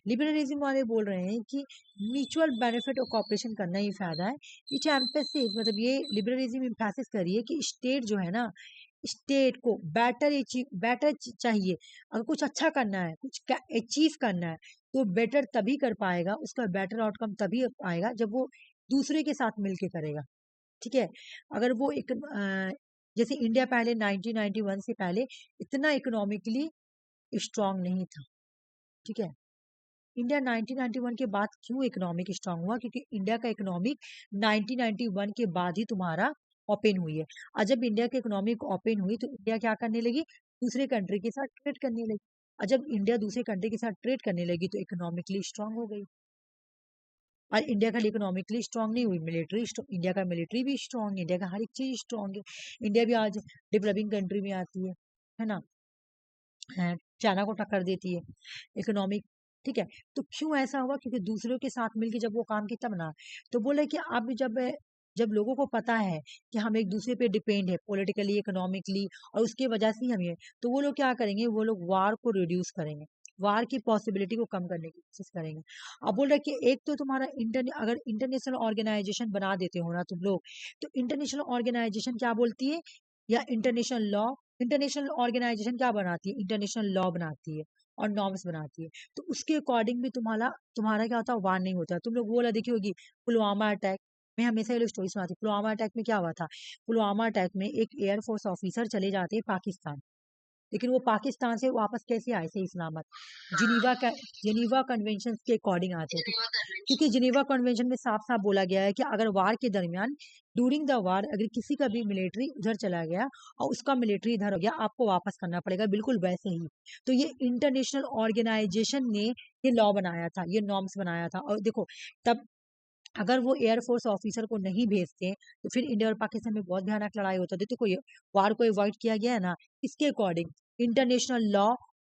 लिबरलिज्म वाले बोल रहे हैं कि म्यूचुअल बेनिफिट और कॉपरेशन करना ही फायदा है। इट एम्फेसिस, मतलब ये लिबरलिज्म एम्फेसिस करिए कि स्टेट जो है ना, स्टेट को बेटर चाहिए। अगर कुछ अच्छा करना है, कुछ अचीव करना है, तो बेटर तभी कर पाएगा, उसका बेटर आउटकम तभी आएगा जब वो दूसरे के साथ मिलके करेगा, ठीक है। अगर वो एक जैसे इंडिया पहले 1991 से पहले इतना इकोनॉमिकली स्ट्रांग नहीं था, ठीक है। इंडिया 1991 के बाद क्यों इकोनॉमिक स्ट्रांग हुआ, क्योंकि इंडिया का इकोनॉमिक 1991 के बाद ही तुम्हारा ओपन हुई है। और जब इंडिया की इकोनॉमिक ओपन हुई तो इंडिया क्या करने लगी, दूसरे कंट्री के साथ ट्रेड करने लगी। और जब इंडिया दूसरे कंट्री के साथ ट्रेड करने लगी तो इकोनॉमिकली स्ट्रांग हो गई। और इंडिया खाली इकोनॉमिकली स्ट्रांग नहीं हुई, इंडिया का मिलिट्री भी स्ट्रांग है, इंडिया का हर एक चीज स्ट्रांग है। इंडिया भी आज डेवलपिंग कंट्री में आती है ना, चाइना को टक्कर देती है इकोनॉमिक, ठीक है। तो क्यों ऐसा हुआ, क्योंकि दूसरों के साथ मिलकर जब वो काम किया तब ना। तो बोले कि अब जब जब लोगों को पता है कि हम एक दूसरे पे डिपेंड है पॉलिटिकली इकोनॉमिकली, और उसके वजह से ही हम ये, तो वो लोग क्या करेंगे, वो लोग वार को रिड्यूस करेंगे, वार की पॉसिबिलिटी को कम करने की कोशिश करेंगे। अब बोल रहे कि एक तो तुम्हारा अगर इंटरनेशनल ऑर्गेनाइजेशन बना देते हो ना तुम लोग, तो इंटरनेशनल ऑर्गेनाइजेशन क्या बोलती है, या इंटरनेशनल लॉ, इंटरनेशनल ऑर्गेनाइजेशन क्या बनाती है, इंटरनेशनल लॉ बनाती है और नॉर्म्स बनाती है। तो उसके अकॉर्डिंग भी तुम्हारा तुम्हारा क्या होता है, वार नहीं होता। तुम लोग वो वाला देखी होगी पुलवामा अटैक, मैं हमेशा ये लोग स्टोरी सुनाती हूँ। पुलवामा अटैक में क्या हुआ था, पुलवामा अटैक में एक एयरफोर्स ऑफिसर चले जाते हैं पाकिस्तान, लेकिन वो पाकिस्तान से वापस कैसे आए, सही सलामत, जिनीवा कन्वेंशन के अकॉर्डिंग आते हैं। क्योंकि जिनीवा कन्वेंशन में साफ साफ बोला गया है कि अगर वार के दरमियान, ड्यूरिंग द वार, अगर किसी का भी मिलिट्री उधर चला गया और उसका मिलिट्री इधर हो गया, आपको वापस करना पड़ेगा, बिल्कुल वैसे ही। तो ये इंटरनेशनल ऑर्गेनाइजेशन ने ये लॉ बनाया था, ये नॉर्म्स बनाया था। और देखो, तब अगर वो एयरफोर्स ऑफिसर को नहीं भेजते तो फिर इंडिया और पाकिस्तान में बहुत भयानक लड़ाई होता। देखो कोई वार को अवॉइड किया गया है ना, इसके according international law,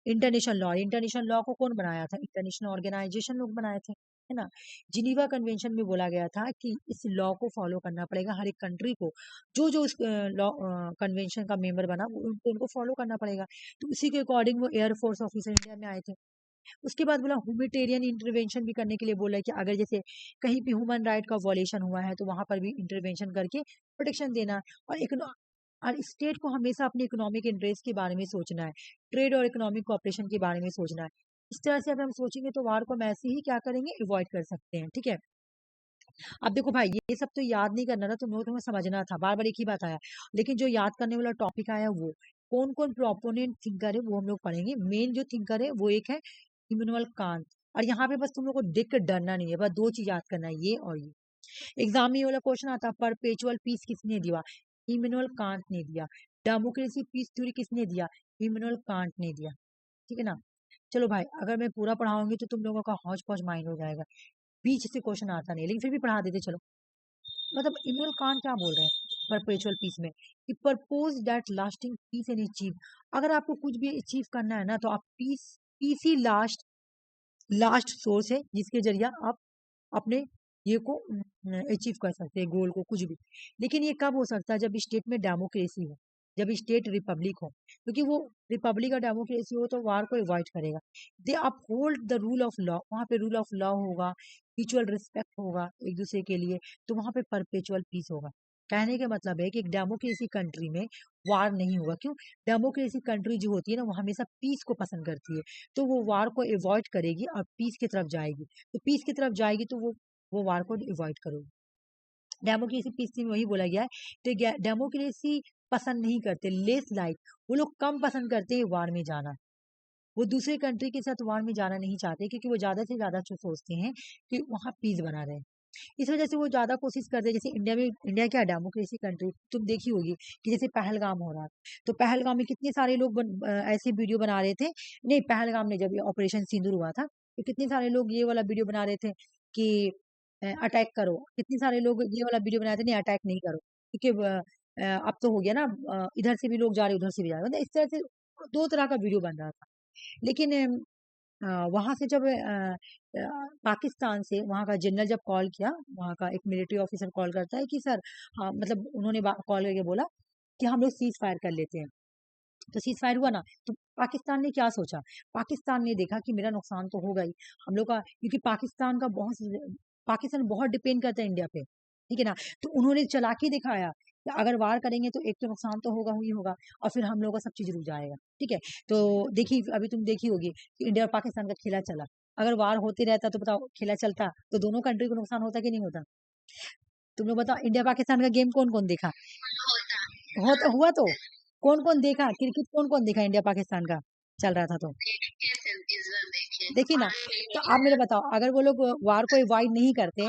international law को कौन बनाया था, इंटरनेशनल ऑर्गेनाइजेशन लोग बनाए थे, है ना। जिनीवा कन्वेंशन में बोला गया था कि इस लॉ को फॉलो करना पड़ेगा हर एक कंट्री को, जो जो इस लॉ कन्वेंशन का मेंबर बना उनको फॉलो करना पड़ेगा। तो उसी के अकॉर्डिंग वो एयरफोर्स ऑफिसर इंडिया में आए थे। उसके बाद बोला ह्यूमैनिटेरियन इंटरवेंशन भी करने के लिए बोला कि अगर जैसे कहीं भी ह्यूमन राइट का वॉलेशन हुआ है तो वहां पर भी इंटरवेंशन करके प्रोटेक्शन देना। और स्टेट को हमेशा अपने इकोनॉमिक इंटरेस्ट के बारे में सोचना है, ट्रेड और इकोनॉमिक कॉपरेशन के बारे में सोचना है। इस तरह से अगर हम सोचेंगे तो वार को हम ऐसे ही क्या करेंगे, अवॉइड कर सकते हैं, ठीक है। अब देखो भाई, ये सब तो याद नहीं करना था, तुम्हें समझना था, बार बार एक ही बात आया, लेकिन जो याद करने वाला टॉपिक आया वो कौन कौन प्रोपोनेंट थिंकर है वो हम लोग पढ़ेंगे। मेन जो थिंकर है वो एक है इमैनुअल कांत। और यहाँ पे बस तुम लोग को देख कर डरना नहीं है, बस दो चीज याद करना है, ये और ये। एग्जाम में ये वाला क्वेश्चन आता है, परपेचुअल पीस किसने दिया, इमैनुअल कांत ने दिया। डेमोक्रेसी पीस थ्योरी किसने दिया, इमैनुअल कांत ने दिया, ठीक है ना। चलो भाई, अगर मैं पूरा पढ़ाऊंगी तो तुम लोगों का हौच पौच माइंड हो जाएगा, बीच से क्वेश्चन आता नहीं, लेकिन फिर भी पढ़ा देते चलो। मतलब इमोनल कांट क्या बोल रहे हैं परपेचुअल पीस में कि purpose that lasting peace and achieve. अगर आपको कुछ भी अचीव करना है ना तो आप पीस पीस ही लास्ट सोर्स है जिसके जरिए आप अपने ये को अचीव कर सकते हैं, गोल को कुछ भी। लेकिन ये कब हो सकता है? जब स्टेट में डेमोक्रेसी हो, जब स्टेट रिपब्लिक हो, क्योंकि वो रिपब्लिक और डेमोक्रेसी हो तो वार को अवॉइड करेगा। They uphold the rule of law, वहाँ पे रूल ऑफ लॉ होगा, म्यूचुअल रिस्पेक्ट होगा एक दूसरे के लिए, तो वहाँ पे परपेचुअल पीस होगा। कहने का मतलब है कि एक डेमोक्रेसी कंट्री में वार नहीं होगा। क्यों? डेमोक्रेसी कंट्री जो होती है ना वो हमेशा पीस को पसंद करती है, तो वो वार को अवॉइड करेगी और पीस की तरफ जाएगी। तो पीस की तरफ जाएगी तो वो वार को अवॉइड करोगे। डेमोक्रेसी पीस में वही बोला गया है, तो डेमोक्रेसी पसंद नहीं करते, लेस लाइक, वो लोग कम पसंद करते हैं वार में जाना। वो दूसरे कंट्री के साथ वार में जाना नहीं चाहते क्योंकि वो ज्यादा से ज्यादा जो सोचते हैं कि वहाँ पीस बना रहे। इस वजह से वो ज्यादा कोशिश करते हैं। जैसे इंडिया में, इंडिया क्या डेमोक्रेसी कंट्री, तुम देखी होगी कि जैसे पहलगाम हो रहा था, तो पहलगाम में कितने सारे लोग ऐसे वीडियो बना रहे थे। नहीं, पहलगाम में जब ऑपरेशन सिंदूर हुआ था तो कितने सारे लोग ये वाला वीडियो बना रहे थे कि अटैक करो। कितने सारे लोग ये वाला वीडियो बनाए थे, नहीं अटैक नहीं करो, क्योंकि अब तो हो गया ना, इधर से भी लोग जा रहे उधर से भी जा रहे, मतलब इस तरह से दो तरह का वीडियो बन रहा था। लेकिन वहां से जब पाकिस्तान से वहां का जनरल जब कॉल किया, वहां का एक मिलिट्री ऑफिसर कॉल करता है कि सर, मतलब उन्होंने कॉल करके बोला कि हम लोग सीज फायर कर लेते हैं। तो सीज फायर हुआ ना, तो पाकिस्तान ने क्या सोचा? पाकिस्तान ने देखा कि मेरा नुकसान तो होगा ही हम लोग का, क्योंकि पाकिस्तान बहुत डिपेंड करता है इंडिया पे, ठीक है ना। तो उन्होंने चला के दिखाया कि अगर वार करेंगे तो एक तो नुकसान तो होगा ही होगा, और फिर हम लोग का सब चीज रुक जाएगा, ठीक है। तो देखी, अभी तुम देखी होगी कि इंडिया और पाकिस्तान का खेला चला। अगर वार होते रहता तो बताओ, खेला चलता तो दोनों कंट्री को नुकसान होता कि नहीं होता? तुम लोग बताओ, इंडिया पाकिस्तान का गेम कौन कौन देखा? होता हुआ तो कौन कौन देखा क्रिकेट? कौन कौन देखा इंडिया पाकिस्तान का चल रहा था तो? देखिए ना। तो आप मेरे बताओ, अगर वो लोग वार को अवॉइड नहीं करते,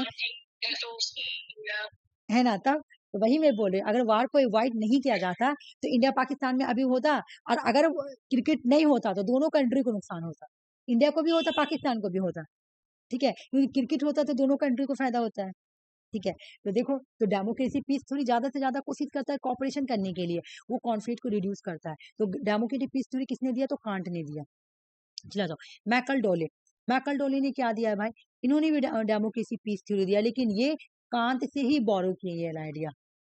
है ना, तब तो वही मैं बोल रही हूँ, अगर वार को अवॉइड नहीं किया जाता तो इंडिया पाकिस्तान में अभी होता। और अगर क्रिकेट नहीं होता तो दोनों कंट्री को नुकसान होता, इंडिया को भी होता, पाकिस्तान को भी होता, ठीक है। क्योंकि क्रिकेट होता तो दोनों कंट्री को फायदा होता है, ठीक है। तो देखो, तो डेमोक्रेसी पीस थोड़ी ज्यादा से ज्यादा कोशिश करता है कॉपरेशन करने के लिए, वो कॉन्फ्लिक्ट को रिड्यूस करता है। तो डेमोक्रेटिक पीस थोड़ी किसने दिया? तो कांट ने दिया। चला जाओ, मैकल डोले। मैकल डोले ने क्या दिया है भाई? इन्होंने भी डेमोक्रेसी पीस थ्योरी दिया, लेकिन ये कांत से ही बोरो किए ये आइडिया।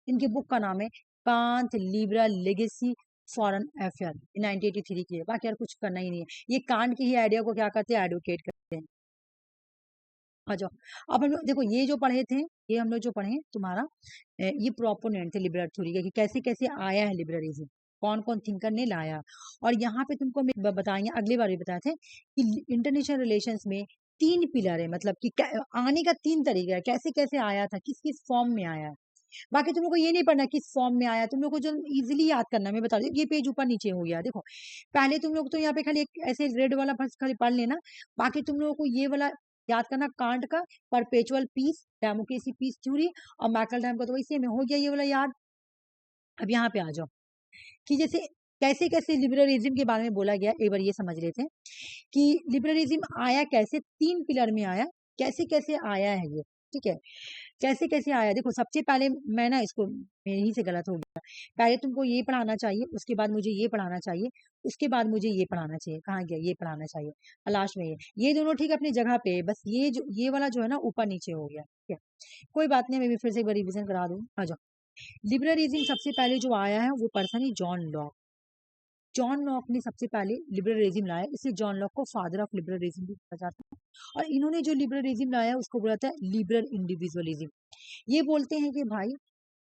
इनके बुक का नाम है Kant liberal legacy foreign affair, 1983 की है। बाकी यार कुछ करना ही नहीं है, ये कांट के ही आइडिया को क्या करते हैं, एडवोकेट करते हैं। आ जाओ, अब हम लोग देखो, ये जो पढ़े थे, ये हम लोग जो पढ़े तुम्हारा, ये प्रोपोनेंट थे लिबरल थ्योरी के कि कैसे कैसे आया है लिबरलिज्म, कौन कौन थिंकर ने लाया। और यहाँ पे तुमको बताएंगे, अगली बार भी बताए थे कि इंटरनेशनल रिलेशंस में 3 पिलर है, मतलब कि आने का 3 तरीका है, कैसे कैसे आया था, किस किस फॉर्म में आया है। बाकी तुम लोग को ये नहीं पढ़ना किस फॉर्म में आया, तुम लोग को जो इजीली याद करना, मैं बता दूं, ये पेज ऊपर नीचे हो गया देखो। पहले तुम लोग तो यहाँ पे खाली एक ऐसे रेड वाला बस खाली पढ़ लेना। बाकी तुम लोगों को ये वाला याद करना, कांट का perpetual peace, democracy peace theory, और मैकल डैम का तो वैसे में हो गया ये वाला याद। अब यहाँ पे आ जाओ कि जैसे कैसे कैसे लिबरलिज्म के बारे में बोला गया, एक बार ये समझ लेते हैं कि लिबरलिज्म आया कैसे, 3 पिलर में आया, कैसे कैसे आया है ये, ठीक है। कैसे कैसे आया, देखो सबसे पहले मैं ना इसको, मेरे ही से गलत हो गया, पहले तुमको ये पढ़ाना चाहिए, उसके बाद मुझे ये पढ़ाना चाहिए, उसके बाद मुझे ये पढ़ाना चाहिए, कहाँ गया ये पढ़ाना चाहिए, और लास्ट में ये दोनों ठीक अपनी जगह पे, बस ये वाला जो है ना ऊपर नीचे हो गया, ठीक है। कोई बात नहीं, मैं भी फिर से एक बार रिविजन करा दूँ। आ जाओ, लिबरलिज्म सबसे पहले जो आया है वो पर्सन है जॉन लॉक। जॉन लॉक ने सबसे पहले लिबरलिज्म लाया, इसलिए जॉन लॉक को फादर ऑफ लिबरलिज्म भी कहा जाता है। और इन्होंने जो लिबरलिज्म लाया उसको बोला था लिबरल इंडिविजुअलिज्म। ये बोलते हैं कि भाई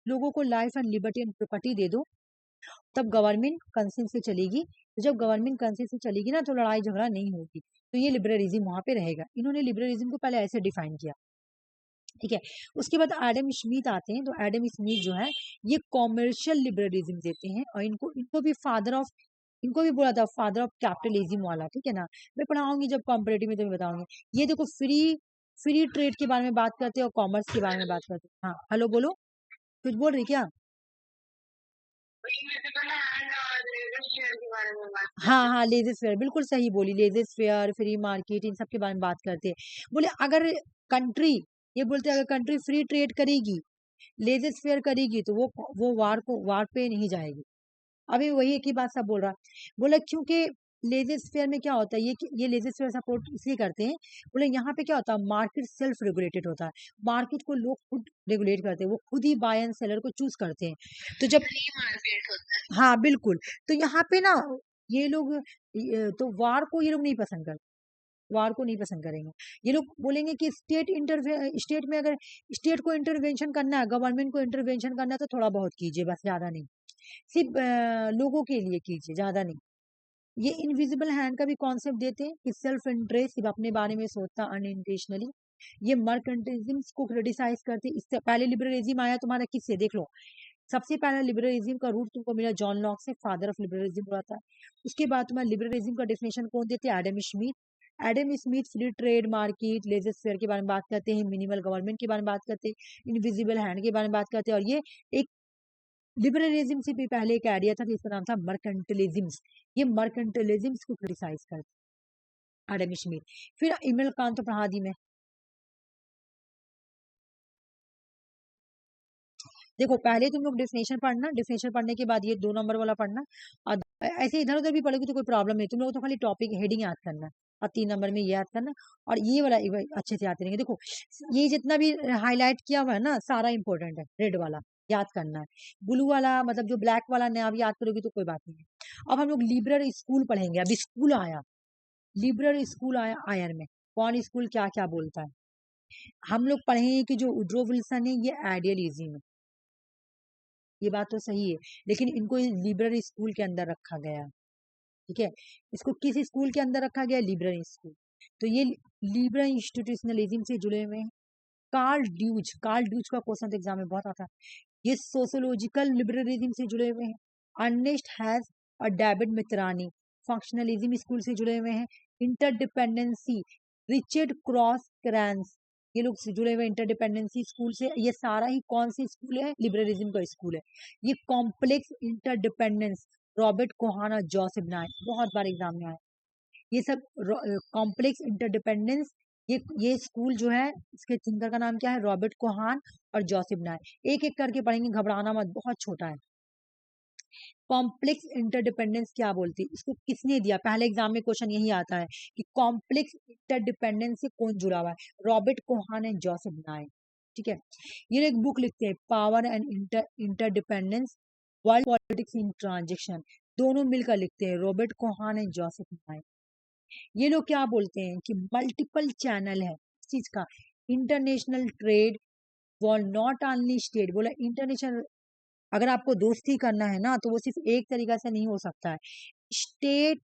लोगों को life and liberty and property दे दो, तब गवर्नमेंट कंसेंट से चलेगी। तो जब गवर्नमेंट कंसेंट से चलेगी ना तो लड़ाई झगड़ा नहीं होगी, तो ये लिबरलिज्म वहां पे रहेगा। इन्होंने लिबरलिज्म को पहले ऐसे डिफाइन किया, ठीक है। उसके बाद एडम स्मिथ आते हैं, तो एडम स्मिथ जो है ये कॉमर्शियल लिबरलिज्म देते हैं, और इनको इनको भी फादर ऑफ, इनको भी बोला था फादर ऑफ कैपिटलिज्म वाला, ठीक है ना। मैं पढ़ाऊंगी जब कॉम्परेटिव में, तो मैं बताऊंगी। ये देखो, फ्री फ्री ट्रेड के बारे में बात करते हैं और कॉमर्स के बारे में बात करते हैं। हाँ, हेलो बोलो, कुछ बोल रही क्या? हाँ हाँ, लेजर फेयर, बिल्कुल सही बोली, लेजर फेयर, फ्री मार्केट, इन सब के बारे में बात करते हैं। बोले अगर कंट्री, ये बोलते हैं अगर कंट्री फ्री ट्रेड करेगी लेजर स्फीयर करेगी तो वो वार पे नहीं जाएगी। अभी वही एक ही बात सब बोल रहा, बोला क्योंकि लेजर स्फीयर में क्या होता है, ये लेजर स्फीयर सपोर्ट इसलिए करते हैं, बोले यहाँ पे क्या होता है, मार्केट सेल्फ रेगुलेटेड होता है, मार्केट को लोग खुद रेगुलेट करते हैं, वो खुद ही बाय एंड सेलर को चूज करते हैं। तो जब मार्केट होता है। हाँ बिल्कुल, तो यहाँ पे ना ये लोग तो वार को ये लोग नहीं पसंद करते, वार को नहीं पसंद करेंगे। ये लोग बोलेंगे कि स्टेट में अगर स्टेट को इंटरवेंशन करना है, गवर्नमेंट को इंटरवेंशन करना है तो थोड़ा बहुत कीजिए, बस ज्यादा नहीं, सिर्फ लोगों के लिए कीजिए, ज्यादा नहीं। ये इनविजिबल हैंड का भी कॉन्सेप्ट देते हैं कि सेल्फ इंटरेस्ट, सिर्फ अपने बारे में सोचता अनइंटेंशनली। ये मर्केंटिलिज्म को क्रिटिसाइज करते। इससे पहले लिबरलिज्म आया तुम्हारा किससे, देख लो, सबसे पहला लिबरलिज्म का रूट तुमको मिला जॉन लॉक से, फादर ऑफ लिबरलिज्म हुआ था। उसके बाद तुम्हारा लिबरलिज्म का डेफिनेशन कौन देते हैं, Adam Smith. Adam Smith free trade market, laissez faire के बारे में बात करते हैं, मिनिमल गवर्नमेंट के बारे में बात करते हैं, इनविजिबल हैंड के बारे में बात करते हैं। और ये एक लिबरलिज्म से भी पहले एक आइडिया था जिसका नाम था मर्केंटिलिज्म। ये मर्केंटिलिज्म को क्रिटिसाइज करते एडम स्मिथ। फिर इमरान खान तो पढ़ा दी मैं, देखो पहले तुम लोग डेफिनेशन पढ़ना, डेफिनेशन पढ़ने के बाद ये 2 नंबर वाला पढ़ना, और ऐसे इधर उधर भी पढ़ोगे तो कोई प्रॉब्लम नहीं, तुम लोग तो खाली टॉपिक हेडिंग याद करना है और 3 नंबर में ये याद करना, और ये वाला अच्छे से आते रहेंगे। देखो ये जितना भी हाईलाइट किया हुआ है ना, सारा इंपॉर्टेंट है, रेड वाला याद करना है, ब्लू वाला मतलब जो ब्लैक वाला नहीं आप याद करोगे तो कोई बात नहीं है। अब हम लोग लिबरल स्कूल पढ़ेंगे, अभी स्कूल आया, लिबरल स्कूल आया आयर में, कौन स्कूल क्या क्या बोलता है। हम लोग पढ़ेंगे कि जो वुड्रो विल्सन है ये आइडियलिज्म है, ये बात तो सही है, लेकिन इनको लिबरल स्कूल के अंदर रखा गया, ठीक है। इसको किस स्कूल के अंदर रखा गया, लिबरल स्कूल। तो ये लिबरल इंस्टीट्यूशनलिज्म से जुड़े हुए हैं। कार्ल ड्यूज का क्वेश्चन एग्जाम में बहुत आता है, ये सोशोलॉजिकल लिबरलिज्म से जुड़े हुए हैं। अर्नेस्ट हैज और डेविड मित्रानी फंक्शनलिज्म स्कूल से जुड़े हुए हैं। इंटरडिपेंडेंसी, रिचर्ड क्रॉस क्रैंस, ये लोग से जुड़े हुए इंटरडिपेंडेंसी स्कूल से। ये सारा ही कौन सी स्कूल है, लिबरलिज्म का स्कूल है। ये कॉम्प्लेक्स इंटरडिपेंडेंस, रॉबर्ट कोहान और जोसेफ नाय, बहुत बार एग्जाम में आया ये सब। कॉम्प्लेक्स इंटरडिपेंडेंस, ये स्कूल जो है इसके थिंकर का नाम क्या है, रॉबर्ट कोहान और जोसेफ नाय। एक एक करके पढ़ेंगे, घबराना मत, बहुत छोटा है। कॉम्प्लेक्स इंटरडिपेंडेंस क्या बोलती है, इसको किसने दिया, पहले एग्जाम में क्वेश्चन यही आता है कि कॉम्प्लेक्स इंटरडिपेंडेंस से कौन जुड़ा हुआ है, रॉबर्ट कोहान एंड जोसेफ नाय, ठीक है। ये एक बुक लिखते हैं, power and interdependence, world politics in transaction, दोनों मिलकर लिखते हैं, रॉबर्ट कोहान एंड जोसेफ नाय। ये लोग क्या बोलते हैं कि मल्टीपल चैनल है इस चीज का, international trade wall not only state, बोला इंटरनेशनल, अगर आपको दोस्ती करना है ना तो वो सिर्फ एक तरीका से नहीं हो सकता है, स्टेट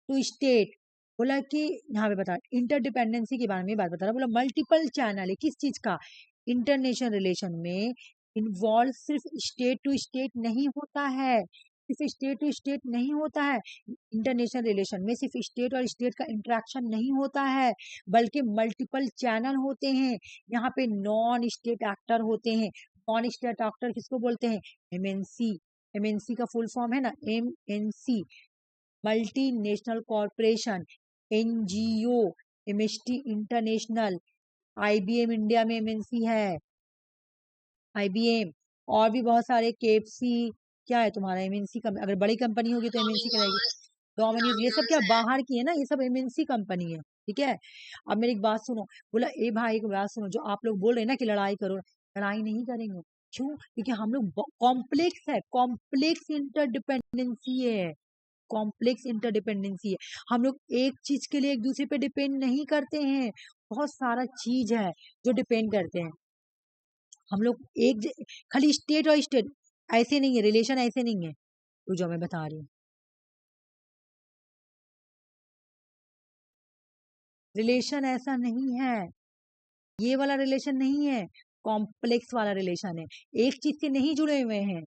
टू स्टेट। बोला कि यहाँ पे बता इंटरडिपेंडेंसी के बारे में बात बता रहा, बोला मल्टीपल चैनल है किस चीज का, इंटरनेशनल रिलेशन में इन्वॉल्व सिर्फ स्टेट टू स्टेट नहीं होता है, सिर्फ स्टेट टू स्टेट नहीं होता है, इंटरनेशनल रिलेशन में सिर्फ स्टेट और स्टेट का इंटरेक्शन नहीं होता है, बल्कि मल्टीपल चैनल होते हैं। यहाँ पे नॉन स्टेट एक्टर होते हैं, नॉन स्टेट एक्टर किसको बोलते हैं, एमएनसी। एमएनसी का फुल फॉर्म है ना MNC, multi national corporation, NGO, MST international, IBM India में एमएनसी है, आईबीएम, और भी बहुत सारे, केएफसी क्या है तुम्हारा एमएनसी, अगर बड़ी कंपनी होगी तो एमएनसी कहलाएगी, डोमिनोज, ये सब क्या बाहर की है ना, ये सब एमएनसी कंपनी है, ठीक है। अब मेरी एक बात सुनो, बोला ए भाई एक बात सुनो, जो आप लोग बोल रहे हैं ना कि लड़ाई करो, लड़ाई नहीं करेंगे, क्यों, क्योंकि हम लोग कॉम्प्लेक्स है, कॉम्प्लेक्स इंटरडिपेंडेंसी है, कॉम्प्लेक्स इंटरडिपेंडेंसी है। हम लोग एक चीज के लिए एक दूसरे पे डिपेंड नहीं करते हैं, बहुत सारा चीज है जो डिपेंड करते हैं। हम लोग खाली स्टेट और स्टेट ऐसे नहीं है, रिलेशन ऐसे नहीं है, तो जो मैं बता रही हूँ रिलेशन ऐसा नहीं है, ये वाला रिलेशन नहीं है, कॉम्प्लेक्स वाला रिलेशन है, एक चीज से नहीं जुड़े हुए हैं।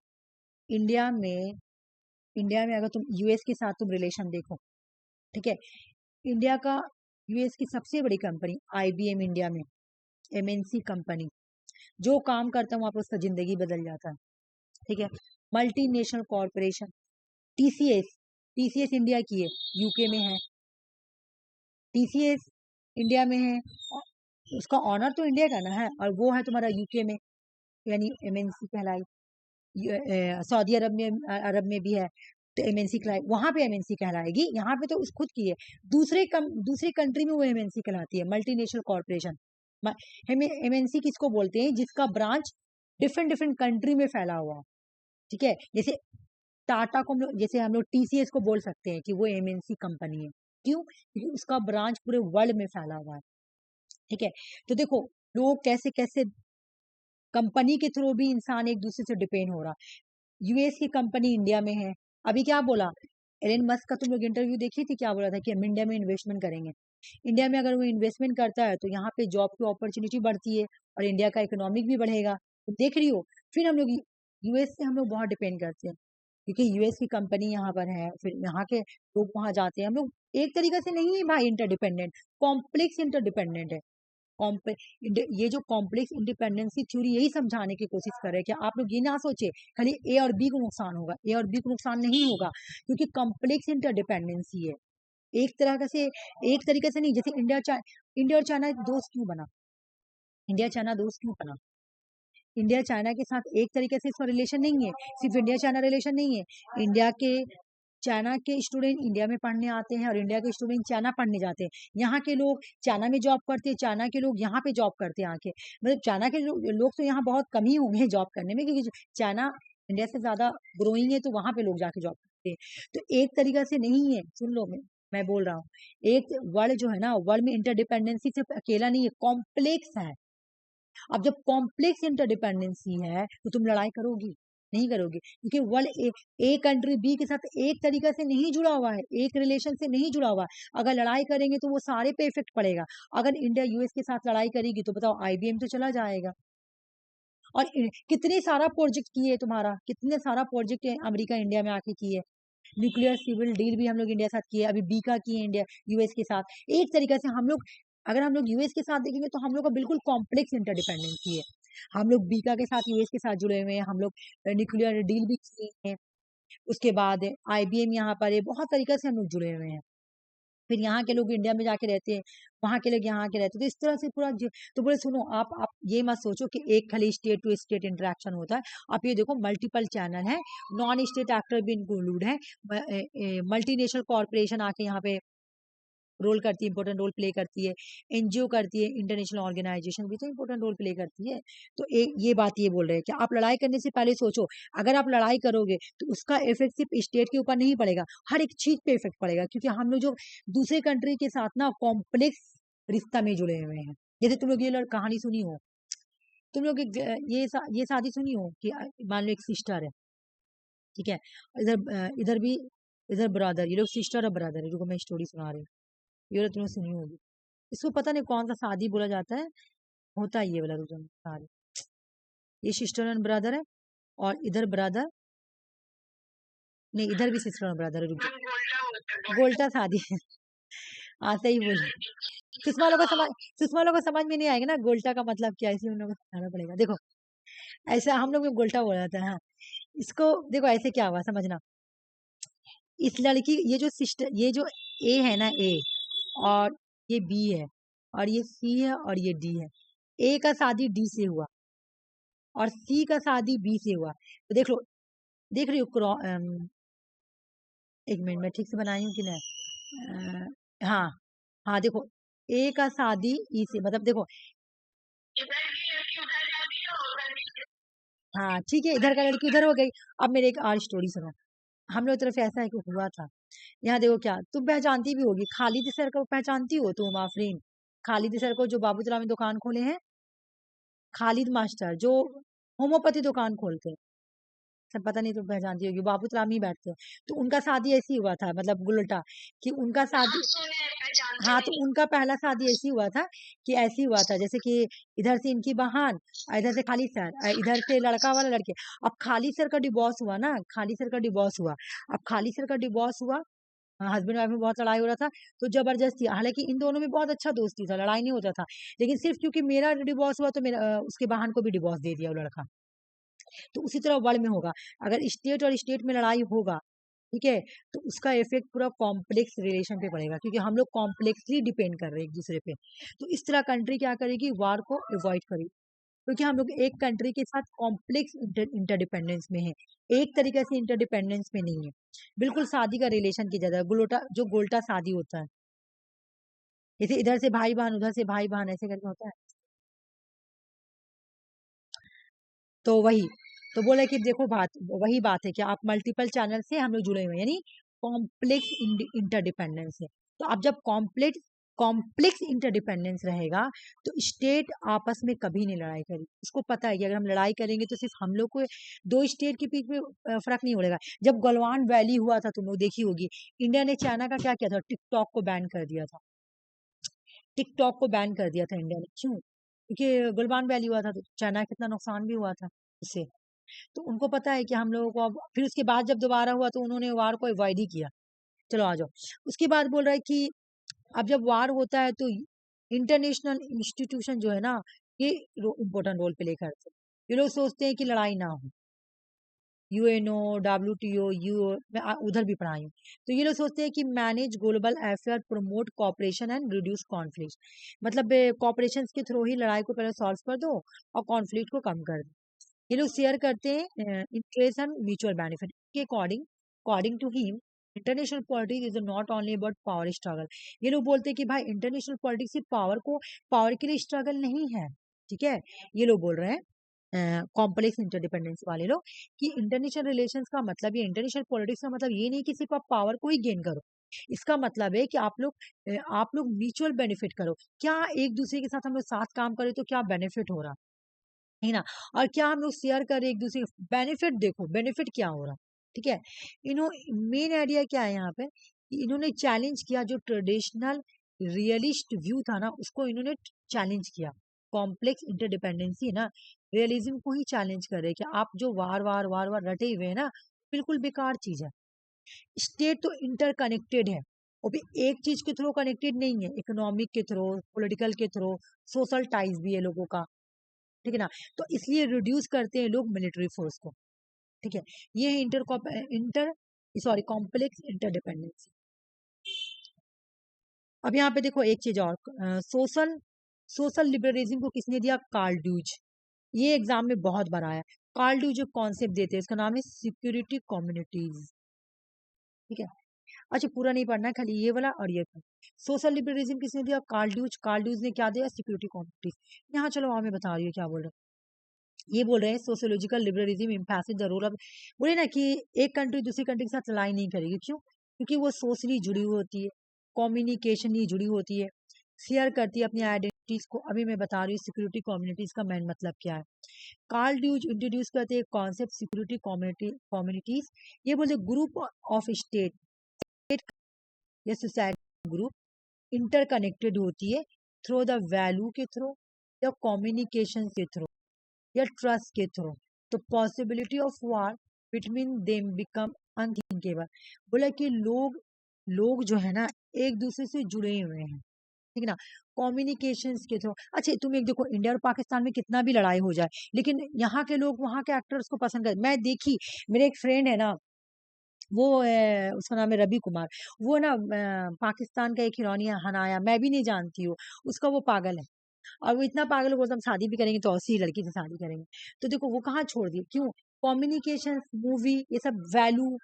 इंडिया में अगर तुम यूएस के साथ तुम रिलेशन देखो, ठीक है, इंडिया का यूएस की सबसे बड़ी कंपनी आईबीएम इंडिया में, एमएनसी कंपनी, जो काम करता है वहां पर उसका जिंदगी बदल जाता है, ठीक है। Multinational corporation, TCS, TCS India की है, यूके में है, टीसीएस इंडिया में है, उसका ऑनर तो इंडिया का ना है, और वो है तुम्हारा यूके में, यानी MNC कहलाई। सऊदी अरब में भी है तो MNC कहलाई, वहां पे MNC कहलाएगी। यहाँ पे तो उस खुद की है, दूसरी कंट्री में वो MNC कहलाती है, मल्टीनेशनल कॉर्पोरेशन। MNC किसको बोलते हैं? जिसका ब्रांच डिफरेंट डिफरेंट कंट्री में फैला हुआ, ठीक है। जैसे टाटा को जैसे हम लोग TCS को बोल सकते हैं कि वो MNC कंपनी है। क्यों? क्योंकि उसका ब्रांच पूरे वर्ल्ड में फैला हुआ है, ठीक है। तो देखो लोग कैसे कैसे कंपनी के थ्रू भी इंसान एक दूसरे से डिपेंड हो रहा। US की कंपनी इंडिया में है, अभी क्या बोला एलन मस्क का, तुम लोग इंटरव्यू देखी थी, क्या बोला था कि हम इंडिया में इन्वेस्टमेंट करेंगे। इंडिया में अगर वो इन्वेस्टमेंट करता है तो यहाँ पे जॉब की अपॉर्चुनिटी बढ़ती है और इंडिया का इकोनॉमिक भी बढ़ेगा। तो देख रही हो, फिर हम लोग US से हम लोग बहुत डिपेंड करते हैं क्योंकि US की कंपनी यहाँ पर है, फिर यहाँ के लोग वहां जाते हैं। हम लोग एक तरीके से नहीं है भाई इंटरडिपेंडेंट, कॉम्प्लेक्स इंटरडिपेंडेंट है। ये जो कॉम्प्लेक्स इंडिपेंडेंसी थ्योरी यही समझाने की कोशिश कर रहे हैं कि आप लोग ये ना सोचे खाली A और B को नुकसान होगा, A और B को नुकसान नहीं होगा, क्योंकि कॉम्प्लेक्स इंटरडिपेंडेंसी है। एक तरीके से नहीं। जैसे इंडिया और चाइना दोस्त क्यों बना? इंडिया चाइना दोस्त क्यों बना? इंडिया चाइना के साथ एक तरीके से इसका रिलेशन नहीं है, सिर्फ इंडिया चाइना रिलेशन नहीं है। चाइना के स्टूडेंट इंडिया में पढ़ने आते हैं और इंडिया के स्टूडेंट चाइना पढ़ने जाते हैं। यहाँ के लोग चाइना में जॉब करते हैं, चाइना के लोग यहाँ पे जॉब करते हैं आके। मतलब चाइना के लोग तो यहाँ बहुत कम ही होंगे जॉब करने में, क्योंकि चाइना इंडिया से ज्यादा ग्रोइंग है, तो वहां पे लोग जाके जॉब करते हैं। तो एक तरीका से नहीं है, सुन लो मैं बोल रहा हूँ, एक वर्ल्ड जो है ना, वर्ल्ड में इंटरडिपेंडेंसी सिर्फ अकेला नहीं है, कॉम्प्लेक्स है। अब जब कॉम्प्लेक्स इंटरडिपेंडेंसी है तो तुम लड़ाई करोगी? नहीं करोगे, क्योंकि वर्ल्ड ए कंट्री B के साथ एक तरीके से नहीं जुड़ा हुआ है, एक रिलेशन से नहीं जुड़ा हुआ है। अगर लड़ाई करेंगे तो वो सारे पे इफेक्ट पड़ेगा। अगर इंडिया US के साथ लड़ाई करेगी तो बताओ IBM तो चला जाएगा। और कितने सारा प्रोजेक्ट किए तुम्हारा, कितने सारा प्रोजेक्ट अमेरिका इंडिया में आके किए। न्यूक्लियर सिविल डील भी हम लोग इंडिया के साथ किए, अभी B का किए इंडिया US के साथ। एक तरीके से हम लोग, अगर हम लोग US के साथ देखेंगे तो हम लोग का बिल्कुल कॉम्प्लेक्स इंटरडिपेंडेंसी है। हम लोग बीका के साथ US के साथ जुड़े हुए हैं, हम लोग न्यूक्लियर डील भी किए हैं। उसके बाद IBM यहाँ पर है, बहुत तरीके से हम लोग जुड़े हुए हैं। फिर यहाँ के लोग इंडिया में जाके रहते हैं, वहां के लोग यहाँ के रहते हैं, तो इस तरह से पूरा तो बोले सुनो, आप ये मत सोचो कि एक खाली स्टेट टू स्टेट इंटरेक्शन होता है। आप ये देखो मल्टीपल चैनल है, नॉन स्टेट एक्टर भी इंक्लूड है, मल्टीनेशनल कॉर्पोरेशन आके यहाँ पे रोल करती है, इंपॉर्टेंट रोल प्ले करती है, NGO करती है, इंटरनेशनल ऑर्गेनाइजेशन भी तो इंपॉर्टेंट रोल प्ले करती है। तो ये बात ये बोल रहे हैं कि आप लड़ाई करने से पहले सोचो, अगर आप लड़ाई करोगे तो उसका इफेक्ट सिर्फ स्टेट के ऊपर नहीं पड़ेगा, हर एक चीज पे इफेक्ट पड़ेगा। क्योंकि हम लोग जो दूसरे कंट्री के साथ ना कॉम्प्लेक्स रिश्ता में जुड़े हुए हैं। जैसे तुम लोग ये कहानी सुनी हो, तुम लोग ये शादी सुनी हो कि मान लो एक सिस्टर है, ठीक है, इधर भी इधर ब्रदर, ये लोग सिस्टर और ब्रदर है। रुको मैं स्टोरी सुना रही हूँ, ये तुमने सुनी होगी। इसको पता नहीं कौन सा शादी बोला जाता है, होता है ये वाला। रुको सारी, ये सिस्टर एंड ब्रदर है और इधर ब्रदर नहीं, इधर भी सिस्टर एंड ब्रदर है। रुको गोल्टा शादी है। हाँ सही बोले। सुषमा लोग को समझ में नहीं आएगा ना गोल्टा का मतलब क्या है, इसलिए उन लोगों को समझाना पड़ेगा। देखो ऐसा हम लोग गोल्टा बोला जाता है। हाँ, इसको देखो ऐसे क्या हुआ समझना। इस लड़की, ये जो सिस्टर, ये जो A है ना, A और ये B है और ये C है और ये D है। A का शादी D से हुआ और C का शादी B से हुआ। तो देख रही हो एक मिनट में ठीक से बनाई हूँ कि नहीं? हाँ हाँ, देखो A का शादी E से, मतलब देखो हाँ ठीक है, इधर का लड़की उधर हो गई। अब मेरे एक और स्टोरी सुनो। हम लोग तरफ ऐसा है कि हुआ था, यहाँ देखो क्या, तुम पहचानती भी होगी खालिद सर को, पहचानती हो तुम आफरीन? खालिद सर को जो बाबूतला में दुकान खोले हैं, खालिद मास्टर जो होम्योपैथी दुकान खोलते हैं, सब पता नहीं तुम पहचानती होगी, बाबूतला में ही बैठते हैं। तो उनका शादी ऐसी हुआ था, मतलब उल्टा कि उनका शादी, हाँ तो उनका पहला शादी ऐसी हुआ था कि ऐसी हुआ था जैसे कि इधर से इनकी बहन, इधर से खालिद सर, इधर से लड़का वाला लड़के। अब खालिद सर का डिवोर्स हुआ ना, खालिद सर का डिवोर्स हुआ। अब खालिद सर का डिवोर्स हुआ, हस्बैंड वाइफ में बहुत लड़ाई हो रहा था, तो जबरदस्ती, हालांकि इन दोनों में बहुत अच्छा दोस्ती था, लड़ाई नहीं होता था, लेकिन सिर्फ क्योंकि मेरा डिवोर्स हुआ तो मेरा उसके बहन को भी डिवोर्स दे दिया वो लड़का। तो उसी तरह वर्ल्ड में होगा, अगर स्टेट और स्टेट में लड़ाई होगा, ठीक है, तो उसका इफेक्ट पूरा कॉम्प्लेक्स रिलेशन पे पड़ेगा, क्योंकि हम लोग कॉम्प्लेक्सली डिपेंड कर रहे हैं एक दूसरे पे। तो इस तरह कंट्री क्या करेगी, वार को अवॉइड करेगी। क्योंकि हम लोग एक कंट्री के साथ कॉम्प्लेक्स इंटरडिपेंडेंस में है, एक तरीके से इंटरडिपेंडेंस में नहीं है। बिल्कुल शादी का रिलेशन की जगह गोल्टा शादी होता है, जैसे इधर से भाई बहन उधर से भाई बहन ऐसे करके होता है। तो वही तो बोला कि देखो वही बात है कि आप मल्टीपल चैनल से हम लोग जुड़े हुए हैं, यानी कॉम्प्लेक्स इंटरडिपेंडेंस है। तो अब जब कॉम्प्लेक्स इंटरडिपेंडेंस रहेगा तो स्टेट आपस में कभी नहीं लड़ाई करेगी। उसको पता है कि अगर हम लड़ाई करेंगे तो सिर्फ हम लोग को दो स्टेट के बीच में फर्क नहीं पड़ेगा। जब गलवान वैली हुआ था, तुम लोग देखी होगी, इंडिया ने चाइना का क्या किया था, टिकटॉक को बैन कर दिया था। टिकटॉक को बैन कर दिया था इंडिया ने, क्यों? क्योंकि गलवान वैली हुआ था तो चाइना का कितना नुकसान भी हुआ था उससे। तो उनको पता है कि हम लोगों को अब फिर उसके बाद जब दोबारा हुआ तो उन्होंने वार को अवॉइड ही किया। चलो आ जाओ। उसके बाद बोल रहा है कि अब जब वार होता है तो इंटरनेशनल इंस्टीट्यूशन जो है ना, ये इम्पोर्टेंट रोल प्ले करते हैं। ये लोग सोचते हैं कि लड़ाई ना हो, यूएनओ, डब्ल्यूटीओ, मैं उधर भी पढ़ाई हूँ। तो ये लोग सोचते हैं कि manage global affair, promote cooperation and reduce conflict, मतलब कॉपरेशन के थ्रू ही लड़ाई को पहले सॉल्व कर दो और कॉन्फ्लिक्ट को कम कर दो। ये लोग शेयर करते हैं इंटरेस्ट एंड म्यूचुअल बेनिफिट के according according to him. International politics is not only about power struggle. ये लोग बोलते हैं कि भाई इंटरनेशनल पॉलिटिक्स सिर्फ पावर के लिए स्ट्रगल नहीं है, ठीक है। ये लोग बोल रहे हैं कॉम्प्लेक्स इंटरडिपेंडेंस वाले लोग कि इंटरनेशनल रिलेशंस का मतलब, ये इंटरनेशनल पॉलिटिक्स का मतलब ये नहीं कि सिर्फ आप पावर को ही गेन करो। इसका मतलब है कि आप लोग म्यूचुअल बेनिफिट करो। क्या एक दूसरे के साथ हम लोग साथ काम करें तो क्या बेनिफिट हो रहा है ना, और क्या हम लोग शेयर करें एक दूसरे बेनिफिट, देखो बेनिफिट क्या हो रहा, ठीक है। मेन आइडिया क्या है यहाँ पे कि इन्होंने चैलेंज किया जो ट्रेडिशनल रियलिस्ट व्यू था ना, उसको इन्होंने चैलेंज किया। कॉम्प्लेक्स इंटरडिपेंडेंसी है ना, रियलिज्म को ही चैलेंज कर रहे हैं कि आप जो वार वार रटे हुए हैं ना, बिल्कुल बेकार चीज है। स्टेट तो इंटरकनेक्टेड है, वो भी एक चीज के थ्रू कनेक्टेड नहीं है, इकोनॉमिक के थ्रू, पॉलिटिकल के थ्रू, सोशल टाइज भी है लोगों का, ठीक है ना। तो इसलिए रिड्यूस करते हैं लोग मिलिट्री फोर्स को, ठीक है। ये है इंटर सॉरी कॉम्प्लेक्स इंटरडिपेंडेंसी। अब यहाँ पे देखो एक चीज और, सोशल लिबरलिज्म को किसने दिया, कार्ल ड्यूज। ये एग्जाम में बहुत बार आया। कार्ल ड्यूज जो कॉन्सेप्ट देते हैं, इसका नाम है सिक्योरिटी कम्युनिटीज, ठीक है। अच्छा पूरा नहीं पढ़ना है, खाली ये वाला और ये सोशल लिबरलिज्म किसने दिया, कार्ल ड्यूज ने क्या दिया, सिक्योरिटी कम्युनिटीज। यहाँ चलो मैं बता रही हूँ क्या बोल रहे हैं। ये बोल रहे हैं sociological liberalism emphasis the role of, बोले ना कि एक कंट्री दूसरी कंट्री के साथ लड़ाई नहीं करेगी, क्यों? क्योंकि वो सोशली जुड़ी हुई होती है, कम्युनिकेशनली जुड़ी होती है, शेयर करती है अपनी आइडेंटिटीज को। अभी मैं बता रही हूँ सिक्योरिटी कम्युनिटीज का मेन मतलब क्या है। कार्ल ड्यूज इंट्रोड्यूस करते हैं कॉन्सेप्ट सिक्योरिटी कम्युनिटीज। ये बोलते ग्रुप ऑफ स्टेट या सोसाइटी ग्रुप इंटरकनेक्टेड होती है थ्रू द वैल्यू के थ्रू या कम्युनिकेशन के थ्रू या ट्रस्ट के थ्रू। तो possibility of war between them become unthinkable. बोला कि लोग जो है ना एक दूसरे से जुड़े हुए हैं, ठीक है ना, कम्युनिकेशंस के थ्रू। अच्छा तुम एक देखो, इंडिया और पाकिस्तान में कितना भी लड़ाई हो जाए, लेकिन यहाँ के लोग वहाँ के एक्टर्स को पसंद करते। मैं देखी, मेरे एक फ्रेंड है ना, वो उसका नाम है रवि कुमार, वो ना पाकिस्तान का एक हीरोइन है हनाया, मैं भी नहीं जानती हूँ उसका, वो पागल है। और वो इतना पागल है, बोलता हम शादी भी करेंगे तो ऐसी लड़की से शादी करेंगे। तो देखो वो कहाँ छोड़ दिए, क्यों? कम्युनिकेशन, मूवी, ये सब वैल्यू।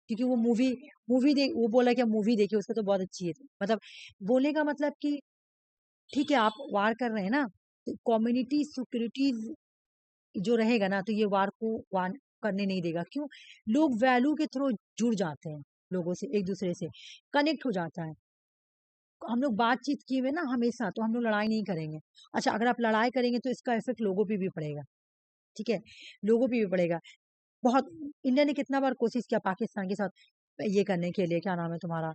क्योंकि वो मूवी देख, वो बोला कि मूवी देखी उसका तो बहुत अच्छी है, मतलब बोलने का मतलब कि ठीक है आप वार कर रहे हैं ना, तो कम्युनिटी सिक्योरिटीज जो रहेगा ना, तो ये वार को वार करने नहीं देगा। क्यों? लोग वैल्यू के थ्रू जुड़ जाते हैं, लोगों से एक दूसरे से कनेक्ट हो जाता है। हम लोग बातचीत किए हुए ना हमेशा, तो हम लोग लड़ाई नहीं करेंगे। अच्छा अगर आप लड़ाई करेंगे तो इसका इफेक्ट लोगों पे भी पड़ेगा, ठीक है, लोगों पे भी पड़ेगा। बहुत इंडिया ने कितना बार कोशिश किया पाकिस्तान के साथ ये करने के लिए, क्या नाम है तुम्हारा,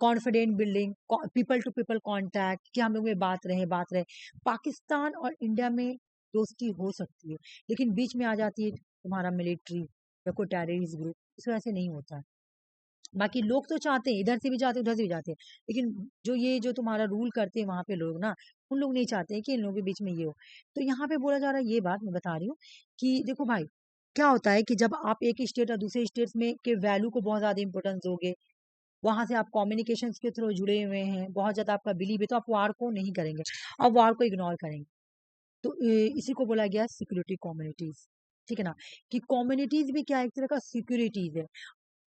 confident building, people to people contact, कि हम लोग में बात रहे। पाकिस्तान और इंडिया में दोस्ती हो सकती है, लेकिन बीच में आ जाती है तुम्हारा मिलिट्री या कोई टेररिस्ट ग्रुप, इस वजह से नहीं होता है। बाकी लोग तो चाहते हैं, इधर से भी चाहते हैं उधर से भी चाहते हैं, लेकिन जो तुम्हारा रूल करते हैं वहां पे लोग ना, उन लोग नहीं चाहते हैं कि इन लोगों के बीच में ये हो। तो यहाँ पे बोला जा रहा है, ये बात मैं बता रही हूँ कि देखो भाई, क्या होता है कि जब आप एक स्टेट और दूसरे स्टेट्स में के वैल्यू को बहुत ज्यादा इंपॉर्टेंस दोगे, वहां से आप कम्युनिकेशन के थ्रू जुड़े हुए हैं, बहुत ज्यादा आपका बिलीव है, तो आप वार को नहीं करेंगे, आप वार को इग्नोर करेंगे। तो इसी को बोला गया सिक्योरिटी कम्युनिटीज, ठीक है ना, कि कम्युनिटीज भी क्या एक तरह का सिक्योरिटीज है।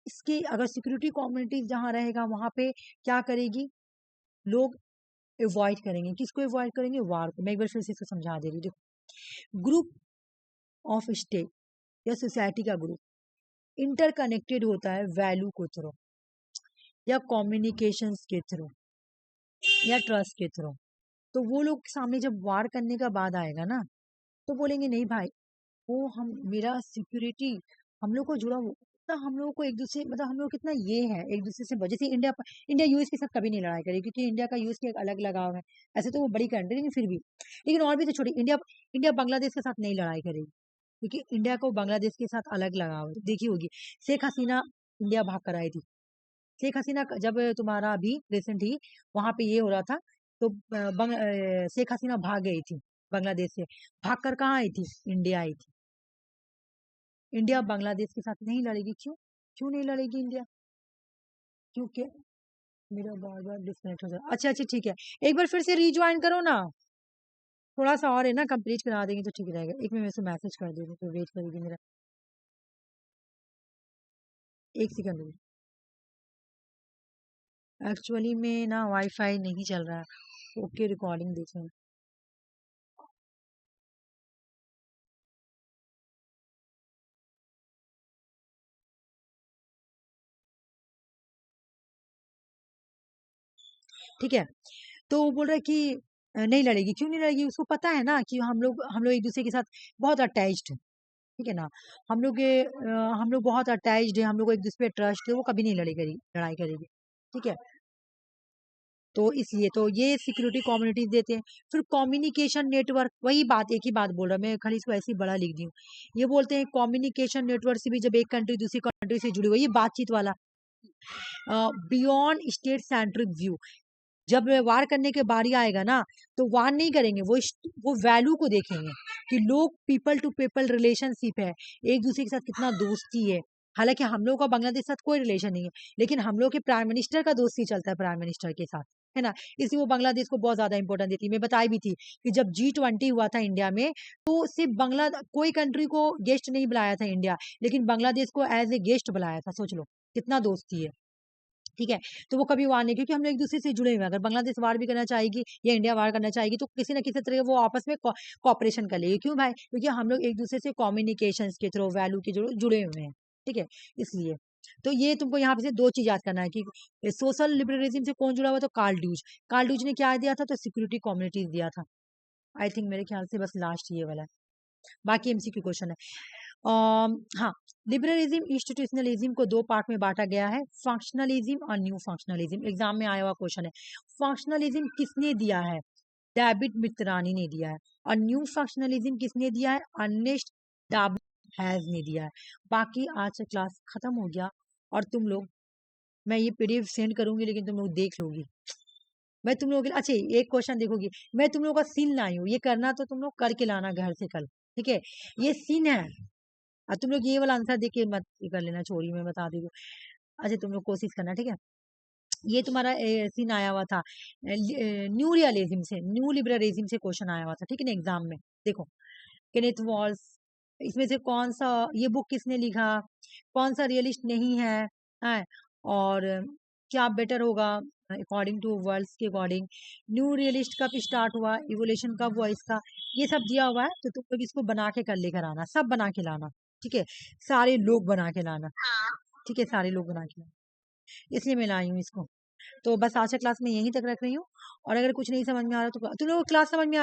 इसके अगर सिक्योरिटी कम्युनिटीज जहाँ रहेगा वहां पे क्या करेगी, लोग अवॉइड करेंगे। किसको अवॉइड करेंगे? वार को। मैं एक बार फिर से इसको समझा दे रही हूँ। देखो, ग्रुप ऑफ स्टेट या सोसाइटी का ग्रुप इंटरकनेक्टेड होता है वैल्यू को थ्रू या कम्युनिकेशंस के थ्रू या ट्रस्ट के थ्रू। तो वो लोग सामने जब वार करने का बाद आएगा ना, तो बोलेंगे नहीं भाई, वो हम मेरा सिक्योरिटी हम लोग को जुड़ा हुआ, तो हम लोगों को एक दूसरे मतलब हम लोग कितना ये है एक दूसरे से। जैसे इंडिया इंडिया यूएस के साथ कभी नहीं लड़ाई करेगी, क्योंकि इंडिया का यूएस के एक अलग लगाव है। ऐसे तो वो बड़ी कंट्री, लेकिन फिर भी, लेकिन और भी तो छोड़ी, इंडिया इंडिया बांग्लादेश के साथ नहीं लड़ाई करेगी, क्योंकि इंडिया को बांग्लादेश के साथ अलग लगाव है। देखी होगी शेख हसीना इंडिया भाग कर आई थी। शेख हसीना जब तुम्हारा अभी रिसेंट ही वहां पे ये हो रहा था, तो शेख हसीना भाग गई थी बांग्लादेश से। भाग कर कहाँ आई थी? इंडिया आई थी। इंडिया बांग्लादेश के साथ नहीं लड़ेगी। क्यों? क्यों नहीं लड़ेगी इंडिया? क्योंकि मेरा बार बार डिस्कनेक्ट हो जाए। अच्छा अच्छा ठीक है, एक बार फिर से रिज्वाइन करो ना, थोड़ा सा और है ना, कंप्लीट करा देंगे तो ठीक रहेगा। एक मिनट से मैसेज कर देंगे तो वेट करेगी मेरा, एक सेकंड। एक्चुअली में ना वाईफाई नहीं चल रहा है। ओके रिकॉर्डिंग देखें। ठीक है, तो वो बोल रहा है कि नहीं लड़ेगी। क्यों नहीं लड़ेगी? उसको पता है ना कि हम लोग एक दूसरे के साथ बहुत अटैच्ड है, ठीक है ना। हम लोग बहुत अटैच्ड है, हम लोग को एक दूसरे पे ट्रस्ट है, वो कभी नहीं लड़ाई करेगी, ठीक है। तो इसलिए तो ये सिक्योरिटी कम्युनिटीज देते हैं। फिर कम्युनिकेशन नेटवर्क, वही बात, एक ही बात बोल रहा मैं, खाली इसको ऐसे ही बड़ा लिख दी हूँ। ये बोलते हैं कम्युनिकेशन नेटवर्क से भी जब एक कंट्री दूसरी कंट्री से जुड़ी हुई, ये बातचीत वाला बियॉन्ड स्टेट सेंट्रिक व्यू। जब वार करने के बारी आएगा ना, तो वार नहीं करेंगे, वो वैल्यू को देखेंगे कि लोग पीपल टू पीपल रिलेशनशिप है, एक दूसरे के साथ कितना दोस्ती है। हालांकि हम लोग का बांग्लादेश के साथ कोई रिलेशन नहीं है, लेकिन हम लोग के प्राइम मिनिस्टर का दोस्ती चलता है प्राइम मिनिस्टर के साथ, है ना। इसलिए वो बांग्लादेश को बहुत ज्यादा इंपॉर्टेंस देती है। मैं बताई भी थी कि जब G20 हुआ था इंडिया में, तो सिर्फ कोई कंट्री को गेस्ट नहीं बुलाया था इंडिया, लेकिन बांग्लादेश को एज ए गेस्ट बुलाया था। सोच लो कितना दोस्ती है, ठीक है। तो वो कभी वार नहीं, क्योंकि हम लोग एक दूसरे से जुड़े हुए हैं। अगर बांग्लादेश वार भी करना चाहेगी या इंडिया वार करना चाहेगी, तो किसी ना किसी तरह वो आपस में कॉपरेशन कर लेगी। क्यों भाई? क्योंकि हम लोग एक दूसरे से कम्युनिकेशन के थ्रू वैल्यू के जुड़े हुए हैं, ठीक है, इसलिए। तो ये तुमको यहाँ पे से दो चीज याद करना है कि सोशल लिबरलिज्म से कौन जुड़ा हुआ? तो कार्ल ड्यूज ने क्या दिया था? तो सिक्योरिटी कम्युनिटीज दिया था। आई थिंक मेरे ख्याल से बस लास्ट ये वाला है, बाकी एमसीक्यू क्वेश्चन है। हाँ, लिबरलिज्म इंस्टीट्यूशनलिज्म को दो पार्ट में बांटा गया है, फंक्शनलिज्म और न्यू फंक्शनलिज्म। एग्जाम में आया हुआ क्वेश्चन है। फंक्शनलिज्म किसने दिया है? डेविड मित्रानी ने दिया है। और न्यू फंक्शनलिज्म किसने दिया है? अर्नेस्ट हैज ने दिया है। बाकी आज से क्लास खत्म हो गया, और तुम लोग, मैं ये पीडीएफ सेंड करूंगी, लेकिन तुम लोग देख लोगी। मैं तुम लोगों के अच्छा एक क्वेश्चन देखोगी, मैं तुम लोगों का सीन लाई हूँ, ये करना तो तुम लोग करके लाना घर से कल, ठीक है। ये सीन है, और तुम लोग ये वाला आंसर देख के मत ये कर लेना, चोरी में बता दी। अच्छा तुम लोग कोशिश करना, ठीक है। ये तुम्हारा सीन आया हुआ था न्यू रियलिज्म से, न्यू लिबरलिज्म से क्वेश्चन आया हुआ था, ठीक है ना, एग्जाम में। देखो, केनेथ वॉल्स, इसमें से कौन सा, ये बुक किसने लिखा, कौन सा रियलिस्ट नहीं है, और क्या बेटर होगा अकॉर्डिंग टू वर्ल्ड्स के अकॉर्डिंग, न्यू रियलिस्ट कब स्टार्ट हुआ, इवोल्यूशन कब हुआ इसका, ये सब दिया हुआ है। तो तुम लोग इसको बना के कर लेकर आना, सब बना के लाना, ठीक है, सारे लोग बना के लाना, ठीक है, सारे लोग बना के लाना, इसलिए मैं लाई हूँ इसको। तो बस आज का क्लास में यहीं तक रख रही हूँ, और अगर कुछ नहीं समझ में आ रहा तो तुम लोग क्लास समझ में